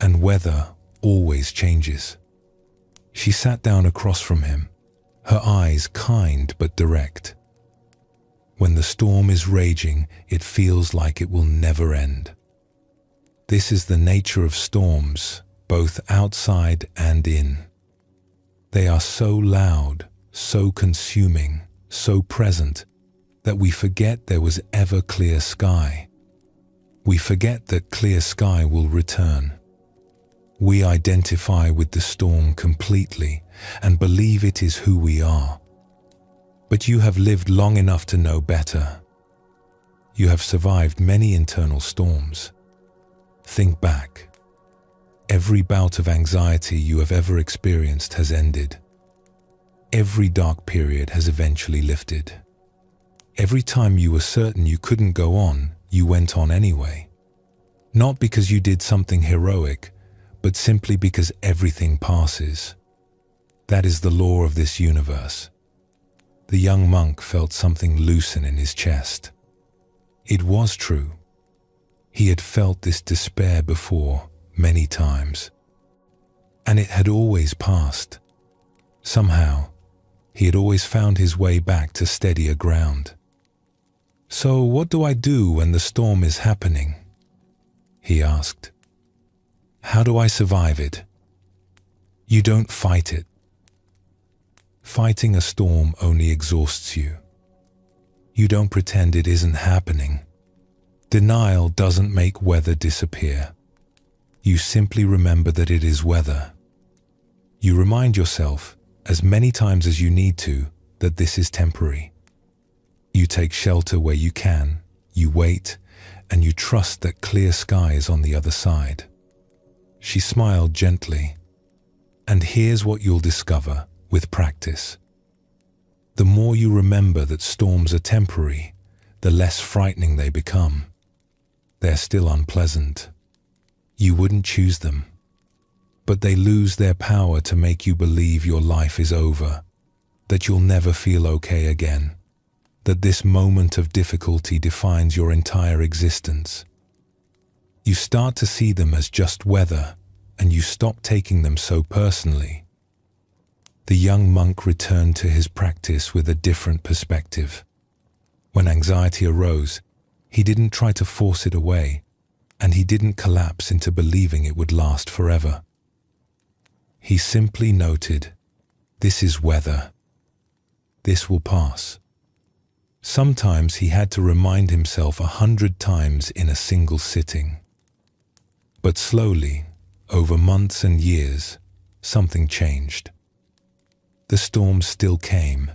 and weather always changes." She sat down across from him, her eyes kind but direct. "When the storm is raging, it feels like it will never end. This is the nature of storms, both outside and in. They are so loud, so consuming, so present, that we forget there was ever clear sky. We forget that clear sky will return. We identify with the storm completely and believe it is who we are. But you have lived long enough to know better. You have survived many internal storms. Think back. Every bout of anxiety you have ever experienced has ended. Every dark period has eventually lifted. Every time you were certain you couldn't go on, you went on anyway. Not because you did something heroic, but simply because everything passes. That is the law of this universe. The young monk felt something loosen in his chest. It was true. He had felt this despair before, many times. And it had always passed. Somehow, he had always found his way back to steadier ground. "So what do I do when the storm is happening?" he asked. "How do I survive it?" You don't fight it. Fighting a storm only exhausts you. You don't pretend it isn't happening. Denial doesn't make weather disappear. You simply remember that it is weather. You remind yourself, as many times as you need to, that this is temporary. You take shelter where you can, you wait, and you trust that clear sky is on the other side. She smiled gently. And here's what you'll discover with practice. The more you remember that storms are temporary, the less frightening they become. They're still unpleasant. You wouldn't choose them. But they lose their power to make you believe your life is over, that you'll never feel okay again, that this moment of difficulty defines your entire existence. You start to see them as just weather, and you stop taking them so personally. The young monk returned to his practice with a different perspective. When anxiety arose, he didn't try to force it away, and he didn't collapse into believing it would last forever. He simply noted, "This is weather. This will pass." Sometimes he had to remind himself 100 times in a single sitting. But slowly, over months and years, something changed. The storms still came,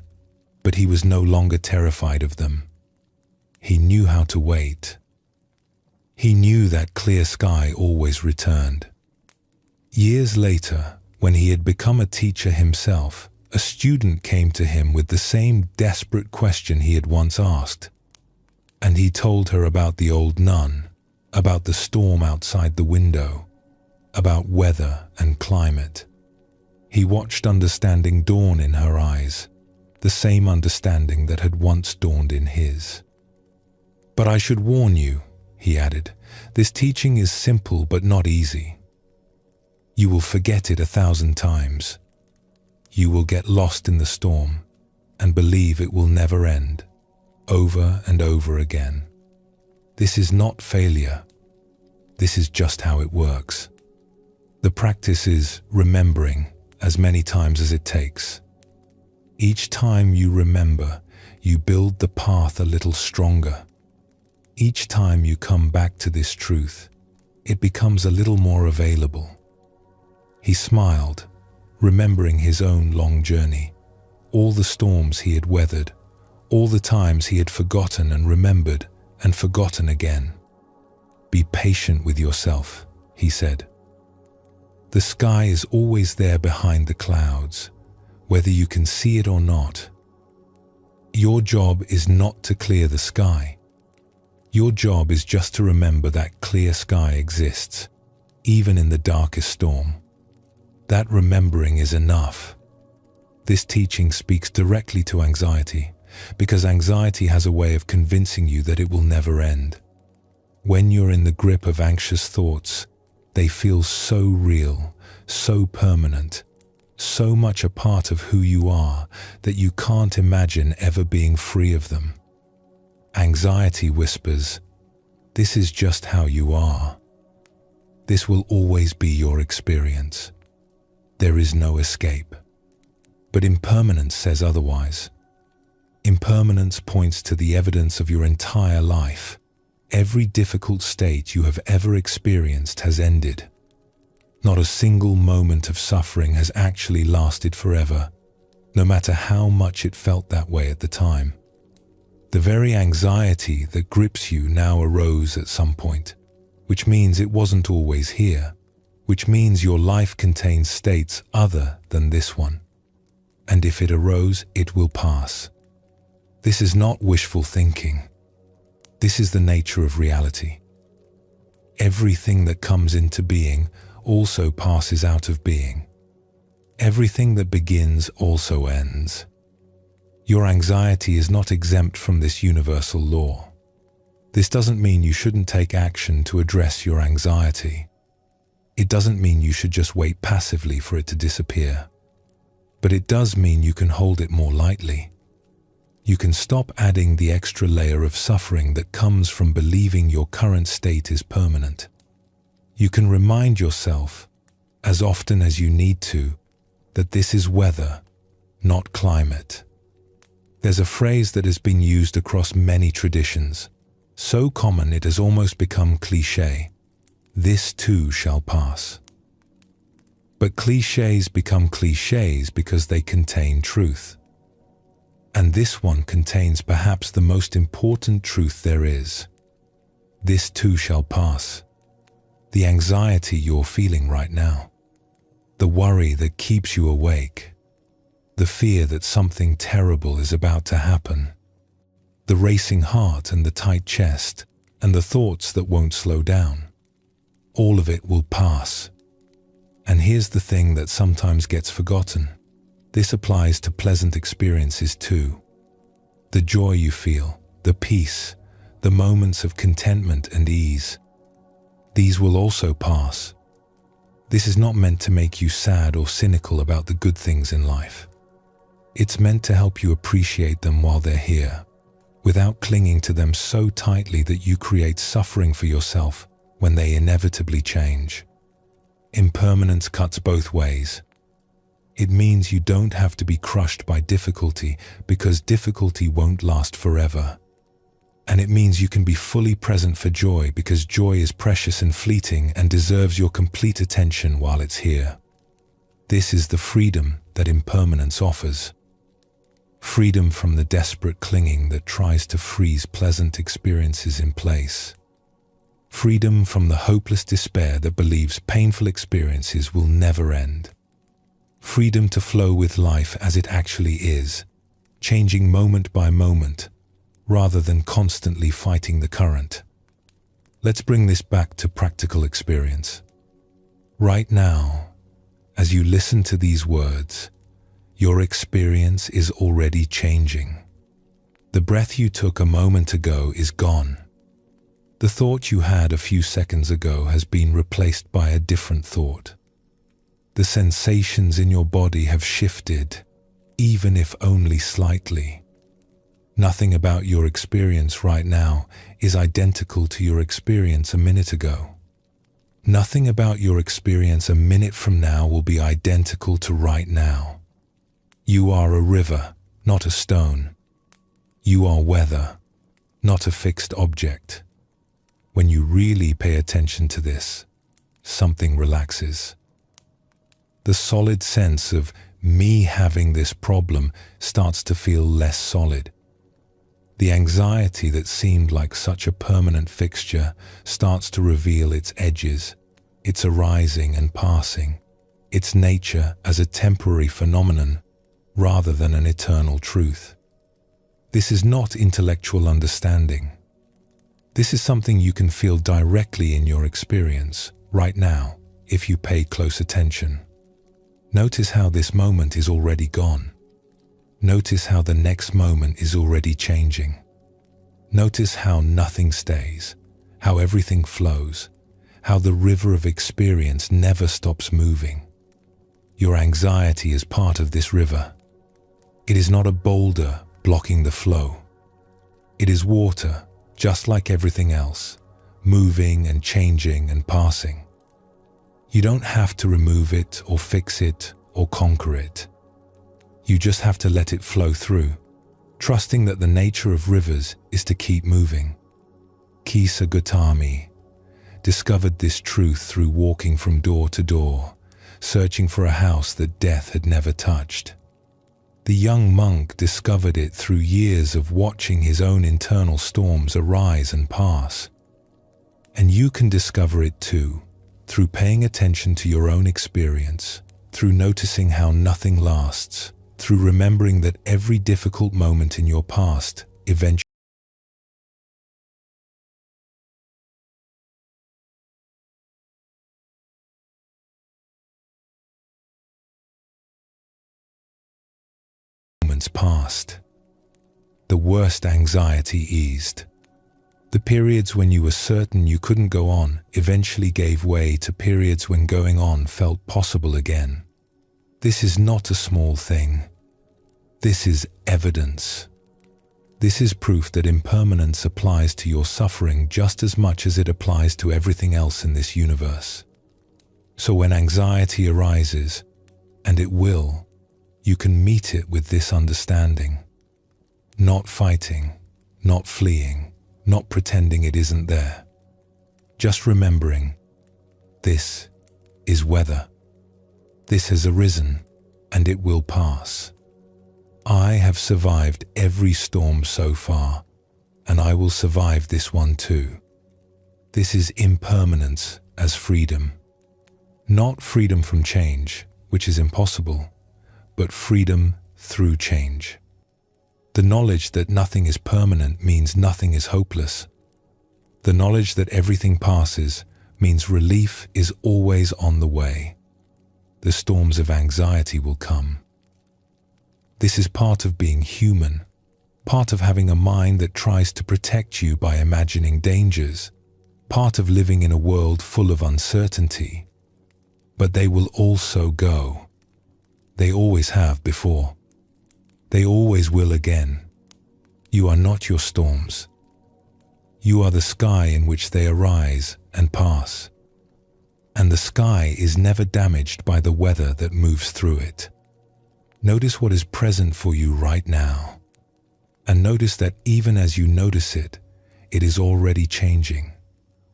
but he was no longer terrified of them. He knew how to wait. He knew that clear sky always returned. Years later, when he had become a teacher himself, a student came to him with the same desperate question he had once asked. And he told her about the old nun, about the storm outside the window, about weather and climate. He watched understanding dawn in her eyes, the same understanding that had once dawned in his. "But I should warn you," he added, "this teaching is simple but not easy. You will forget it 1,000 times. You will get lost in the storm and believe it will never end, over and over again. This is not failure. This is just how it works. The practice is remembering as many times as it takes. Each time you remember, you build the path a little stronger. Each time you come back to this truth, it becomes a little more available." He smiled, remembering his own long journey, all the storms he had weathered, all the times he had forgotten and remembered and forgotten again. "Be patient with yourself," he said. "The sky is always there behind the clouds, whether you can see it or not. Your job is not to clear the sky. Your job is just to remember that clear sky exists, even in the darkest storm. That remembering is enough." This teaching speaks directly to anxiety, because anxiety has a way of convincing you that it will never end. When you're in the grip of anxious thoughts, they feel so real, so permanent, so much a part of who you are that you can't imagine ever being free of them. Anxiety whispers, "This is just how you are. This will always be your experience. There is no escape. But impermanence says otherwise. Impermanence points to the evidence of your entire life. Every difficult state you have ever experienced has ended. Not a single moment of suffering has actually lasted forever, no matter how much it felt that way at the time. The very anxiety that grips you now arose at some point, which means it wasn't always here, which means your life contains states other than this one. And if it arose, it will pass. This is not wishful thinking. This is the nature of reality. Everything that comes into being also passes out of being. Everything that begins also ends. Your anxiety is not exempt from this universal law. This doesn't mean you shouldn't take action to address your anxiety. It doesn't mean you should just wait passively for it to disappear. But it does mean you can hold it more lightly. You can stop adding the extra layer of suffering that comes from believing your current state is permanent. You can remind yourself, as often as you need to, that this is weather, not climate. There's a phrase that has been used across many traditions, so common it has almost become cliché. This too shall pass. But clichés become clichés because they contain truth. And this one contains perhaps the most important truth there is. This too shall pass. The anxiety you're feeling right now. The worry that keeps you awake. The fear that something terrible is about to happen. The racing heart and the tight chest, and the thoughts that won't slow down. All of it will pass. And here's the thing that sometimes gets forgotten. This applies to pleasant experiences too. The joy you feel, the peace, the moments of contentment and ease. These will also pass. This is not meant to make you sad or cynical about the good things in life. It's meant to help you appreciate them while they're here, without clinging to them so tightly that you create suffering for yourself when they inevitably change. Impermanence cuts both ways. It means you don't have to be crushed by difficulty because difficulty won't last forever. And it means you can be fully present for joy because joy is precious and fleeting and deserves your complete attention while it's here. This is the freedom that impermanence offers. Freedom from the desperate clinging that tries to freeze pleasant experiences in place. Freedom from the hopeless despair that believes painful experiences will never end. Freedom to flow with life as it actually is, changing moment by moment, rather than constantly fighting the current. Let's bring this back to practical experience. Right now, as you listen to these words, your experience is already changing. The breath you took a moment ago is gone. The thought you had a few seconds ago has been replaced by a different thought. The sensations in your body have shifted, even if only slightly. Nothing about your experience right now is identical to your experience a minute ago. Nothing about your experience a minute from now will be identical to right now. You are a river, not a stone. You are weather, not a fixed object. When you really pay attention to this, something relaxes. The solid sense of me having this problem starts to feel less solid. The anxiety that seemed like such a permanent fixture starts to reveal its edges, its arising and passing, its nature as a temporary phenomenon rather than an eternal truth. This is not intellectual understanding. This is something you can feel directly in your experience, right now, if you pay close attention. Notice how this moment is already gone. Notice how the next moment is already changing. Notice how nothing stays, how everything flows, how the river of experience never stops moving. Your anxiety is part of this river. It is not a boulder blocking the flow. It is water, just like everything else, moving and changing and passing. You don't have to remove it or fix it or conquer it. You just have to let it flow through, trusting that the nature of rivers is to keep moving. Kisa Gautami discovered this truth through walking from door to door, searching for a house that death had never touched. The young monk discovered it through years of watching his own internal storms arise and pass. And you can discover it too, through paying attention to your own experience, through noticing how nothing lasts, through remembering that every difficult moment in your past eventually passed. The worst anxiety eased. The periods when you were certain you couldn't go on eventually gave way to periods when going on felt possible again. This is not a small thing. This is evidence. This is proof that impermanence applies to your suffering just as much as it applies to everything else in this universe. So when anxiety arises, and it will, you can meet it with this understanding. Not fighting, not fleeing, not pretending it isn't there. Just remembering, this is weather. This has arisen, and it will pass. I have survived every storm so far, and I will survive this one too. This is impermanence as freedom. Not freedom from change, which is impossible, but freedom through change. The knowledge that nothing is permanent means nothing is hopeless. The knowledge that everything passes means relief is always on the way. The storms of anxiety will come. This is part of being human, part of having a mind that tries to protect you by imagining dangers, part of living in a world full of uncertainty. But they will also go. They always have before. They always will again. You are not your storms. You are the sky in which they arise and pass. And the sky is never damaged by the weather that moves through it. Notice what is present for you right now. And notice that even as you notice it, it is already changing,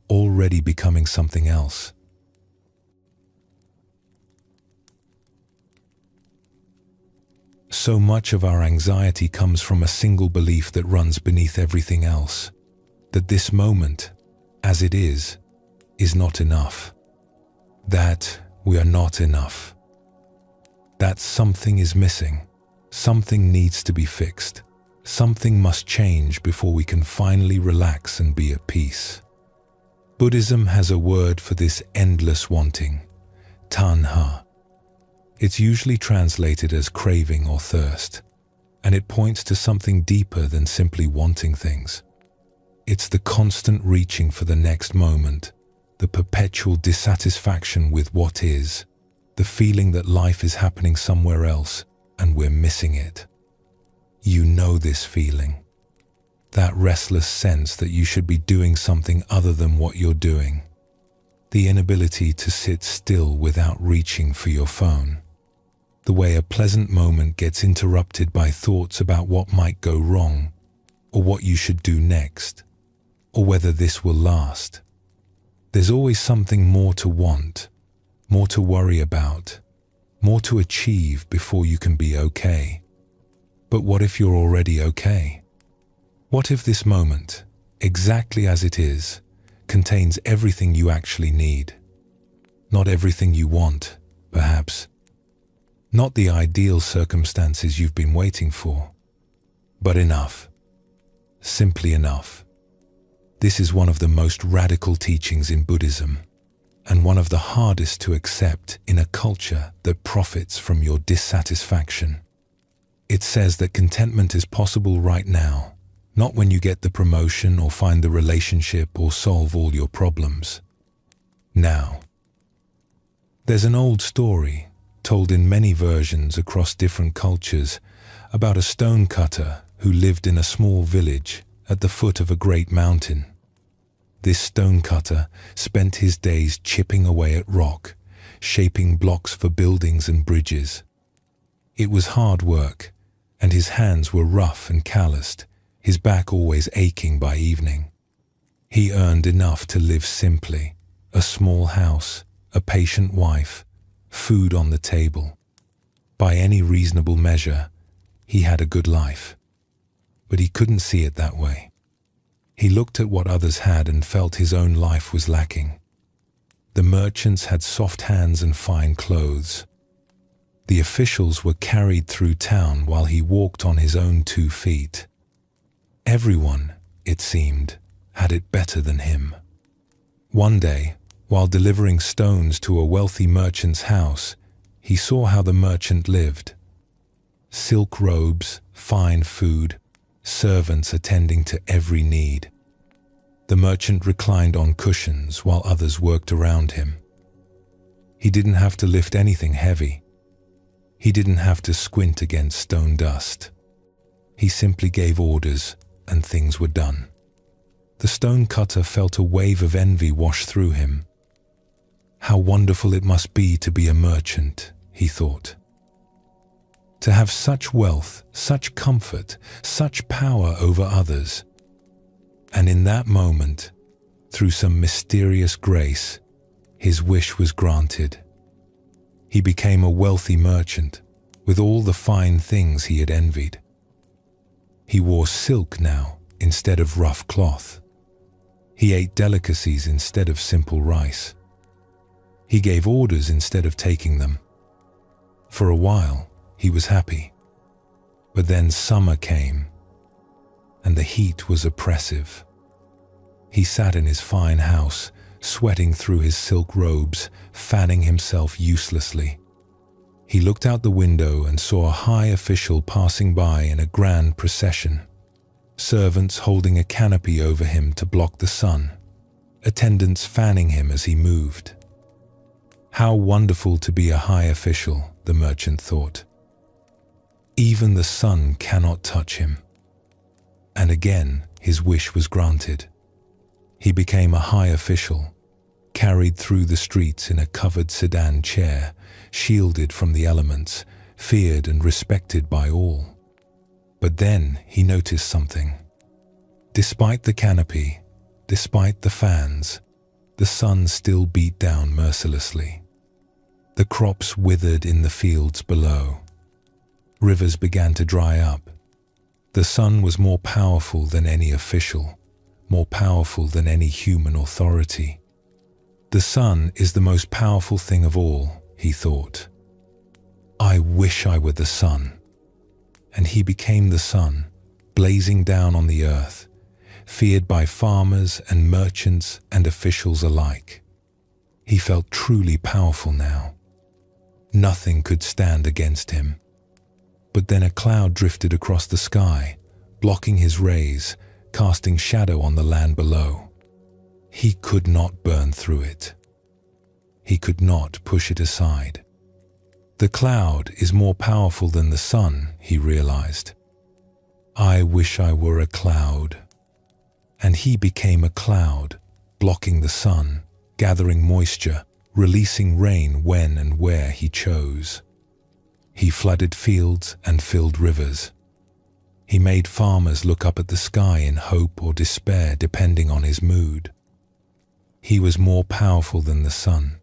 already becoming something else. So much of our anxiety comes from a single belief that runs beneath everything else, that this moment, as it is not enough. That we are not enough. That something is missing, something needs to be fixed, something must change before we can finally relax and be at peace. Buddhism has a word for this endless wanting, tanha. It's usually translated as craving or thirst, and it points to something deeper than simply wanting things. It's the constant reaching for the next moment, the perpetual dissatisfaction with what is, the feeling that life is happening somewhere else and we're missing it. You know this feeling, that restless sense that you should be doing something other than what you're doing, the inability to sit still without reaching for your phone. The way a pleasant moment gets interrupted by thoughts about what might go wrong, or what you should do next, or whether this will last. There's always something more to want, more to worry about, more to achieve before you can be okay. But what if you're already okay? What if this moment, exactly as it is, contains everything you actually need? Not everything you want, perhaps. Not the ideal circumstances you've been waiting for, but enough. Simply enough. This is one of the most radical teachings in Buddhism, and one of the hardest to accept in a culture that profits from your dissatisfaction. It says that contentment is possible right now, not when you get the promotion or find the relationship or solve all your problems. Now. There's an old story, told in many versions across different cultures, about a stonecutter who lived in a small village at the foot of a great mountain. This stonecutter spent his days chipping away at rock shaping blocks for buildings and bridges. It was hard work, and his hands were rough and calloused, his back always aching by evening. He earned enough to live simply, a small house, a patient wife, food on the table. By any reasonable measure, he had a good life. But he couldn't see it that way. He looked at what others had and felt his own life was lacking. The merchants had soft hands and fine clothes. The officials were carried through town while he walked on his own 2 feet. Everyone, it seemed, had it better than him. One day, while delivering stones to a wealthy merchant's house, he saw how the merchant lived. Silk robes, fine food, servants attending to every need. The merchant reclined on cushions while others worked around him. He didn't have to lift anything heavy. He didn't have to squint against stone dust. He simply gave orders and things were done. The stone cutter felt a wave of envy wash through him. How wonderful it must be to be a merchant, he thought. To have such wealth, such comfort, such power over others. And in that moment, through some mysterious grace, his wish was granted. He became a wealthy merchant with all the fine things he had envied. He wore silk now instead of rough cloth. He ate delicacies instead of simple rice. He gave orders instead of taking them. For a while, he was happy. But then summer came, and the heat was oppressive. He sat in his fine house, sweating through his silk robes, fanning himself uselessly. He looked out the window and saw a high official passing by in a grand procession. Servants holding a canopy over him to block the sun, attendants fanning him as he moved. How wonderful to be a high official, the merchant thought. Even the sun cannot touch him. And again, his wish was granted. He became a high official, carried through the streets in a covered sedan chair, shielded from the elements, feared and respected by all. But then he noticed something. Despite the canopy, despite the fans, the sun still beat down mercilessly. The crops withered in the fields below. Rivers began to dry up. The sun was more powerful than any official, more powerful than any human authority. The sun is the most powerful thing of all, he thought. I wish I were the sun. And he became the sun, blazing down on the earth, feared by farmers and merchants and officials alike. He felt truly powerful now. Nothing could stand against him. But then a cloud drifted across the sky, blocking his rays, casting shadow on the land below. He could not burn through it. He could not push it aside. The cloud is more powerful than the sun, he realized. I wish I were a cloud. And he became a cloud, blocking the sun, gathering moisture, releasing rain when and where he chose. He flooded fields and filled rivers. He made farmers look up at the sky in hope or despair depending on his mood. He was more powerful than the sun.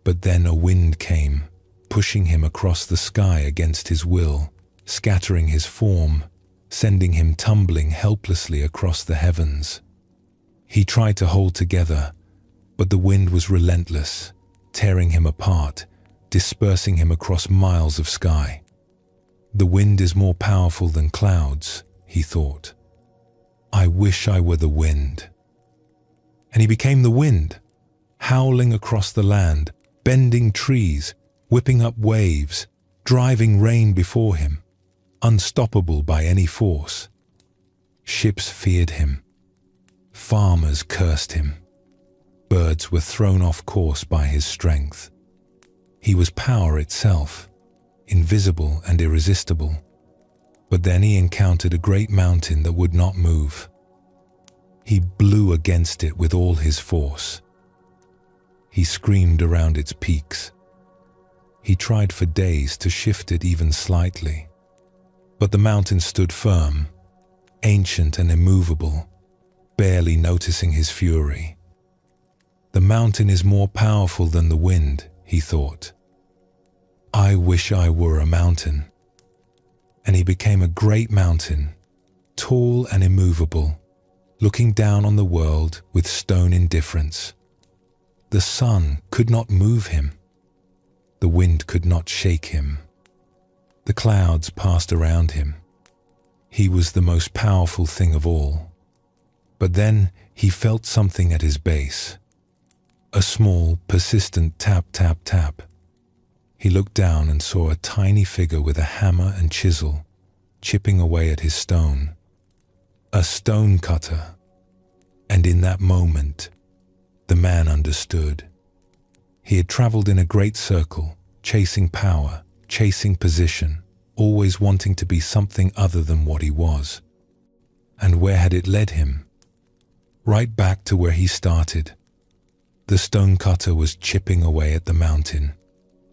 But then a wind came, pushing him across the sky against his will, scattering his form, sending him tumbling helplessly across the heavens. He tried to hold together, but the wind was relentless, tearing him apart, dispersing him across miles of sky. The wind is more powerful than clouds, he thought. I wish I were the wind. And he became the wind, howling across the land, bending trees, whipping up waves, driving rain before him, unstoppable by any force. Ships feared him. Farmers cursed him. Birds were thrown off course by his strength. He was power itself, invisible and irresistible. But then he encountered a great mountain that would not move. He blew against it with all his force. He screamed around its peaks. He tried for days to shift it even slightly. But the mountain stood firm, ancient and immovable, barely noticing his fury. The mountain is more powerful than the wind, he thought. I wish I were a mountain. And he became a great mountain, tall and immovable, looking down on the world with stone indifference. The sun could not move him. The wind could not shake him. The clouds passed around him. He was the most powerful thing of all. But then he felt something at his base. A small, persistent tap, tap, tap. He looked down and saw a tiny figure with a hammer and chisel, chipping away at his stone. A stone cutter. And in that moment, the man understood. He had traveled in a great circle, chasing power, chasing position, always wanting to be something other than what he was. And where had it led him? Right back to where he started. The stonecutter was chipping away at the mountain,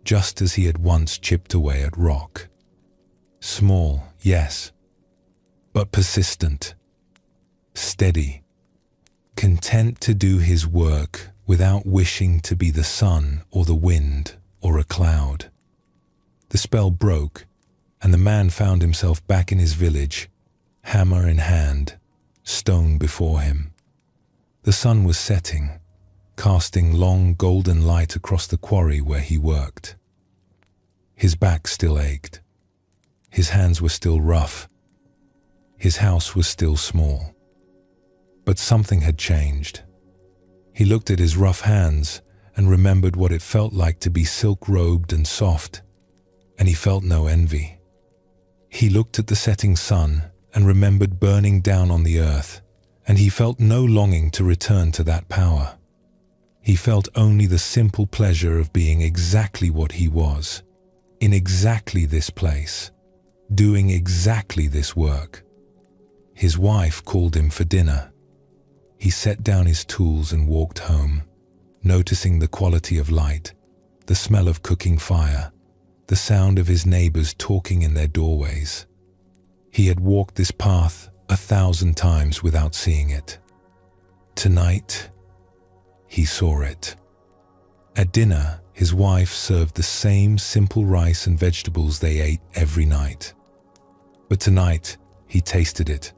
just as he had once chipped away at rock. Small, yes, but persistent, steady, content to do his work without wishing to be the sun or the wind or a cloud. The spell broke, and the man found himself back in his village, hammer in hand, stone before him. The sun was setting, casting long golden light across the quarry where he worked. His back still ached. His hands were still rough. His house was still small. But something had changed. He looked at his rough hands and remembered what it felt like to be silk-robed and soft, and he felt no envy. He looked at the setting sun and remembered burning down on the earth, and he felt no longing to return to that power. He felt only the simple pleasure of being exactly what he was, in exactly this place, doing exactly this work. His wife called him for dinner. He set down his tools and walked home, noticing the quality of light, the smell of cooking fire, the sound of his neighbors talking in their doorways. He had walked this path 1,000 times without seeing it. Tonight, he saw it. At dinner, his wife served the same simple rice and vegetables they ate every night. But tonight, he tasted it.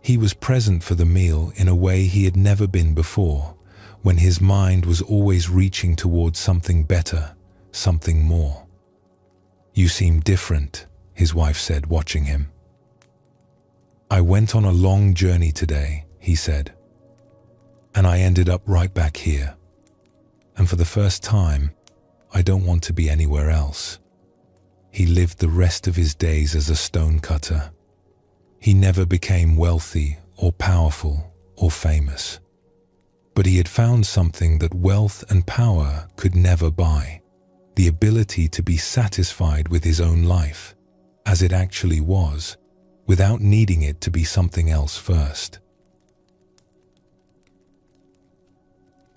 He was present for the meal in a way he had never been before, when his mind was always reaching towards something better, something more. "You seem different," his wife said, watching him. "I went on a long journey today," he said, "and I ended up right back here. And for the first time, I don't want to be anywhere else." He lived the rest of his days as a stonecutter. He never became wealthy or powerful or famous. But he had found something that wealth and power could never buy: the ability to be satisfied with his own life, as it actually was, without needing it to be something else first.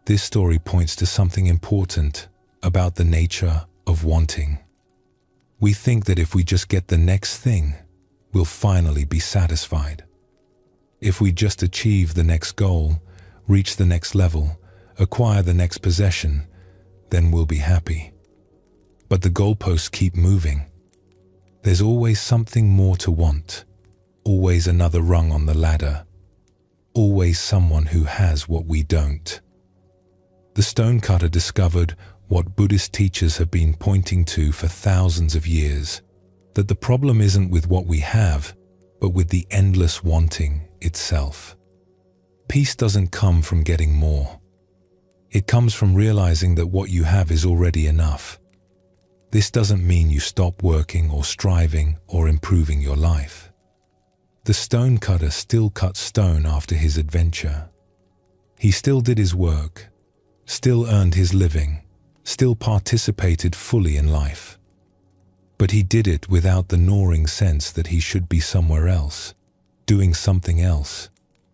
This story points to something important about the nature of wanting. We think that if we just get the next thing, we'll finally be satisfied. If we just achieve the next goal, reach the next level, acquire the next possession, then we'll be happy. But the goalposts keep moving. There's always something more to want, always another rung on the ladder, always someone who has what we don't. The stonecutter discovered what Buddhist teachers have been pointing to for thousands of years, that the problem isn't with what we have, but with the endless wanting itself. Peace doesn't come from getting more. It comes from realizing that what you have is already enough. This doesn't mean you stop working or striving or improving your life. The stonecutter still cut stone after his adventure. He still did his work, still earned his living, still participated fully in life. But he did it without the gnawing sense that he should be somewhere else, doing something else,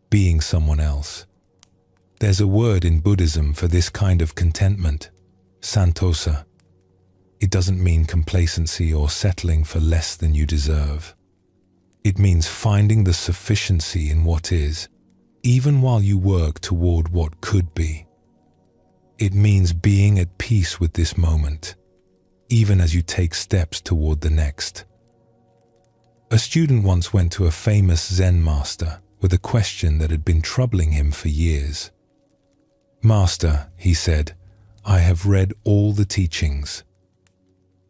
being someone else. There's a word in Buddhism for this kind of contentment, santosa. It doesn't mean complacency or settling for less than you deserve. It means finding the sufficiency in what is, even while you work toward what could be. It means being at peace with this moment, even as you take steps toward the next. A student once went to a famous Zen master with a question that had been troubling him for years. "Master," he said, "I have read all the teachings.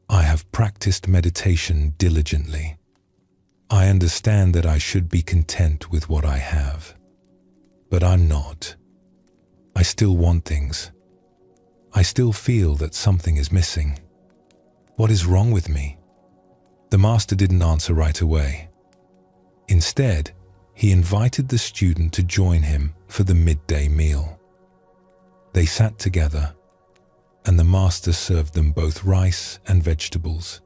I have practiced meditation diligently. I understand that I should be content with what I have. But I'm not. I still want things. I still feel that something is missing. What is wrong with me?" The master didn't answer right away. Instead, he invited the student to join him for the midday meal. They sat together, and the master served them both rice and vegetables.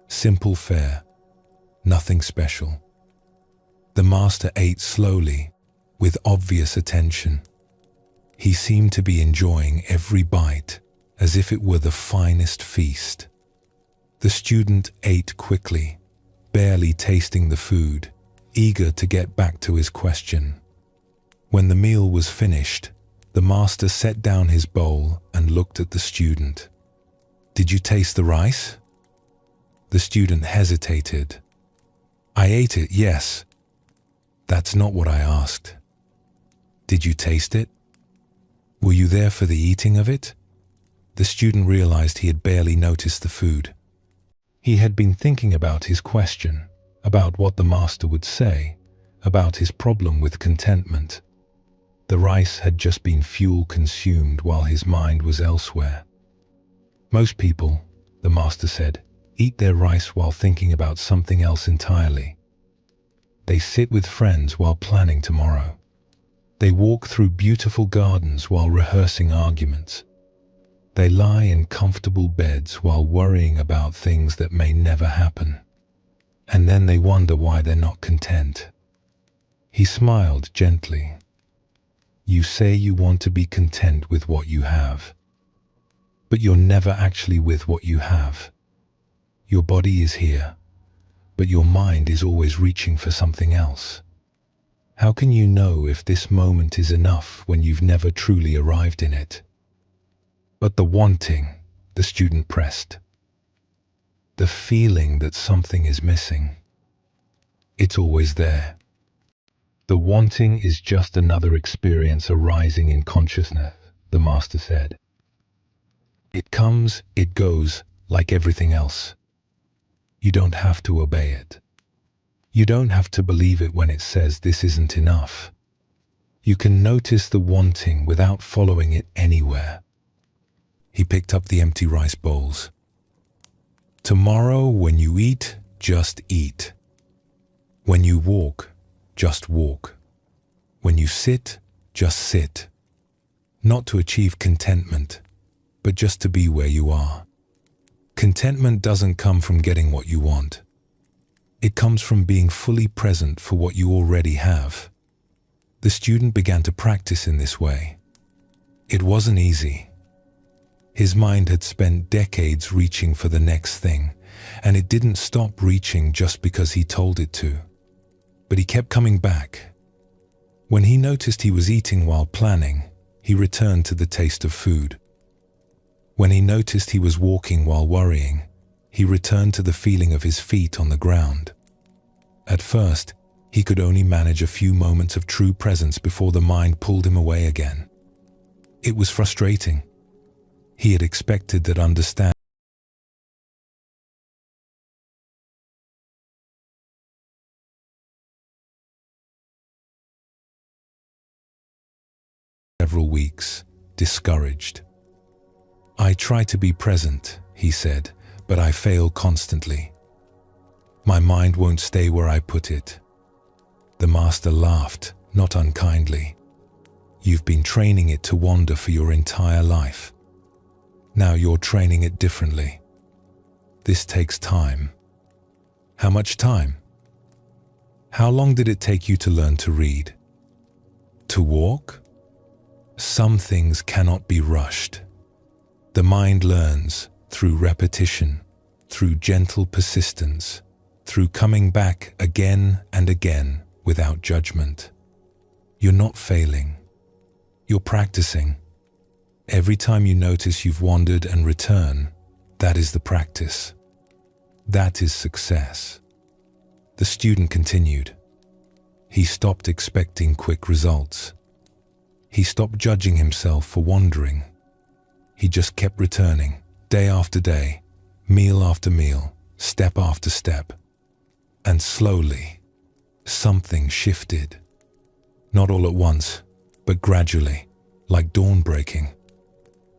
Simple fare, nothing special. The master ate slowly, with obvious attention. He seemed to be enjoying every bite, as if it were the finest feast. The student ate quickly, barely tasting the food, eager to get back to his question. When the meal was finished, the master set down his bowl and looked at the student. "Did you taste the rice?" The student hesitated. "I ate it, yes." "That's not what I asked." "Did you taste it? Were you there for the eating of it?" The student realized he had barely noticed the food. He had been thinking about his question, about what the master would say, about his problem with contentment. The rice had just been fuel consumed while his mind was elsewhere. "Most people," the master said, "eat their rice while thinking about something else entirely. They sit with friends while planning tomorrow. They walk through beautiful gardens while rehearsing arguments. They lie in comfortable beds while worrying about things that may never happen. And then they wonder why they're not content." He smiled gently. "You say you want to be content with what you have, but you're never actually with what you have. Your body is here, but your mind is always reaching for something else. How can you know if this moment is enough when you've never truly arrived in it?" "But the wanting," the student pressed. "The feeling that something is missing. It's always there. The wanting is just another experience arising in consciousness," the master said. "It comes, it goes, like everything else. You don't have to obey it. You don't have to believe it when it says this isn't enough. You can notice the wanting without following it anywhere." He picked up the empty rice bowls. "Tomorrow, when you eat, just eat. When you walk, just walk. When you sit, just sit. Not to achieve contentment, but just to be where you are. Contentment doesn't come from getting what you want. It comes from being fully present for what you already have." The student began to practice in this way. It wasn't easy. His mind had spent decades reaching for the next thing, and it didn't stop reaching just because he told it to. But he kept coming back. When he noticed he was eating while planning, he returned to the taste of food. When he noticed he was walking while worrying, he returned to the feeling of his feet on the ground. At first, he could only manage a few moments of true presence before the mind pulled him away again. It was frustrating. He had expected that understanding several weeks, discouraged. "I try to be present," he said, "but I fail constantly. My mind won't stay where I put it." The master laughed, not unkindly. "You've been training it to wander for your entire life. Now you're training it differently. This takes time." "How much time?" "How long did it take you to learn to read? To walk?" Some things cannot be rushed. The mind learns through repetition, through gentle persistence, through coming back again and again without judgment. You're not failing. You're practicing. Every time you notice you've wandered and return, that is the practice. That is success. The student continued. He stopped expecting quick results. He stopped judging himself for wandering. He just kept returning, day after day, meal after meal, step after step. And slowly, something shifted. Not all at once, but gradually, like dawn breaking.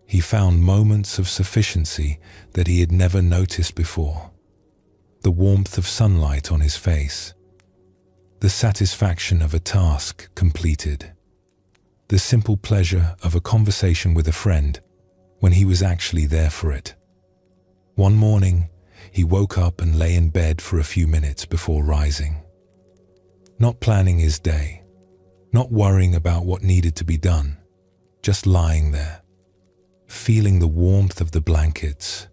He found moments of sufficiency that he had never noticed before. The warmth of sunlight on his face. The satisfaction of a task completed. The simple pleasure of a conversation with a friend when he was actually there for it. One morning, he woke up and lay in bed for a few minutes before rising. Not planning his day, not worrying about what needed to be done, just lying there, feeling the warmth of the blankets,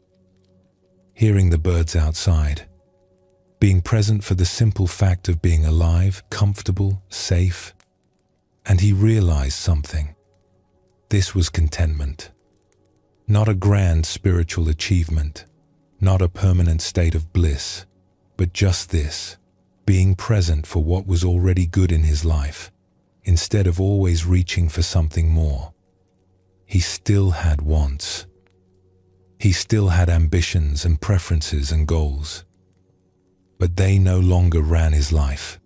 hearing the birds outside, being present for the simple fact of being alive, comfortable, safe. And he realized something. This was contentment. Not a grand spiritual achievement, not a permanent state of bliss, but just this, being present for what was already good in his life, instead of always reaching for something more. He still had wants. He still had ambitions and preferences and goals. But they no longer ran his life.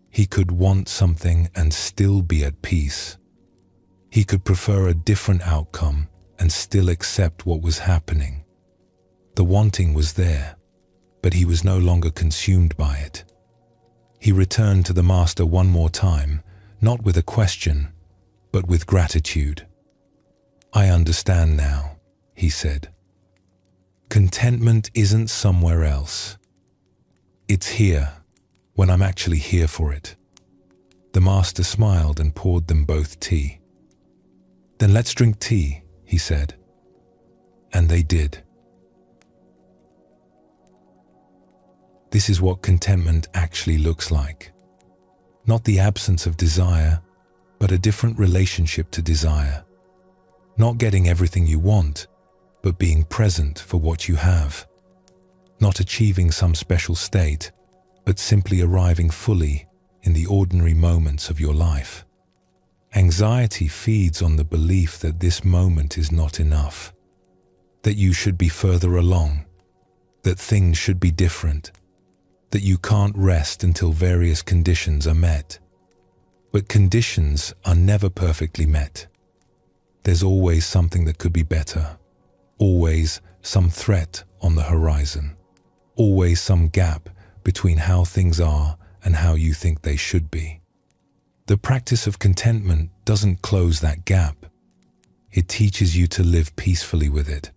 He could want something and still be at peace. He could prefer a different outcome and still accept what was happening. The wanting was there, but he was no longer consumed by it. He returned to the Master one more time, not with a question, but with gratitude. "I understand now," he said. "Contentment isn't somewhere else. It's here, when I'm actually here for it." The Master smiled and poured them both tea. "Then let's drink tea," he said. And they did. This is what contentment actually looks like. Not the absence of desire, but a different relationship to desire. Not getting everything you want, but being present for what you have. Not achieving some special state, but simply arriving fully in the ordinary moments of your life. Anxiety feeds on the belief that this moment is not enough, that you should be further along, that things should be different, that you can't rest until various conditions are met. But conditions are never perfectly met. There's always something that could be better, always some threat on the horizon, always some gap between how things are and how you think they should be. The practice of contentment doesn't close that gap. It teaches you to live peacefully with it,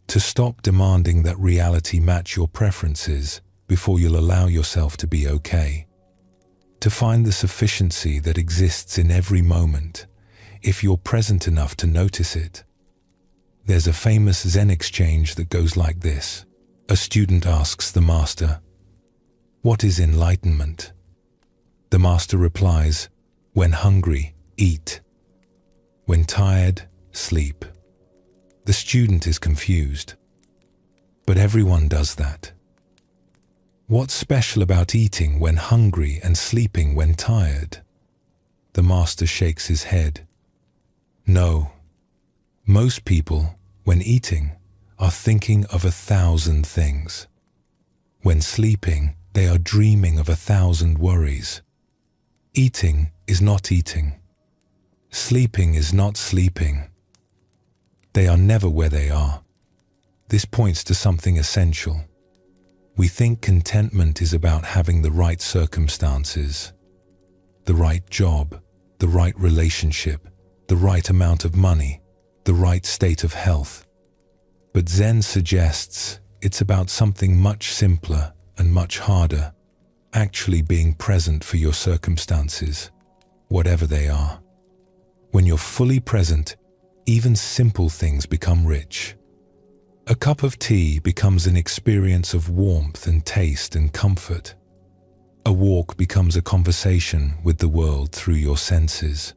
to stop demanding that reality match your preferences before you'll allow yourself to be okay, to find the sufficiency that exists in every moment if you're present enough to notice it. There's a famous Zen exchange that goes like this. A student asks the Master, "What is enlightenment?" The Master replies, "When hungry, eat. When tired, sleep." The student is confused. But everyone does that. What's special about eating when hungry and sleeping when tired? The Master shakes his head. No. Most people, when eating, are thinking of 1,000 things. When sleeping, they are dreaming of 1,000 worries. Eating is not eating. Sleeping is not sleeping. They are never where they are. This points to something essential. We think contentment is about having the right circumstances, the right job, the right relationship, the right amount of money, the right state of health. But Zen suggests it's about something much simpler and much harder, actually being present for your circumstances, whatever they are. When you're fully present, even simple things become rich. A cup of tea becomes an experience of warmth and taste and comfort. A walk becomes a conversation with the world through your senses.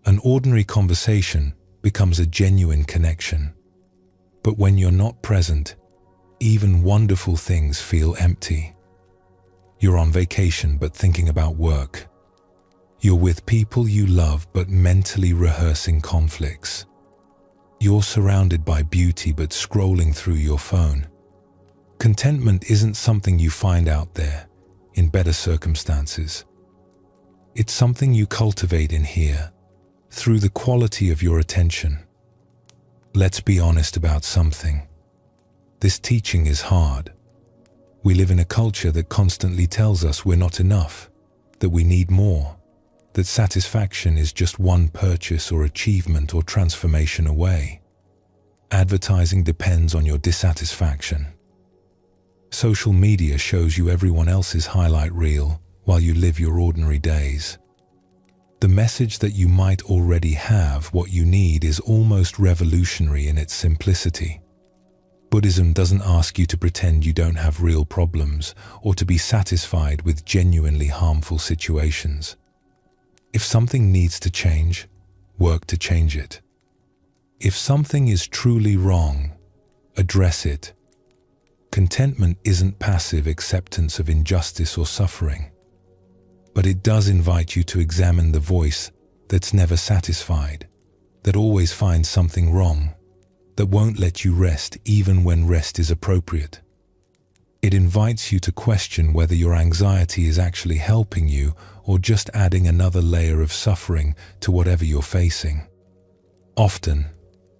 An ordinary conversation becomes a genuine connection. But when you're not present, even wonderful things feel empty. You're on vacation but thinking about work. You're with people you love but mentally rehearsing conflicts. You're surrounded by beauty but scrolling through your phone. Contentment isn't something you find out there, in better circumstances. It's something you cultivate in here, through the quality of your attention. Let's be honest about something. This teaching is hard. We live in a culture that constantly tells us we're not enough, that we need more, that satisfaction is just one purchase or achievement or transformation away. Advertising depends on your dissatisfaction. Social media shows you everyone else's highlight reel while you live your ordinary days. The message that you might already have what you need is almost revolutionary in its simplicity. Buddhism doesn't ask you to pretend you don't have real problems or to be satisfied with genuinely harmful situations. If something needs to change, work to change it. If something is truly wrong, address it. Contentment isn't passive acceptance of injustice or suffering, but it does invite you to examine the voice that's never satisfied, that always finds something wrong, that won't let you rest even when rest is appropriate. It invites you to question whether your anxiety is actually helping you or just adding another layer of suffering to whatever you're facing. Often,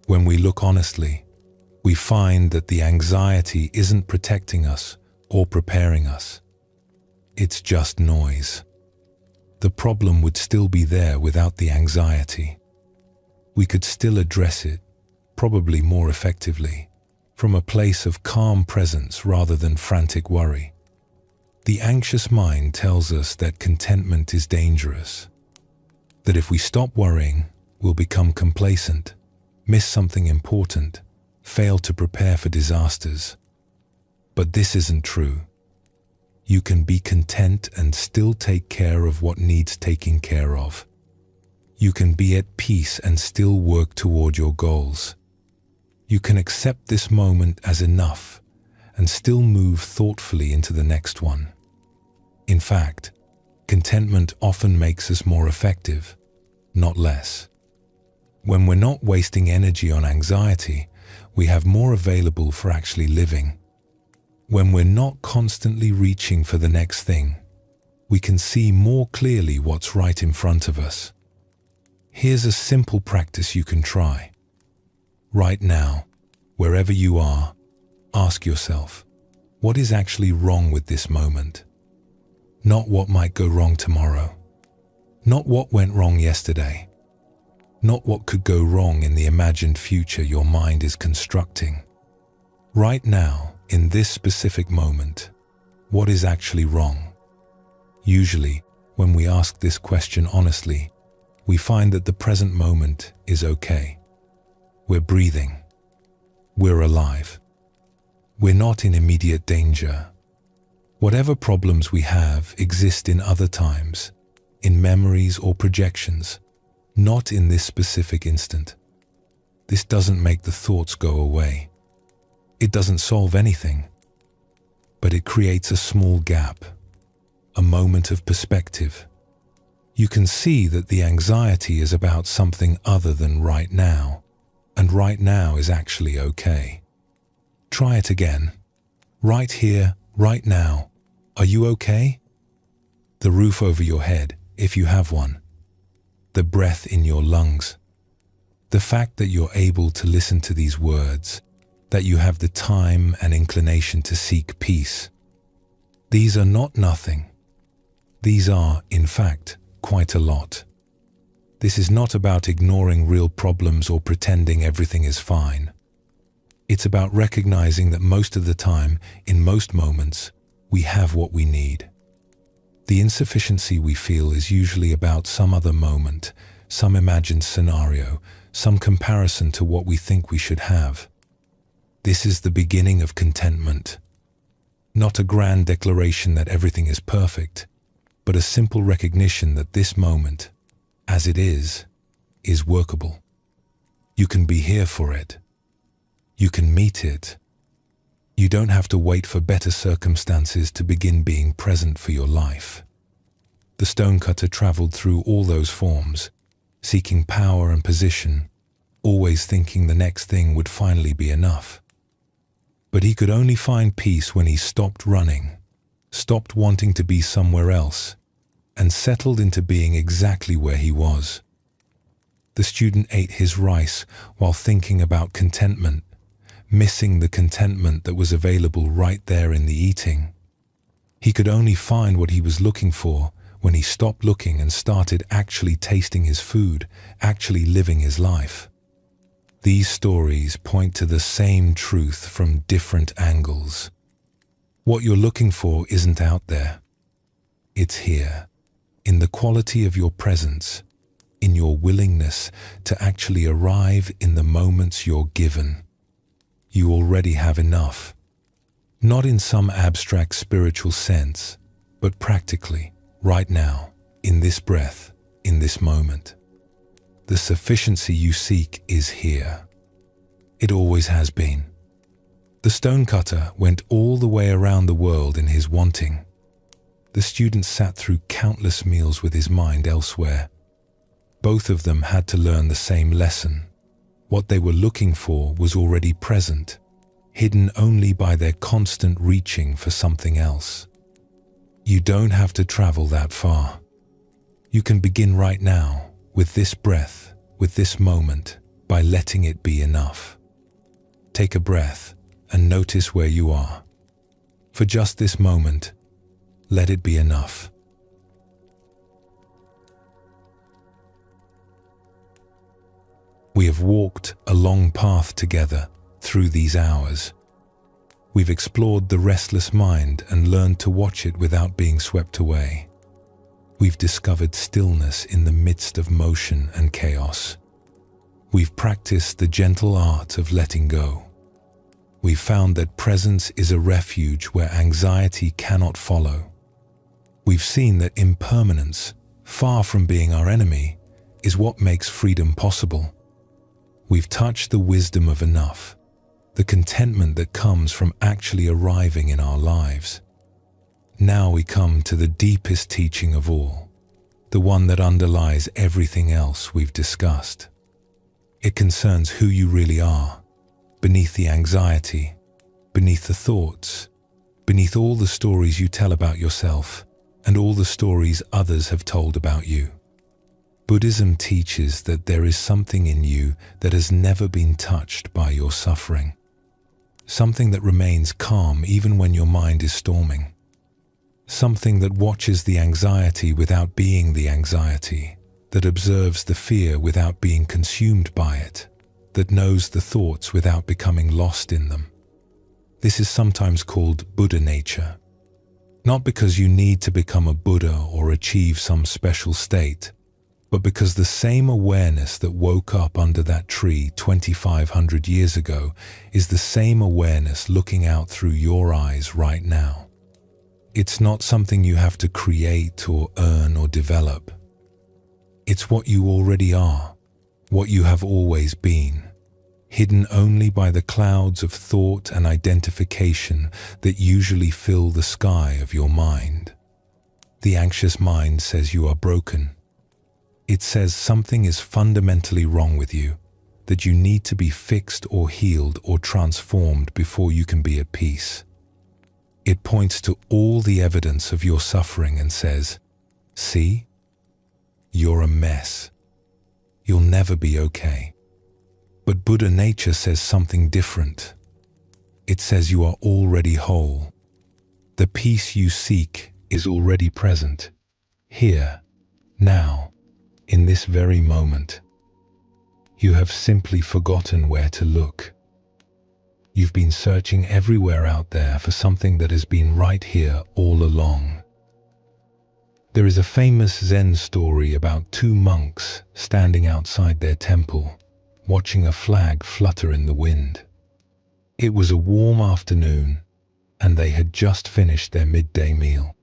when we look honestly, we find that the anxiety isn't protecting us or preparing us. It's just noise. The problem would still be there without the anxiety. We could still address it, probably more effectively, from a place of calm presence rather than frantic worry. The anxious mind tells us that contentment is dangerous, that if we stop worrying, we'll become complacent, miss something important, fail to prepare for disasters. But this isn't true. You can be content and still take care of what needs taking care of. You can be at peace and still work toward your goals. You can accept this moment as enough and still move thoughtfully into the next one. In fact, contentment often makes us more effective, not less. When we're not wasting energy on anxiety, we have more available for actually living. When we're not constantly reaching for the next thing, we can see more clearly what's right in front of us. Here's a simple practice you can try. Right now, wherever you are, ask yourself, what is actually wrong with this moment? Not what might go wrong tomorrow. Not what went wrong yesterday. Not what could go wrong in the imagined future your mind is constructing. Right now, in this specific moment, what is actually wrong? Usually, when we ask this question honestly, we find that the present moment is okay. We're breathing. We're alive. We're not in immediate danger. Whatever problems we have exist in other times, in memories or projections, not in this specific instant. This doesn't make the thoughts go away. It doesn't solve anything, but it creates a small gap, a moment of perspective. You can see that the anxiety is about something other than right now, and right now is actually okay. Try it again. Right here, right now. Are you okay? The roof over your head, if you have one. The breath in your lungs. The fact that you're able to listen to these words, that you have the time and inclination to seek peace. These are not nothing. These are, in fact, quite a lot. This is not about ignoring real problems or pretending everything is fine. It's about recognizing that most of the time, in most moments, we have what we need. The insufficiency we feel is usually about some other moment, some imagined scenario, some comparison to what we think we should have. This is the beginning of contentment. Not a grand declaration that everything is perfect, but a simple recognition that this moment, as it is workable. You can be here for it. You can meet it. You don't have to wait for better circumstances to begin being present for your life. The stonecutter traveled through all those forms, seeking power and position, always thinking the next thing would finally be enough. But he could only find peace when he stopped running, stopped wanting to be somewhere else, and settled into being exactly where he was. The student ate his rice while thinking about contentment, missing the contentment that was available right there in the eating. He could only find what he was looking for when he stopped looking and started actually tasting his food, actually living his life. These stories point to the same truth from different angles. What you're looking for isn't out there. It's here, in the quality of your presence, in your willingness to actually arrive in the moments you're given. You already have enough. Not in some abstract spiritual sense, but practically, right now, in this breath, in this moment. The sufficiency you seek is here. It always has been. The stonecutter went all the way around the world in his wanting. The student sat through countless meals with his mind elsewhere. Both of them had to learn the same lesson. What they were looking for was already present, hidden only by their constant reaching for something else. You don't have to travel that far. You can begin right now, with this breath, with this moment, by letting it be enough. Take a breath and notice where you are. For just this moment, let it be enough. We have walked a long path together through these hours. We've explored the restless mind and learned to watch it without being swept away. We've discovered stillness in the midst of motion and chaos. We've practiced the gentle art of letting go. We've found that presence is a refuge where anxiety cannot follow. We've seen that impermanence, far from being our enemy, is what makes freedom possible. We've touched the wisdom of enough, the contentment that comes from actually arriving in our lives. Now we come to the deepest teaching of all, the one that underlies everything else we've discussed. It concerns who you really are, beneath the anxiety, beneath the thoughts, beneath all the stories you tell about yourself and all the stories others have told about you. Buddhism teaches that there is something in you that has never been touched by your suffering. Something that remains calm even when your mind is storming. Something that watches the anxiety without being the anxiety, that observes the fear without being consumed by it, that knows the thoughts without becoming lost in them. This is sometimes called Buddha nature. Not because you need to become a Buddha or achieve some special state, but because the same awareness that woke up under that tree 2,500 years ago is the same awareness looking out through your eyes right now. It's not something you have to create or earn or develop. It's what you already are, what you have always been, hidden only by the clouds of thought and identification that usually fill the sky of your mind. The anxious mind says you are broken. It says something is fundamentally wrong with you, that you need to be fixed or healed or transformed before you can be at peace. It points to all the evidence of your suffering and says, "See? You're a mess. You'll never be okay." But Buddha nature says something different. It says you are already whole. The peace you seek is already present, here, now. In this very moment. You have simply forgotten where to look. You've been searching everywhere out there for something that has been right here all along. There is a famous Zen story about two monks standing outside their temple, watching a flag flutter in the wind. It was a warm afternoon, and they had just finished their midday meal.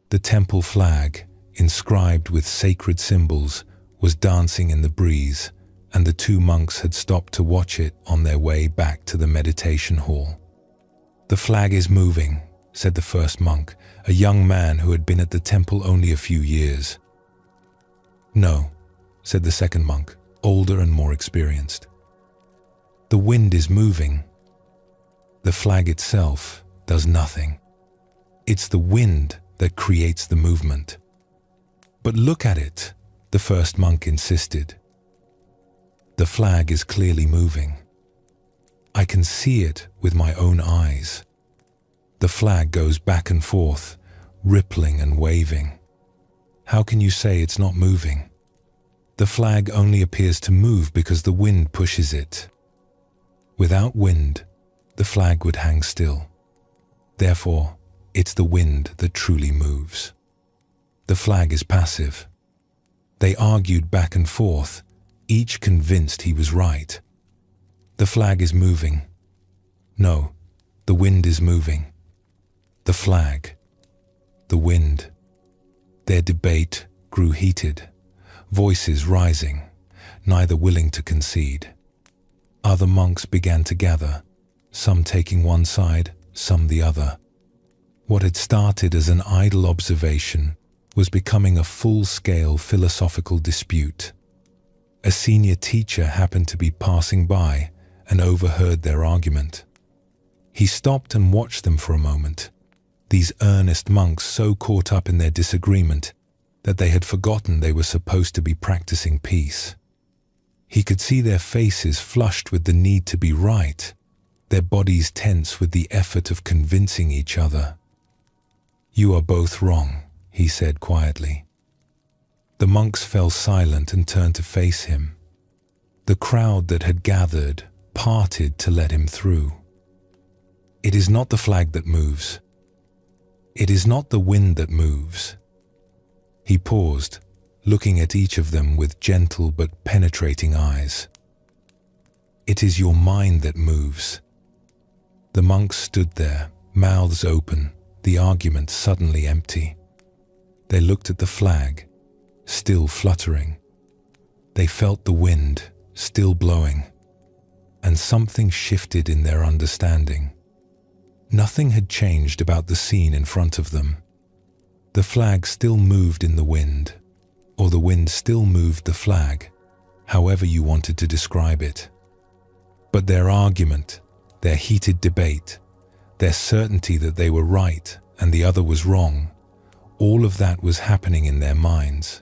The temple flag, inscribed with sacred symbols, was dancing in the breeze, and the two monks had stopped to watch it on their way back to the meditation hall. "The flag is moving," said the first monk, a young man who had been at the temple only a few years. "No," said the second monk, older and more experienced. "The wind is moving. The flag itself does nothing. It's the wind that creates the movement." "But look at it," the first monk insisted. "The flag is clearly moving. I can see it with my own eyes. The flag goes back and forth, rippling and waving. How can you say it's not moving? The flag only appears to move because the wind pushes it. Without wind, the flag would hang still. Therefore, it's the wind that truly moves. The flag is passive." They argued back and forth, each convinced he was right. "The flag is moving." "No, the wind is moving." "The flag." "The wind." Their debate grew heated, voices rising, neither willing to concede. Other monks began to gather, some taking one side, some the other. What had started as an idle observation was becoming a full-scale philosophical dispute. A senior teacher happened to be passing by and overheard their argument. He stopped and watched them for a moment, these earnest monks so caught up in their disagreement that they had forgotten they were supposed to be practicing peace. He could see their faces flushed with the need to be right, their bodies tense with the effort of convincing each other. "You are both wrong," he said quietly. The monks fell silent and turned to face him. The crowd that had gathered parted to let him through. "It is not the flag that moves. It is not the wind that moves." He paused, looking at each of them with gentle but penetrating eyes. "It is your mind that moves." The monks stood there, mouths open, the argument suddenly empty. They looked at the flag, still fluttering. They felt the wind, still blowing, and something shifted in their understanding. Nothing had changed about the scene in front of them. The flag still moved in the wind, or the wind still moved the flag, however you wanted to describe it. But their argument, their heated debate, their certainty that they were right and the other was wrong, all of that was happening in their minds.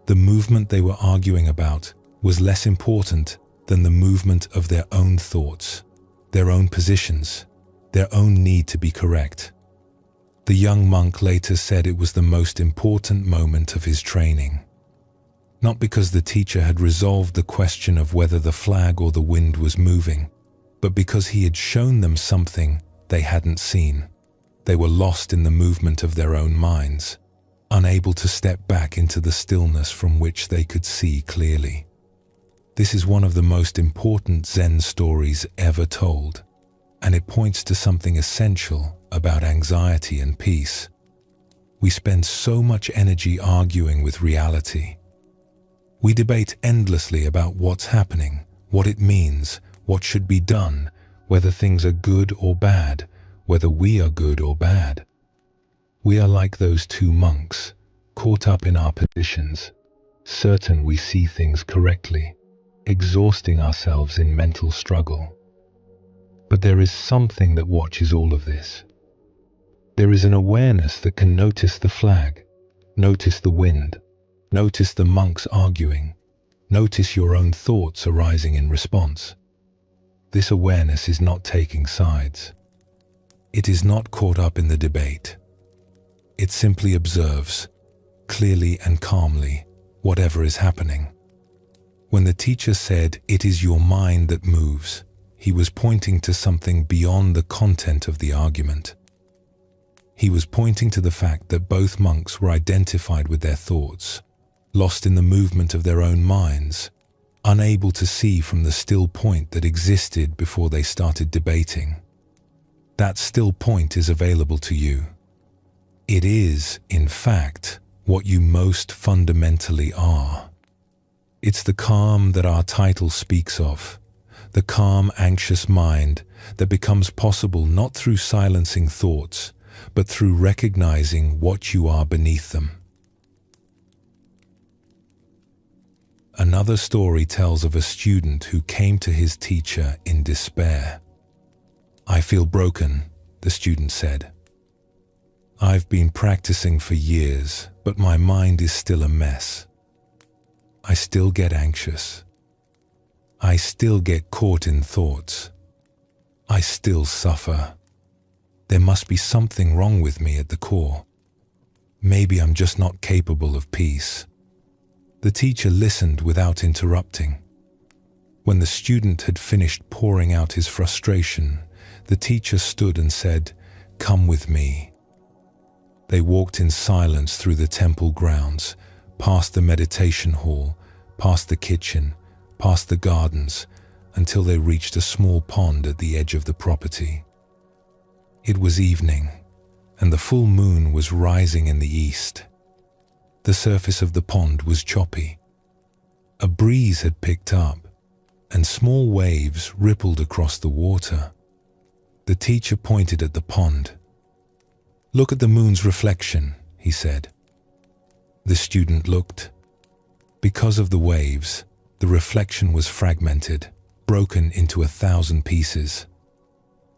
The movement they were arguing about was less important than the movement of their own thoughts, their own positions, their own need to be correct. The young monk later said it was the most important moment of his training. Not because the teacher had resolved the question of whether the flag or the wind was moving, but because he had shown them something they hadn't seen. They were lost in the movement of their own minds, unable to step back into the stillness from which they could see clearly. This is one of the most important Zen stories ever told, and it points to something essential about anxiety and peace. We spend so much energy arguing with reality. We debate endlessly about what's happening, what it means, what should be done, whether things are good or bad, whether we are good or bad. We are like those two monks, caught up in our positions, certain we see things correctly, exhausting ourselves in mental struggle. But there is something that watches all of this. There is an awareness that can notice the flag, notice the wind, notice the monks arguing, notice your own thoughts arising in response. This awareness is not taking sides. It is not caught up in the debate. It simply observes, clearly and calmly, whatever is happening. When the teacher said, "It is your mind that moves," he was pointing to something beyond the content of the argument. He was pointing to the fact that both monks were identified with their thoughts, lost in the movement of their own minds, unable to see from the still point that existed before they started debating. That still point is available to you. It is, in fact, what you most fundamentally are. It's the calm that our title speaks of, the calm, anxious mind that becomes possible not through silencing thoughts, but through recognizing what you are beneath them. Another story tells of a student who came to his teacher in despair. "I feel broken," the student said. "I've been practicing for years, but my mind is still a mess. I still get anxious. I still get caught in thoughts. I still suffer. There must be something wrong with me at the core. Maybe I'm just not capable of peace." The teacher listened without interrupting. When the student had finished pouring out his frustration, the teacher stood and said, "Come with me." They walked in silence through the temple grounds, past the meditation hall, past the kitchen, past the gardens, until they reached a small pond at the edge of the property. It was evening, and the full moon was rising in the east. The surface of the pond was choppy. A breeze had picked up, and small waves rippled across the water. The teacher pointed at the pond. "Look at the moon's reflection," he said. The student looked. Because of the waves, the reflection was fragmented, broken into 1,000 pieces.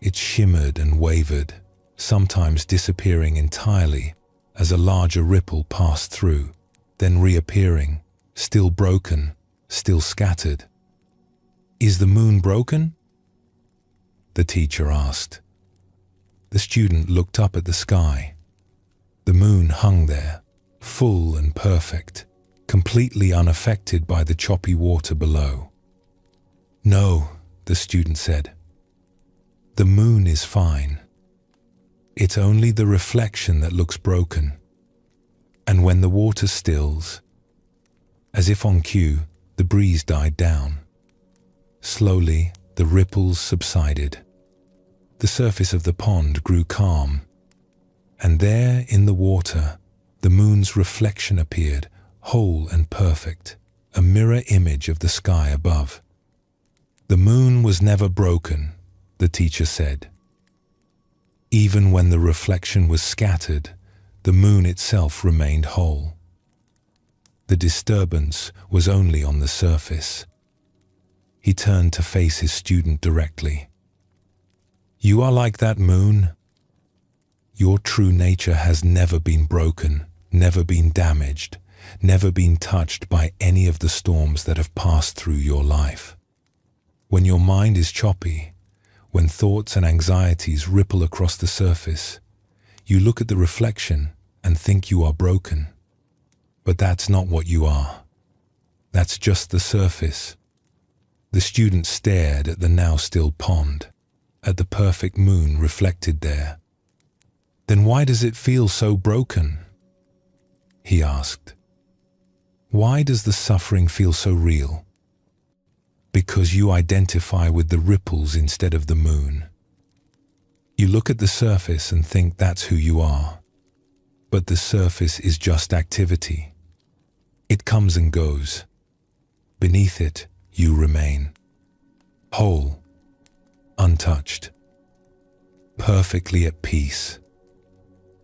It shimmered and wavered, sometimes disappearing entirely as a larger ripple passed through, then reappearing, still broken, still scattered. "Is the moon broken?" the teacher asked. The student looked up at the sky. The moon hung there, full and perfect, completely unaffected by the choppy water below. "No," the student said. "The moon is fine. It's only the reflection that looks broken. And when the water stills," as if on cue, the breeze died down. Slowly, the ripples subsided. The surface of the pond grew calm. And there, in the water, the moon's reflection appeared, whole and perfect, a mirror image of the sky above. "The moon was never broken," the teacher said. "Even when the reflection was scattered, the moon itself remained whole. The disturbance was only on the surface." He turned to face his student directly. "You are like that moon. Your true nature has never been broken, never been damaged, never been touched by any of the storms that have passed through your life. When your mind is choppy, when thoughts and anxieties ripple across the surface, you look at the reflection and think you are broken. But that's not what you are. That's just the surface." The student stared at the now still pond, at the perfect moon reflected there. "Then why does it feel so broken?" he asked. "Why does the suffering feel so real?" "Because you identify with the ripples instead of the moon. You look at the surface and think that's who you are. But the surface is just activity. It comes and goes. Beneath it, you remain. Whole, untouched, perfectly at peace."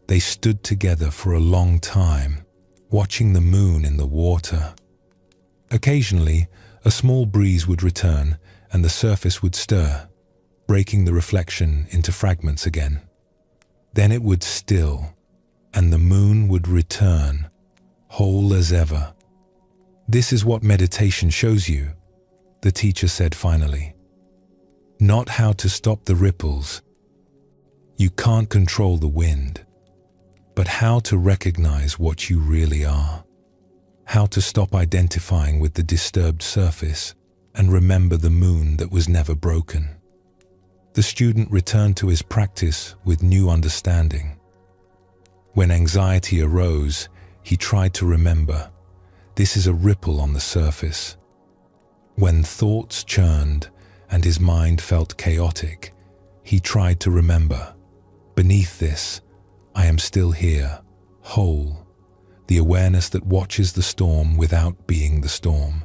They stood together for a long time, watching the moon in the water. Occasionally, a small breeze would return and the surface would stir, breaking the reflection into fragments again. Then it would still, and the moon would return, whole as ever. "This is what meditation shows you," the teacher said finally. "Not how to stop the ripples. You can't control the wind, but how to recognize what you really are. How to stop identifying with the disturbed surface and remember the moon that was never broken." The student returned to his practice with new understanding. When anxiety arose, he tried to remember. This is a ripple on the surface. When thoughts churned and his mind felt chaotic, he tried to remember. Beneath this, I am still here, whole, the awareness that watches the storm without being the storm.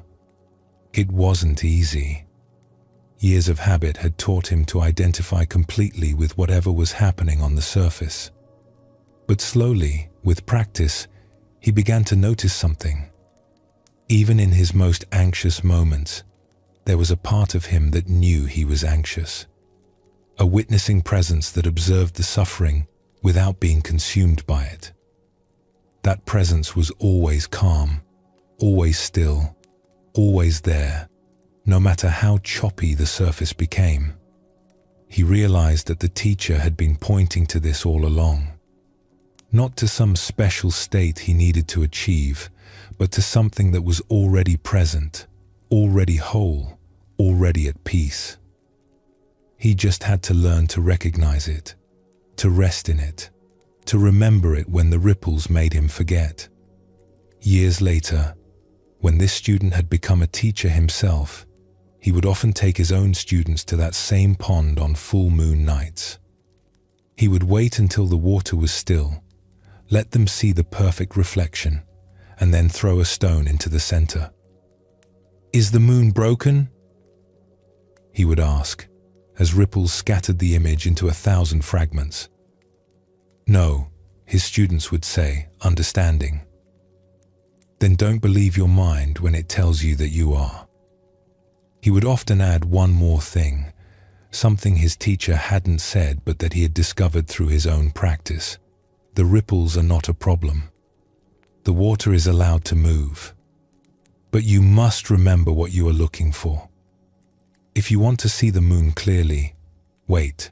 It wasn't easy. Years of habit had taught him to identify completely with whatever was happening on the surface. But slowly, with practice, he began to notice something. Even in his most anxious moments, there was a part of him that knew he was anxious. A witnessing presence that observed the suffering without being consumed by it. That presence was always calm, always still, always there, no matter how choppy the surface became. He realized that the teacher had been pointing to this all along. Not to some special state he needed to achieve, but to something that was already present, already whole, already at peace. He just had to learn to recognize it, to rest in it, to remember it when the ripples made him forget. Years later, when this student had become a teacher himself, he would often take his own students to that same pond on full moon nights. He would wait until the water was still, let them see the perfect reflection, and then throw a stone into the center. "Is the moon broken?" he would ask, as ripples scattered the image into 1,000 fragments. "No," his students would say, understanding. "Then don't believe your mind when it tells you that you are." He would often add one more thing, something his teacher hadn't said but that he had discovered through his own practice. The ripples are not a problem. The water is allowed to move. But you must remember what you are looking for. If you want to see the moon clearly, wait.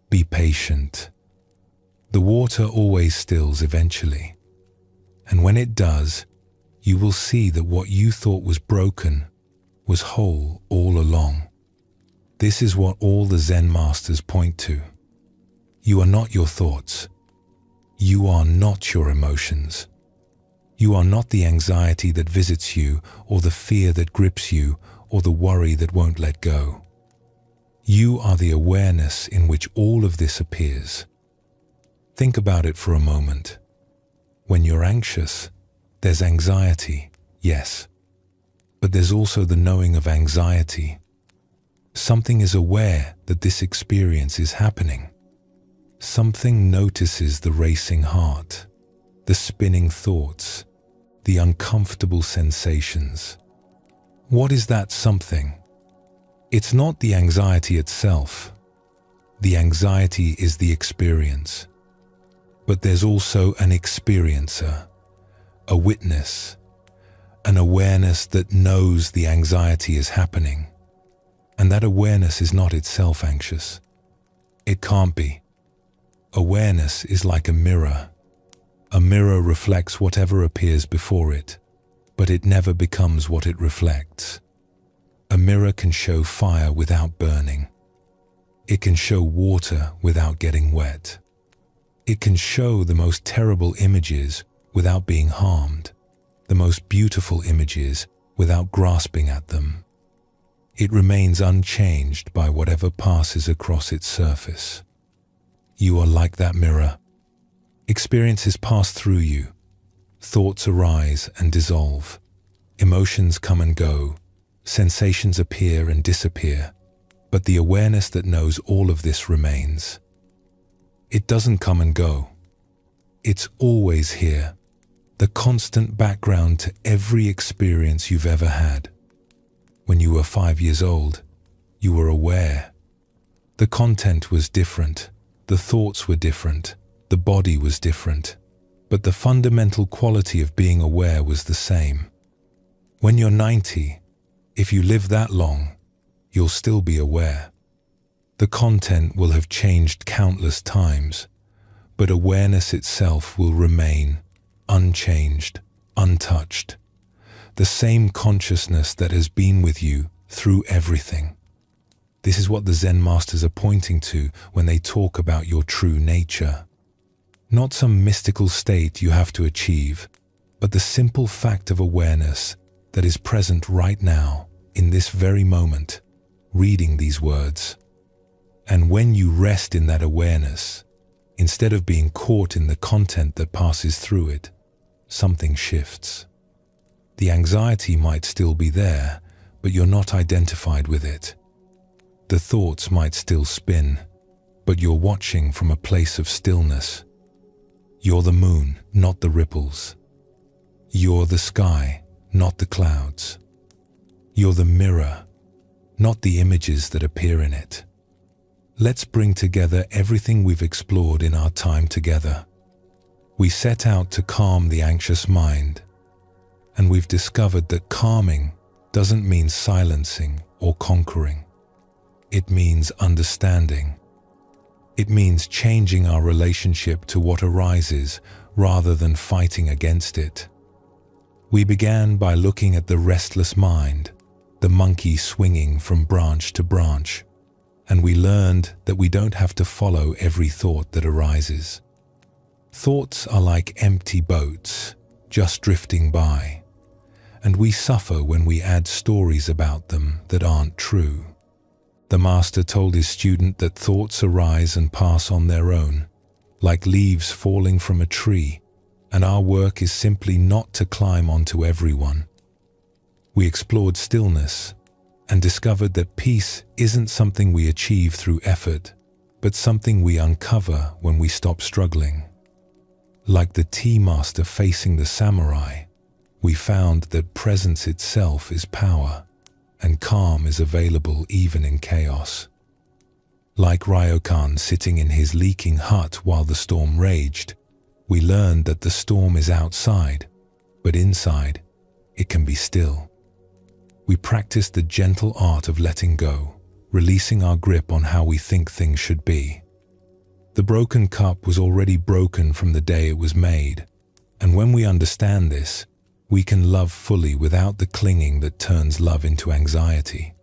Be patient. The water always stills eventually. And when it does, you will see that what you thought was broken was whole all along. This is what all the Zen masters point to. You are not your thoughts. You are not your emotions. You are not the anxiety that visits you, or the fear that grips you, or the worry that won't let go. You are the awareness in which all of this appears. Think about it for a moment. When you're anxious, there's anxiety, yes. But there's also the knowing of anxiety. Something is aware that this experience is happening. Something notices the racing heart, the spinning thoughts, the uncomfortable sensations. What is that something? It's not the anxiety itself. The anxiety is the experience. But there's also an experiencer, a witness, an awareness that knows the anxiety is happening. And that awareness is not itself anxious. It can't be. Awareness is like a mirror. A mirror reflects whatever appears before it, but it never becomes what it reflects. A mirror can show fire without burning. It can show water without getting wet. It can show the most terrible images without being harmed, the most beautiful images without grasping at them. It remains unchanged by whatever passes across its surface. You are like that mirror. Experiences pass through you. Thoughts arise and dissolve. Emotions come and go. Sensations appear and disappear. But the awareness that knows all of this remains. It doesn't come and go. It's always here. The constant background to every experience you've ever had. When you were 5 years old, you were aware. The content was different. The thoughts were different. The body was different. But the fundamental quality of being aware was the same. When you're 90, if you live that long, you'll still be aware. The content will have changed countless times, but awareness itself will remain unchanged, untouched. The same consciousness that has been with you through everything. This is what the Zen masters are pointing to when they talk about your true nature. Not some mystical state you have to achieve, but the simple fact of awareness that is present right now, in this very moment, reading these words. And when you rest in that awareness, instead of being caught in the content that passes through it, something shifts. The anxiety might still be there, but you're not identified with it. The thoughts might still spin, but you're watching from a place of stillness. You're the moon, not the ripples. You're the sky, not the clouds. You're the mirror, not the images that appear in it. Let's bring together everything we've explored in our time together. We set out to calm the anxious mind, and we've discovered that calming doesn't mean silencing or conquering. It means understanding. It means changing our relationship to what arises rather than fighting against it. We began by looking at the restless mind, the monkey swinging from branch to branch, and we learned that we don't have to follow every thought that arises. Thoughts are like empty boats, just drifting by, and we suffer when we add stories about them that aren't true. The master told his student that thoughts arise and pass on their own, like leaves falling from a tree, and our work is simply not to climb onto everyone. We explored stillness and discovered that peace isn't something we achieve through effort, but something we uncover when we stop struggling. Like the tea master facing the samurai, we found that presence itself is power, and calm is available even in chaos. Like Ryokan sitting in his leaking hut while the storm raged, we learned that the storm is outside, but inside, it can be still. We practiced the gentle art of letting go, releasing our grip on how we think things should be. The broken cup was already broken from the day it was made, and when we understand this, we can love fully without the clinging that turns love into anxiety.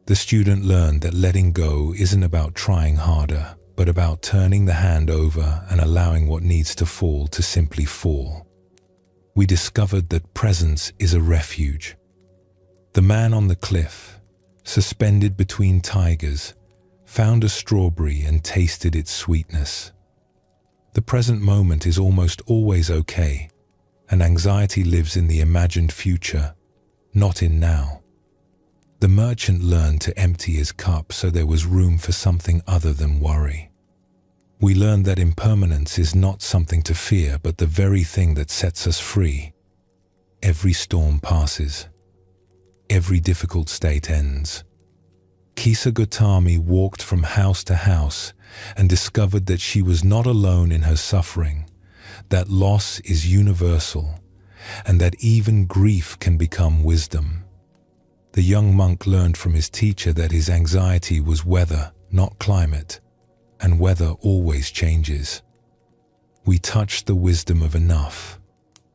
The student learned that letting go isn't about trying harder, but about turning the hand over and allowing what needs to fall to simply fall. We discovered that presence is a refuge. The man on the cliff, suspended between tigers, found a strawberry and tasted its sweetness. The present moment is almost always okay, and anxiety lives in the imagined future, not in now. The merchant learned to empty his cup so there was room for something other than worry. We learned that impermanence is not something to fear, but the very thing that sets us free. Every storm passes. Every difficult state ends. Kisa Gotami walked from house to house and discovered that she was not alone in her suffering, that loss is universal, and that even grief can become wisdom. The young monk learned from his teacher that his anxiety was weather, not climate, and weather always changes. We touched the wisdom of enough,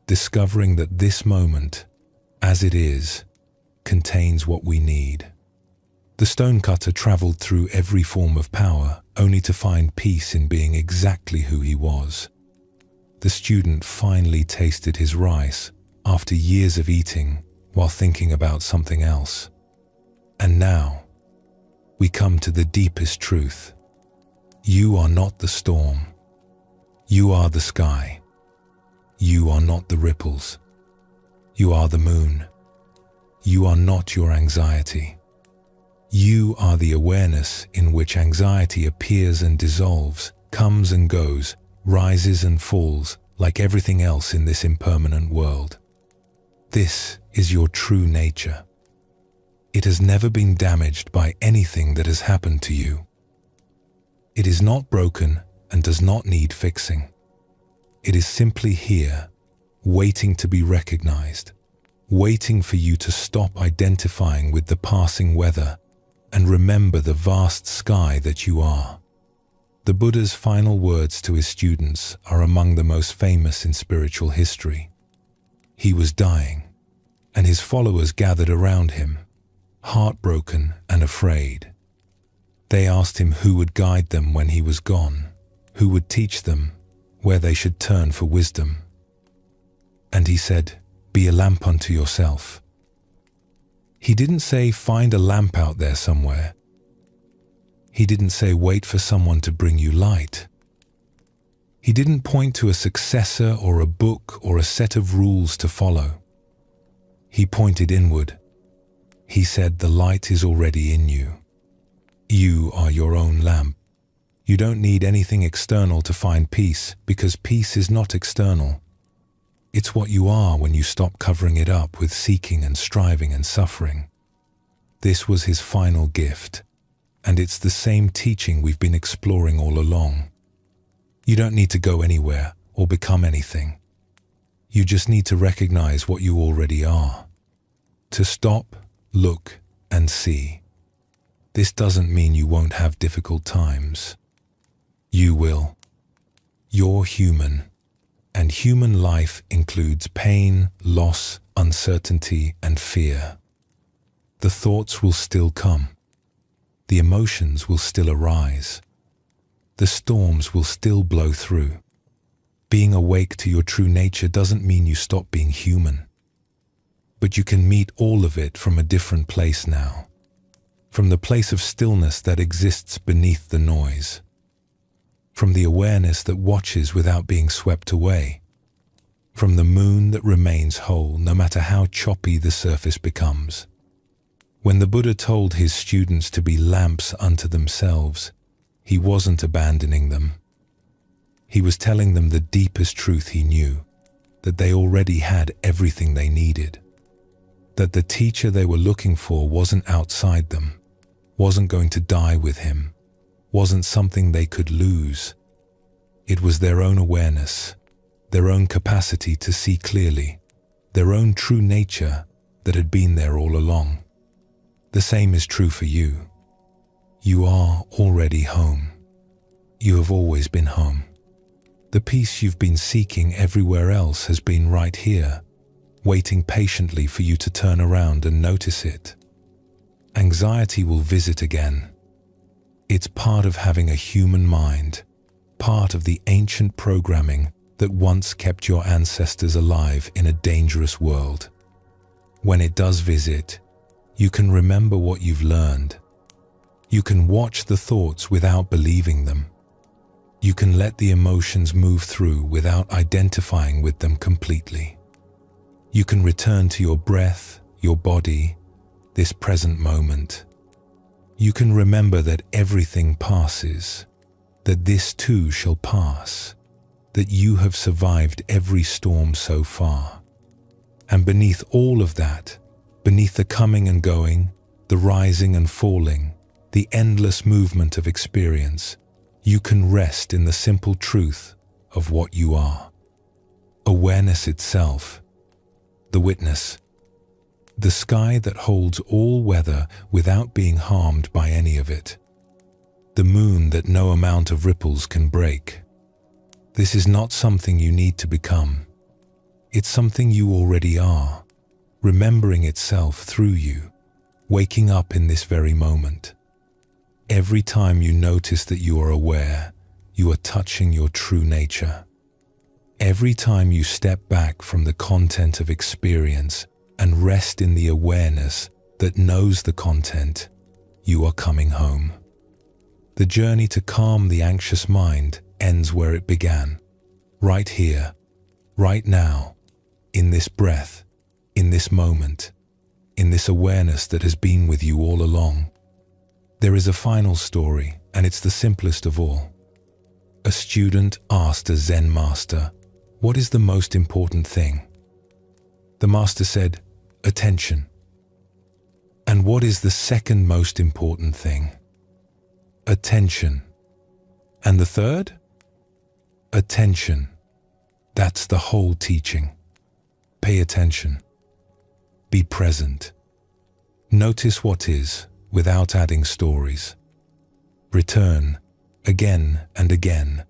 discovering that this moment, as it is, contains what we need. The stonecutter traveled through every form of power, only to find peace in being exactly who he was. The student finally tasted his rice after years of eating while thinking about something else. And now, we come to the deepest truth. You are not the storm. You are the sky. You are not the ripples. You are the moon. You are not your anxiety. You are the awareness in which anxiety appears and dissolves, comes and goes, rises and falls, like everything else in this impermanent world. This is your true nature. It has never been damaged by anything that has happened to you. It is not broken and does not need fixing. It is simply here, waiting to be recognized, waiting for you to stop identifying with the passing weather and remember the vast sky that you are. The Buddha's final words to his students are among the most famous in spiritual history. He was dying, and his followers gathered around him, heartbroken and afraid. They asked him who would guide them when he was gone, who would teach them, where they should turn for wisdom. And he said, "Be a lamp unto yourself." He didn't say, "Find a lamp out there somewhere." He didn't say, "Wait for someone to bring you light." He didn't point to a successor or a book or a set of rules to follow. He pointed inward. He said, "The light is already in you. You are your own lamp. You don't need anything external to find peace, because peace is not external. It's what you are when you stop covering it up with seeking and striving and suffering." This was his final gift, and it's the same teaching we've been exploring all along. You don't need to go anywhere or become anything. You just need to recognize what you already are. To stop, look, and see. This doesn't mean you won't have difficult times. You will. You're human, and human life includes pain, loss, uncertainty, and fear. The thoughts will still come. The emotions will still arise. The storms will still blow through. Being awake to your true nature doesn't mean you stop being human. But you can meet all of it from a different place now. From the place of stillness that exists beneath the noise. From the awareness that watches without being swept away. From the moon that remains whole no matter how choppy the surface becomes. When the Buddha told his students to be lamps unto themselves, he wasn't abandoning them. He was telling them the deepest truth he knew, that they already had everything they needed. That the teacher they were looking for wasn't outside them, wasn't going to die with him, wasn't something they could lose. It was their own awareness, their own capacity to see clearly, their own true nature that had been there all along. The same is true for you. You are already home. You have always been home. The peace you've been seeking everywhere else has been right here, waiting patiently for you to turn around and notice it. Anxiety will visit again. It's part of having a human mind, part of the ancient programming that once kept your ancestors alive in a dangerous world. When it does visit, you can remember what you've learned. You can watch the thoughts without believing them. You can let the emotions move through without identifying with them completely. You can return to your breath, your body, this present moment. You can remember that everything passes, that this too shall pass, that you have survived every storm so far. And beneath all of that, beneath the coming and going, the rising and falling, the endless movement of experience, you can rest in the simple truth of what you are. Awareness itself, the witness, the sky that holds all weather without being harmed by any of it, the moon that no amount of ripples can break. This is not something you need to become. It's something you already are, remembering itself through you, waking up in this very moment. Every time you notice that you are aware, you are touching your true nature. Every time you step back from the content of experience and rest in the awareness that knows the content, you are coming home. The journey to calm the anxious mind ends where it began, right here, right now, in this breath, in this moment, in this awareness that has been with you all along. There is a final story, and it's the simplest of all. A student asked a Zen master, "What is the most important thing?" The master said, "Attention." "And what is the second most important thing?" "Attention." "And the third?" "Attention." That's the whole teaching. Pay attention. Be present. Notice what is, without adding stories. Return, again and again,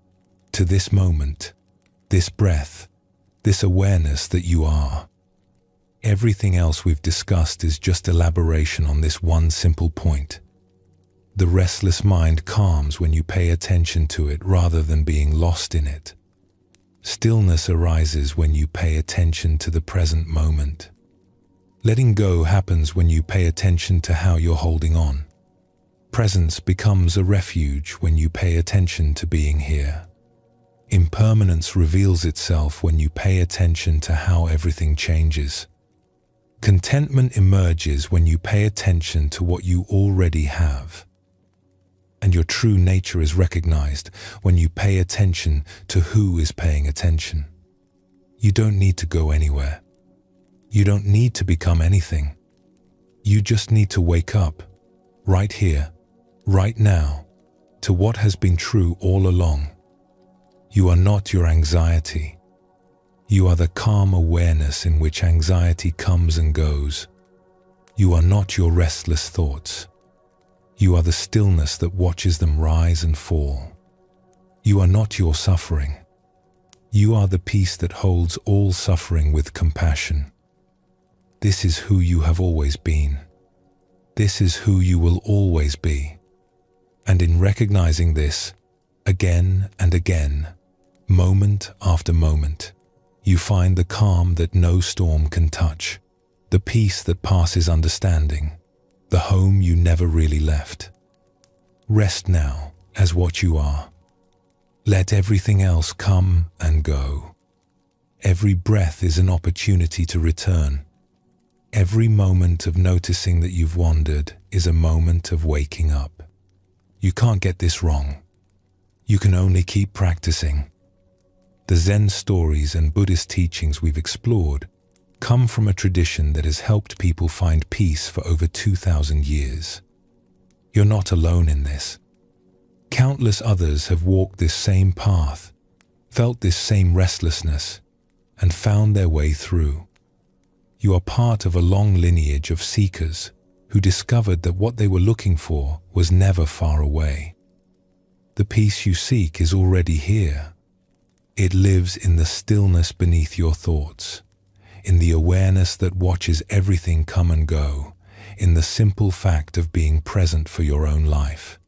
to this moment, this breath, this awareness that you are. Everything else we've discussed is just elaboration on this one simple point. The restless mind calms when you pay attention to it rather than being lost in it. Stillness arises when you pay attention to the present moment. Letting go happens when you pay attention to how you're holding on. Presence becomes a refuge when you pay attention to being here. Impermanence reveals itself when you pay attention to how everything changes. Contentment emerges when you pay attention to what you already have. And your true nature is recognized when you pay attention to who is paying attention. You don't need to go anywhere. You don't need to become anything. You just need to wake up, right here, right now, to what has been true all along. You are not your anxiety. You are the calm awareness in which anxiety comes and goes. You are not your restless thoughts. You are the stillness that watches them rise and fall. You are not your suffering. You are the peace that holds all suffering with compassion. This is who you have always been. This is who you will always be. And in recognizing this, again and again, moment after moment, you find the calm that no storm can touch, the peace that passes understanding, the home you never really left. Rest now as what you are. Let everything else come and go. Every breath is an opportunity to return. Every moment of noticing that you've wandered is a moment of waking up. You can't get this wrong. You can only keep practicing. The Zen stories and Buddhist teachings we've explored come from a tradition that has helped people find peace for over 2,000 years. You're not alone in this. Countless others have walked this same path, felt this same restlessness, and found their way through. You are part of a long lineage of seekers who discovered that what they were looking for was never far away. The peace you seek is already here. It lives in the stillness beneath your thoughts, in the awareness that watches everything come and go, in the simple fact of being present for your own life.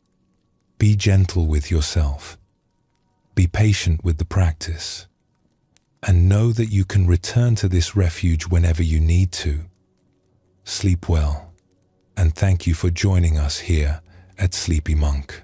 Be gentle with yourself. Be patient with the practice. And know that you can return to this refuge whenever you need to. Sleep well, and thank you for joining us here at Sleepy Monk.